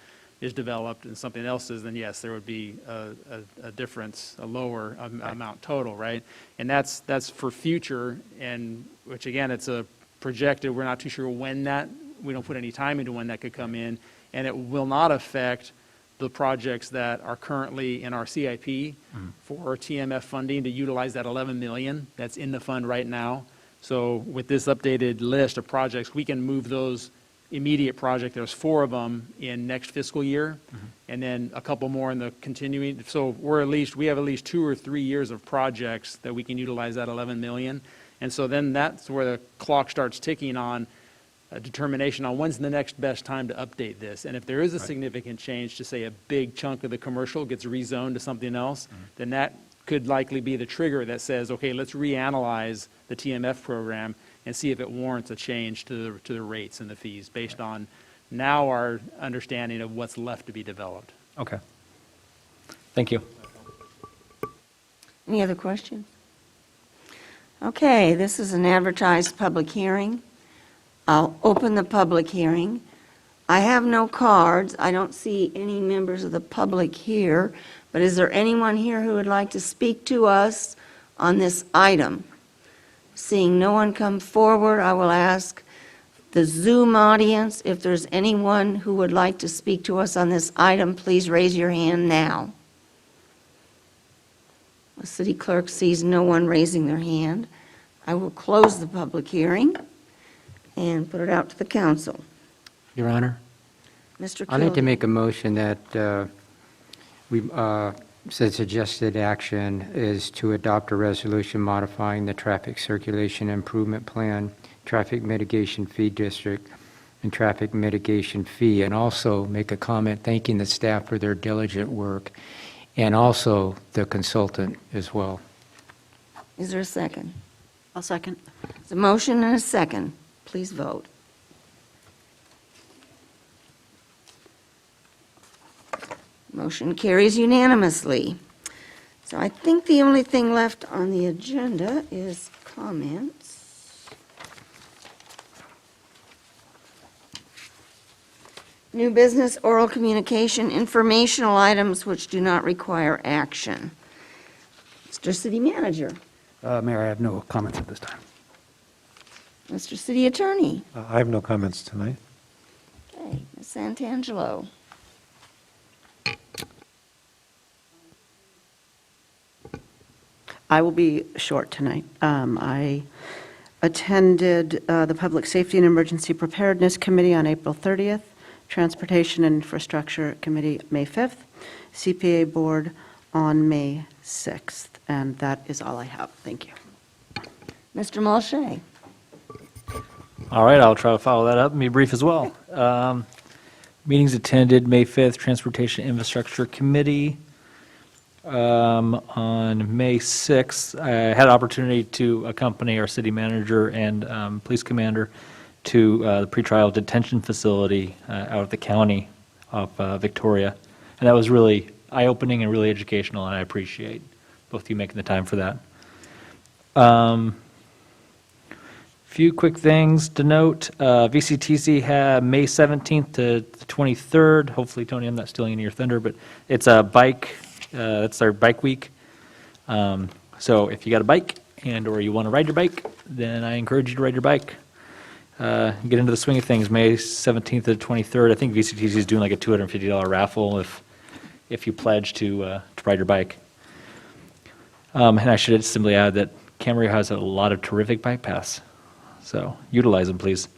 is developed and something else is, then yes, there would be a difference, a lower amount total, right? And that's for future, and which again, it's a projected, we're not too sure when that, we don't put any time into when that could come in, and it will not affect the projects that are currently in our CIP for TMF funding to utilize that 11 million that's in the fund right now. So with this updated list of projects, we can move those immediate project, there's 4 of them in next fiscal year, and then a couple more in the continuing. So we have at least 2 or 3 years of projects that we can utilize that 11 million. And so then that's where the clock starts ticking on a determination on when's the next best time to update this. And if there is a significant change to say a big chunk of the commercial gets rezoned to something else, then that could likely be the trigger that says, okay, let's reanalyze the TMF program and see if it warrants a change to the rates and the fees based on now our understanding of what's left to be developed. Okay. Thank you. Any other questions? Okay, this is an advertised public hearing. I'll open the public hearing. I have no cards. I don't see any members of the public here, but is there anyone here who would like to speak to us on this item? Seeing no one come forward, I will ask the Zoom audience if there's anyone who would like to speak to us on this item. Please raise your hand now. The city clerk sees no one raising their hand. I will close the public hearing and put it out to the council. Your Honor, Mr. I'd like to Kildee. make a motion that we said suggested action is to adopt a resolution modifying the traffic circulation improvement plan, traffic mitigation fee district, and traffic mitigation fee, and also make a comment thanking the staff for their diligent work, and also the consultant as well. Is there a second? I'll second. There's a motion and a second. Please vote. Motion carries unanimously. So I think the only thing left on the agenda is comments. New business, oral communication, informational items which do not require action. Mr. City Manager, Mayor, I have no comments at this time. Mr. City Attorney, I have no comments tonight. okay, Ms. Santangelo. I will be short tonight. I attended the Public Safety and Emergency Preparedness Committee on April 30th, Transportation and Infrastructure Committee May 5th, CPA Board on May 6th, and that is all I have. Thank you. Mr. Mulchay. All right, I'll try to follow that up and be brief as well. Meetings attended, May 5th, Transportation Infrastructure Committee. On May 6th, I had an opportunity to accompany our city manager and police commander to the pretrial detention facility out of the county of Victoria. And that was really eye-opening and really educational, and I appreciate both of you making the time for that. Few quick things to note. VCTC had May 17th to the 23rd. Hopefully, Tony, I'm not stealing any of your thunder, but it's a bike, that's our bike week. So if you got a bike or you want to ride your bike, then I encourage you to ride your bike. Get into the swing of things, May 17th to the 23rd. I think VCTC is doing like a $250 raffle if you pledge to ride your bike. And I should simply add that Camarillo has a lot of terrific bike paths, so utilize them, please.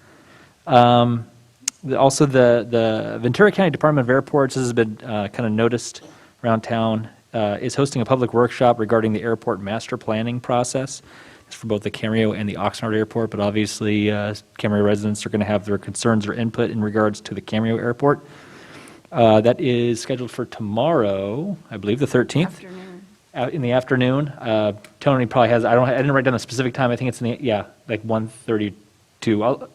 Also, the Ventura County Department of Airports, this has been kind of noticed around town, is hosting a public workshop regarding the airport master planning process. It's for both the Camarillo and the Oxnard Airport, but obviously Camarillo residents are going to have their concerns or input in regards to the Camarillo Airport. That is scheduled for tomorrow, I believe, the 13th. Afternoon. In the afternoon. Tony probably has, I didn't write down the specific time. I think it's like 1:32.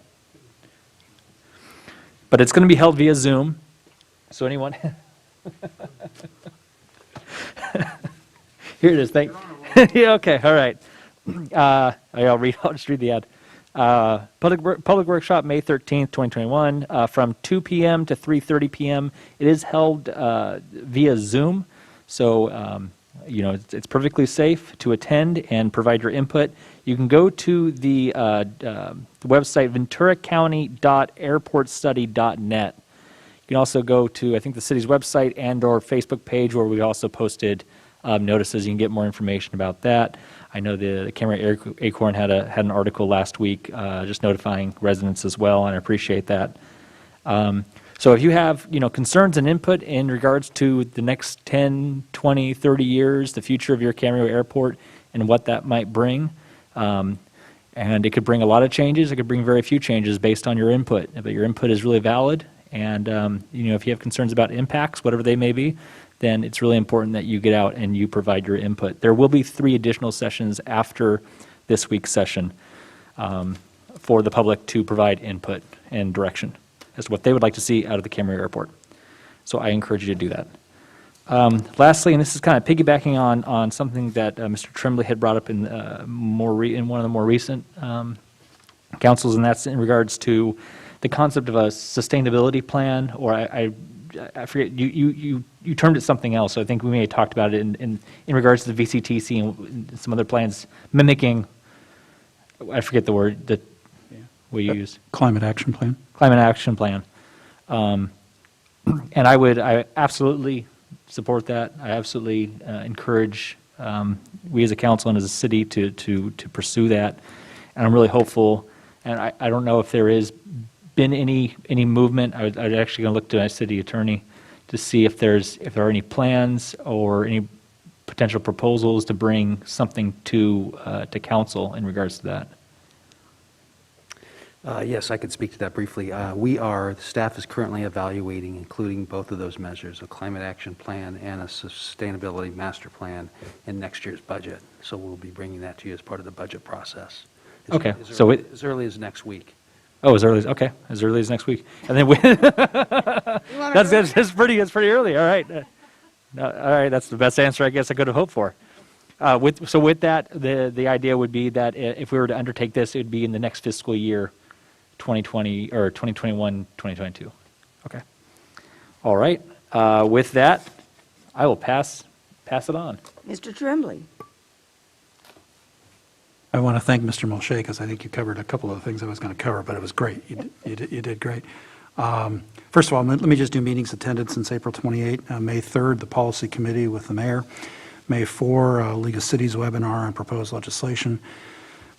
But it's going to be held via Zoom. So anyone? Here it is. Yeah, okay, all right. I'll just read the ad. Public workshop, May 13th, 2021, from 2 p.m. to 3:30 p.m. It is held via Zoom, so it's perfectly safe to attend and provide your input. You can go to the website venturacounty.airportstudy.net. You can also go to, I think, the city's website and/or Facebook page, where we also posted notices. You can get more information about that. I know the Camarillo Acorn had an article last week just notifying residents as well, and I appreciate that. So if you have concerns and input in regards to the next 10, 20, 30 years, the future of your Camarillo Airport and what that might bring, and it could bring a lot of changes, it could bring very few changes based on your input, but your input is really valid, and if you have concerns about impacts, whatever they may be, then it's really important that you get out and you provide your input. There will be 3 additional sessions after this week's session for the public to provide input and direction as to what they would like to see out of the Camarillo Airport. So I encourage you to do that. Lastly, and this is kind of piggybacking on something that Mr. Tremblay had brought up in one of the more recent councils, and that's in regards to the concept of a sustainability plan, or I forget, you termed it something else, so I think we may have talked about it in regards to the VCTC and some other plans mimicking, I forget the word that we used. Climate action plan. Climate action plan. And I absolutely support that. I absolutely encourage we as a council and as a city to pursue that. And I'm really hopeful, and I don't know if there has been any movement. I was actually going to look to my city attorney to see if there are any plans or any potential proposals to bring something to council in regards to that. Yes, I could speak to that briefly. The staff is currently evaluating, including both of those measures, a climate action plan and a sustainability master plan in next year's budget. So we'll be bringing that to you as part of the budget process. Okay. As early as next week. Oh, as early as next week. And then that's pretty early. All right. All right, that's the best answer I guess I could have hoped for. With that, the idea would be that if we were to undertake this, it would be in the next fiscal year, 2020 or 2021, 2022. Okay. All right. With that, I will pass it on. Mr. Tremblay. I want to thank Mr. Mulchay because I think you covered a couple of the things I was going to cover, but it was great. You did great. First of all, let me just do meetings attended since April 28. May 3rd, the Policy Committee with the Mayor. May 4, League of Cities webinar on proposed legislation.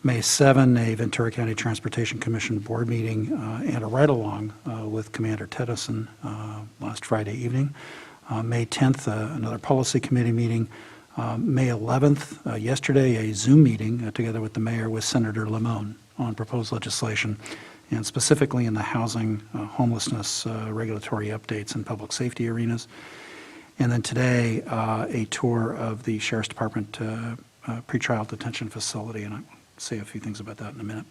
May 7, a Ventura County Transportation Commission board meeting and a ride-along with Commander Tedison last Friday evening. May 10th, another Policy Committee meeting. May 11th, yesterday, a Zoom meeting together with the Mayor with Senator Limon on proposed legislation, and specifically in the housing, homelessness, regulatory updates, and public safety arenas. And then today, a tour of the Sheriff's Department pretrial detention facility, and I'll say a few things about that in a minute.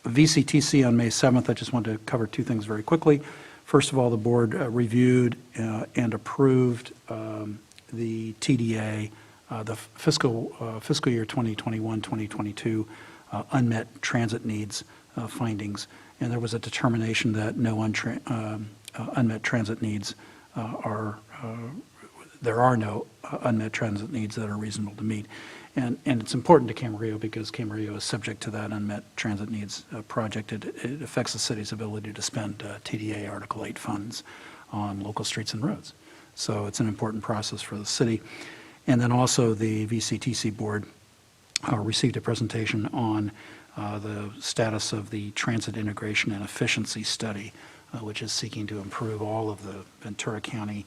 VCTC on May 7th, I just wanted to cover two things very quickly. First of all, the board reviewed and approved the TDA, the fiscal year 2021-2022 unmet transit needs findings, and there was a determination that no unmet transit needs there are no unmet transit needs that are reasonable to meet. And it's important to Camarillo because Camarillo is subject to that unmet transit needs project. It affects the city's ability to spend TDA Article 8 funds on local streets and roads. So it's an important process for the city. And then also the VCTC board received a presentation on the status of the transit integration and efficiency study, which is seeking to improve all of the Ventura County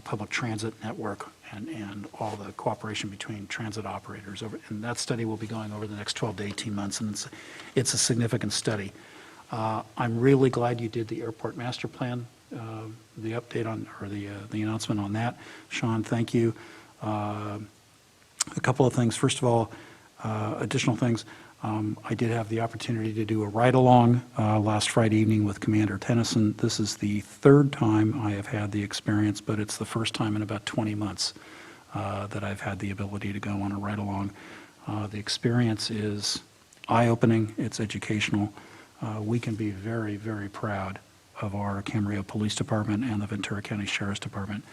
public transit network and all the cooperation between transit operators. And that study will be going over the next 12 to 18 months, and it's a significant study. I'm really glad you did the airport master plan, the update on, or the announcement on that. Sean, thank you. A couple of things. First of all, additional things. I did have the opportunity to do a ride-along last Friday evening with Commander Tennyson. This is the third time I have had the experience, but it's the first time in about 20 months that I've had the ability to go on a ride-along. The experience is eye-opening. It's educational. We can be very, very proud of our Camarillo Police Department and the Ventura County Sheriff's Department.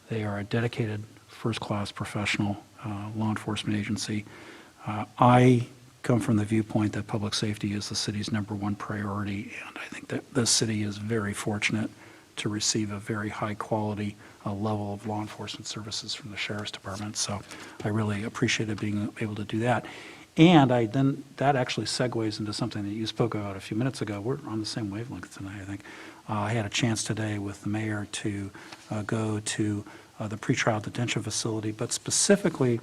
They are a dedicated, first-class professional law enforcement agency. I come from the viewpoint that public safety is the city's #1 priority, and I think that the city is very fortunate to receive a very high-quality level of law enforcement services from the Sheriff's Department. So I really appreciated being able to do that. And that actually segues into something that you spoke about a few minutes ago. We're on the same wavelength tonight, I think. I had a chance today with the mayor to go to the pretrial detention facility, but specifically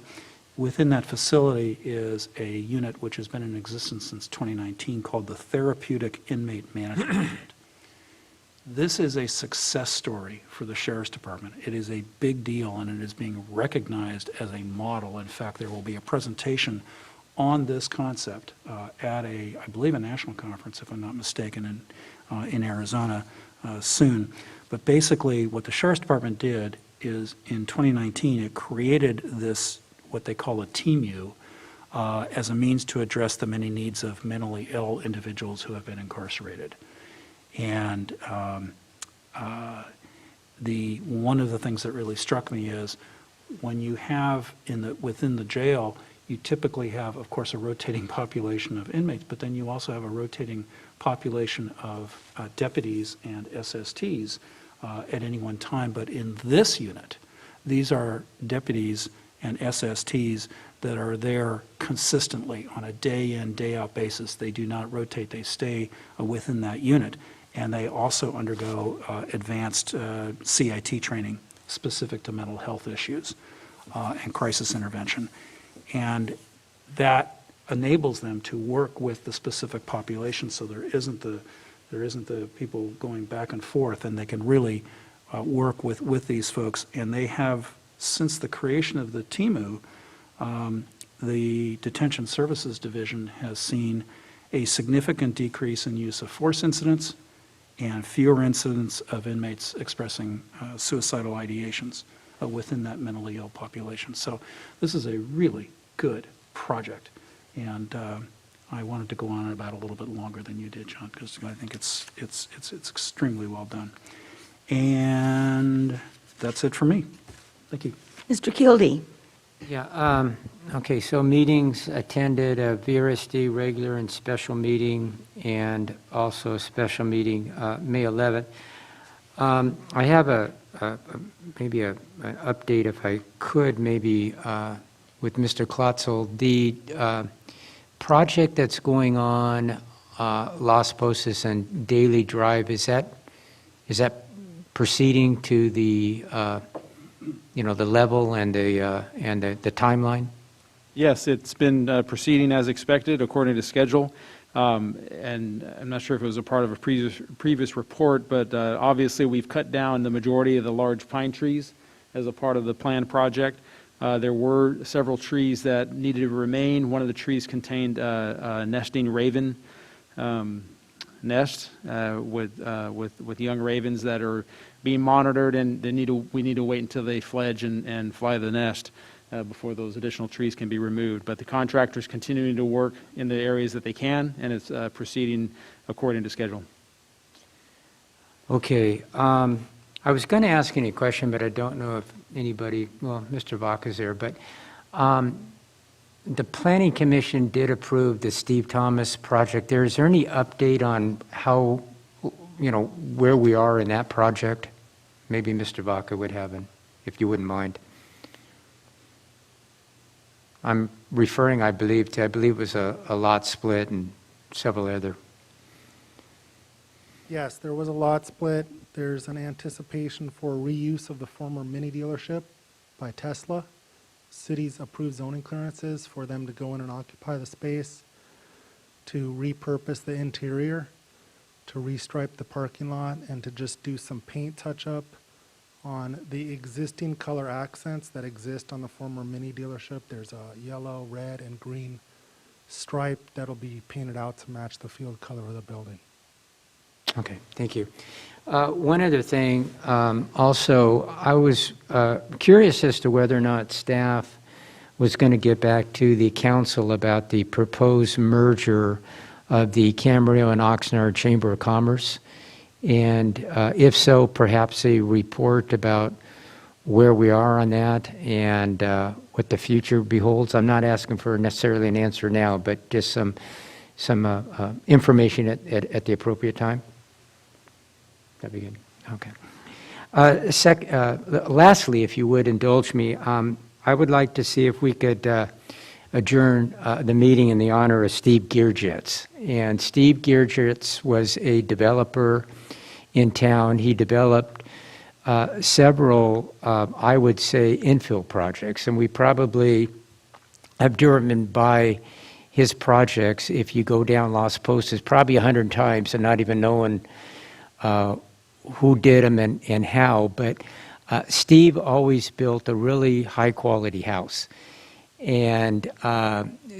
within that facility is a unit which has been in existence since 2019 called the Therapeutic Inmate Management Unit. This is a success story for the Sheriff's Department. It is a big deal, and it is being recognized as a model. In fact, there will be a presentation on this concept at I believe, a national conference, if I'm not mistaken, in Arizona soon. But basically, what the Sheriff's Department did is in 2019, it created this, what they call a TMU, as a means to address the many needs of mentally ill individuals who have been incarcerated. And one of the things that really struck me is when you have within the jail, you typically have, of course, a rotating population of inmates, but then you also have a rotating population of deputies and SSTs at any one time. But in this unit, these are deputies and SSTs that are there consistently on a day-in, day-out basis. They do not rotate. They stay within that unit. And they also undergo advanced CIT training specific to mental health issues and crisis intervention. And that enables them to work with the specific population, so there isn't the people going back and forth, and they can really work with these folks. And they have, since the creation of the TMU, the Detention Services Division has seen a significant decrease in use of force incidents and fewer incidents of inmates expressing suicidal ideations within that mentally ill population. So this is a really good project, and I wanted to go on about it a little bit longer than you did, John, because I think it's extremely well done. And that's it for me. Thank you. Mr. Kildee. Yeah, okay, so meetings attended, a VRSD regular and special meeting, and also a special meeting May 11th. I have maybe an update, if I could, maybe with Mr. Klotzel. The project that's going on Las Posas and Daily Drive, is that proceeding to the the level and the timeline? Yes, it's been proceeding as expected according to schedule. And I'm not sure if it was a part of a previous report, but obviously we've cut down the majority of the large pine trees as a part of the planned project. There were several trees that needed to remain. One of the trees contained a nesting raven nest with young ravens that are being monitored, and we need to wait until they fledge and fly the nest before those additional trees can be removed. But the contractor's continuing to work in the areas that they can, and it's proceeding according to schedule. Okay, I was going to ask any question, but I don't know if anybody, well, Mr. Vaca's there, but the Planning Commission did approve the Steve Thomas project there. Is there any update on how, where we are in that project? Maybe Mr. Vaca would have an, if you wouldn't mind. I'm referring, I believe it was a lot split and several other. Yes, there was a lot split. There's an anticipation for reuse of the former mini dealership by Tesla. Cities approved zoning clearances for them to go in and occupy the space, to repurpose the interior, to restripe the parking lot, and to just do some paint touch-up on the existing color accents that exist on the former mini dealership. There's a yellow, red, and green stripe that'll be painted out to match the field color of the building. Okay, thank you. One other thing, also, I was curious as to whether or not staff was going to get back to the council about the proposed merger of the Camarillo and Oxnard Chamber of Commerce. And if so, perhaps a report about where we are on that and what the future beholds. I'm not asking for necessarily an answer now, but just some information at the appropriate time. That'd be good. Okay. Lastly, if you would indulge me, I would like to see if we could adjourn the meeting in the honor of Steve Gearjets. And Steve Gearjets was a developer in town. He developed several, I would say, infill projects, and we probably have driven by his projects, if you go down Las Postas, probably 100 times and not even knowing who did them and how. But Steve always built a really high-quality house. And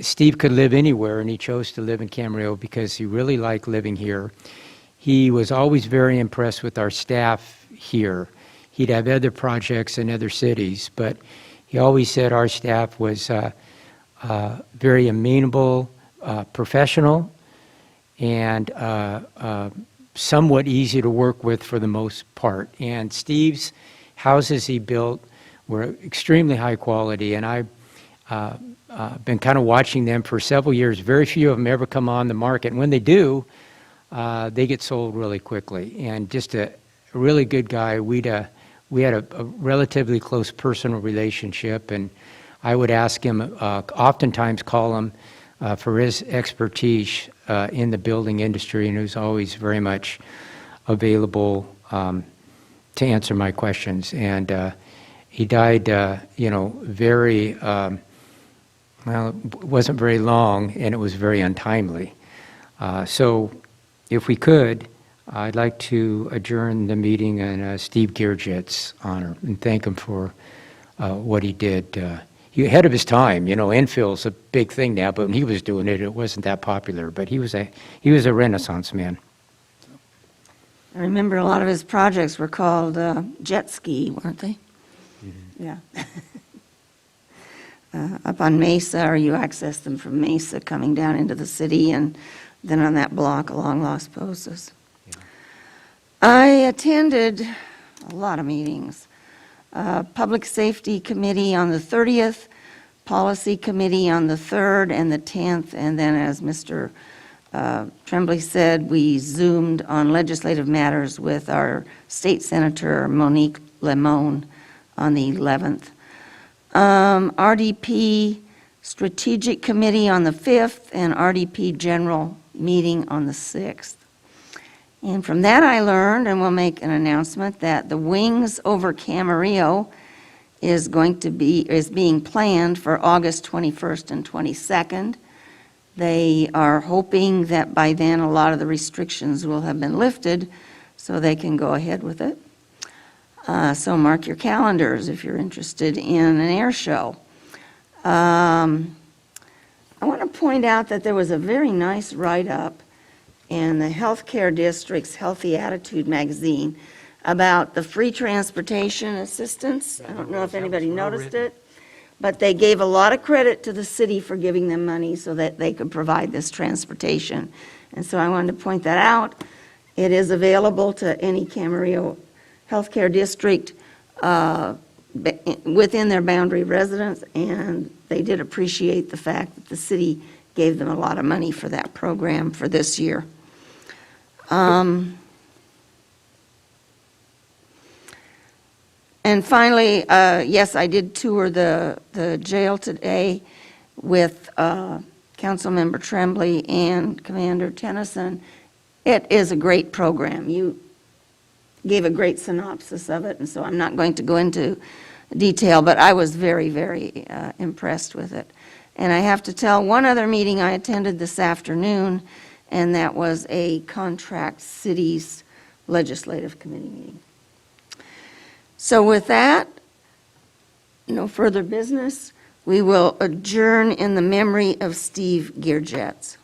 Steve could live anywhere, and he chose to live in Camarillo because he really liked living here. He was always very impressed with our staff here. He'd have other projects in other cities, but he always said our staff was very amenable, professional, and somewhat easy to work with for the most part. And Steve's houses he built were extremely high quality, and I've been kind of watching them for several years. Very few of them ever come on the market, and when they do, they get sold really quickly. And just a really good guy. We had a relatively close personal relationship, and I would ask him, oftentimes call him for his expertise in the building industry, and he was always very much available to answer my questions. And he died, very, well, it wasn't very long, and it was very untimely. So if we could, I'd like to adjourn the meeting in Steve Gearjet's honor and thank him for what he did. He ahead of his time, infill's a big thing now, but when he was doing it, it wasn't that popular. But he was a Renaissance man. I remember a lot of his projects were called jet ski, weren't they? Mm-hmm. Yeah. Up on Mesa, or you access them from Mesa coming down into the city, and then on that block along Las Posas. Yeah. I attended a lot of meetings. Public Safety Committee on the 30th, Policy Committee on the 3rd and the 10th, and then as Mr. Tremblay said, we Zoomed on legislative matters with our State Senator Monique Lemon on the 11th. RDP Strategic Committee on the 5th and RDP General Meeting on the 6th. And from that I learned, and we'll make an announcement, that the Wings over Camarillo is being planned for August 21st and 22nd. They are hoping that by then a lot of the restrictions will have been lifted so they can go ahead with it. So mark your calendars if you're interested in an air show. I want to point out that there was a very nice write-up and the Healthcare District's Healthy Attitude magazine about the free transportation assistance. I don't know if anybody noticed it, but they gave a lot of credit to the city for giving them money so that they could provide this transportation. And so I wanted to point that out. It is available to any Camarillo Healthcare District within their boundary residents, and they did appreciate the fact that the city gave them a lot of money for that program for this year. And finally, yes, I did tour the jail today with Councilmember Tremblay and Commander Tennyson. It is a great program. You gave a great synopsis of it, and so I'm not going to go into detail, but I was very, very impressed with it. And I have to tell, one other meeting I attended this afternoon, and that was a Contract Cities Legislative Committee meeting. So with that, no further business. We will adjourn in the memory of Steve Gearjets.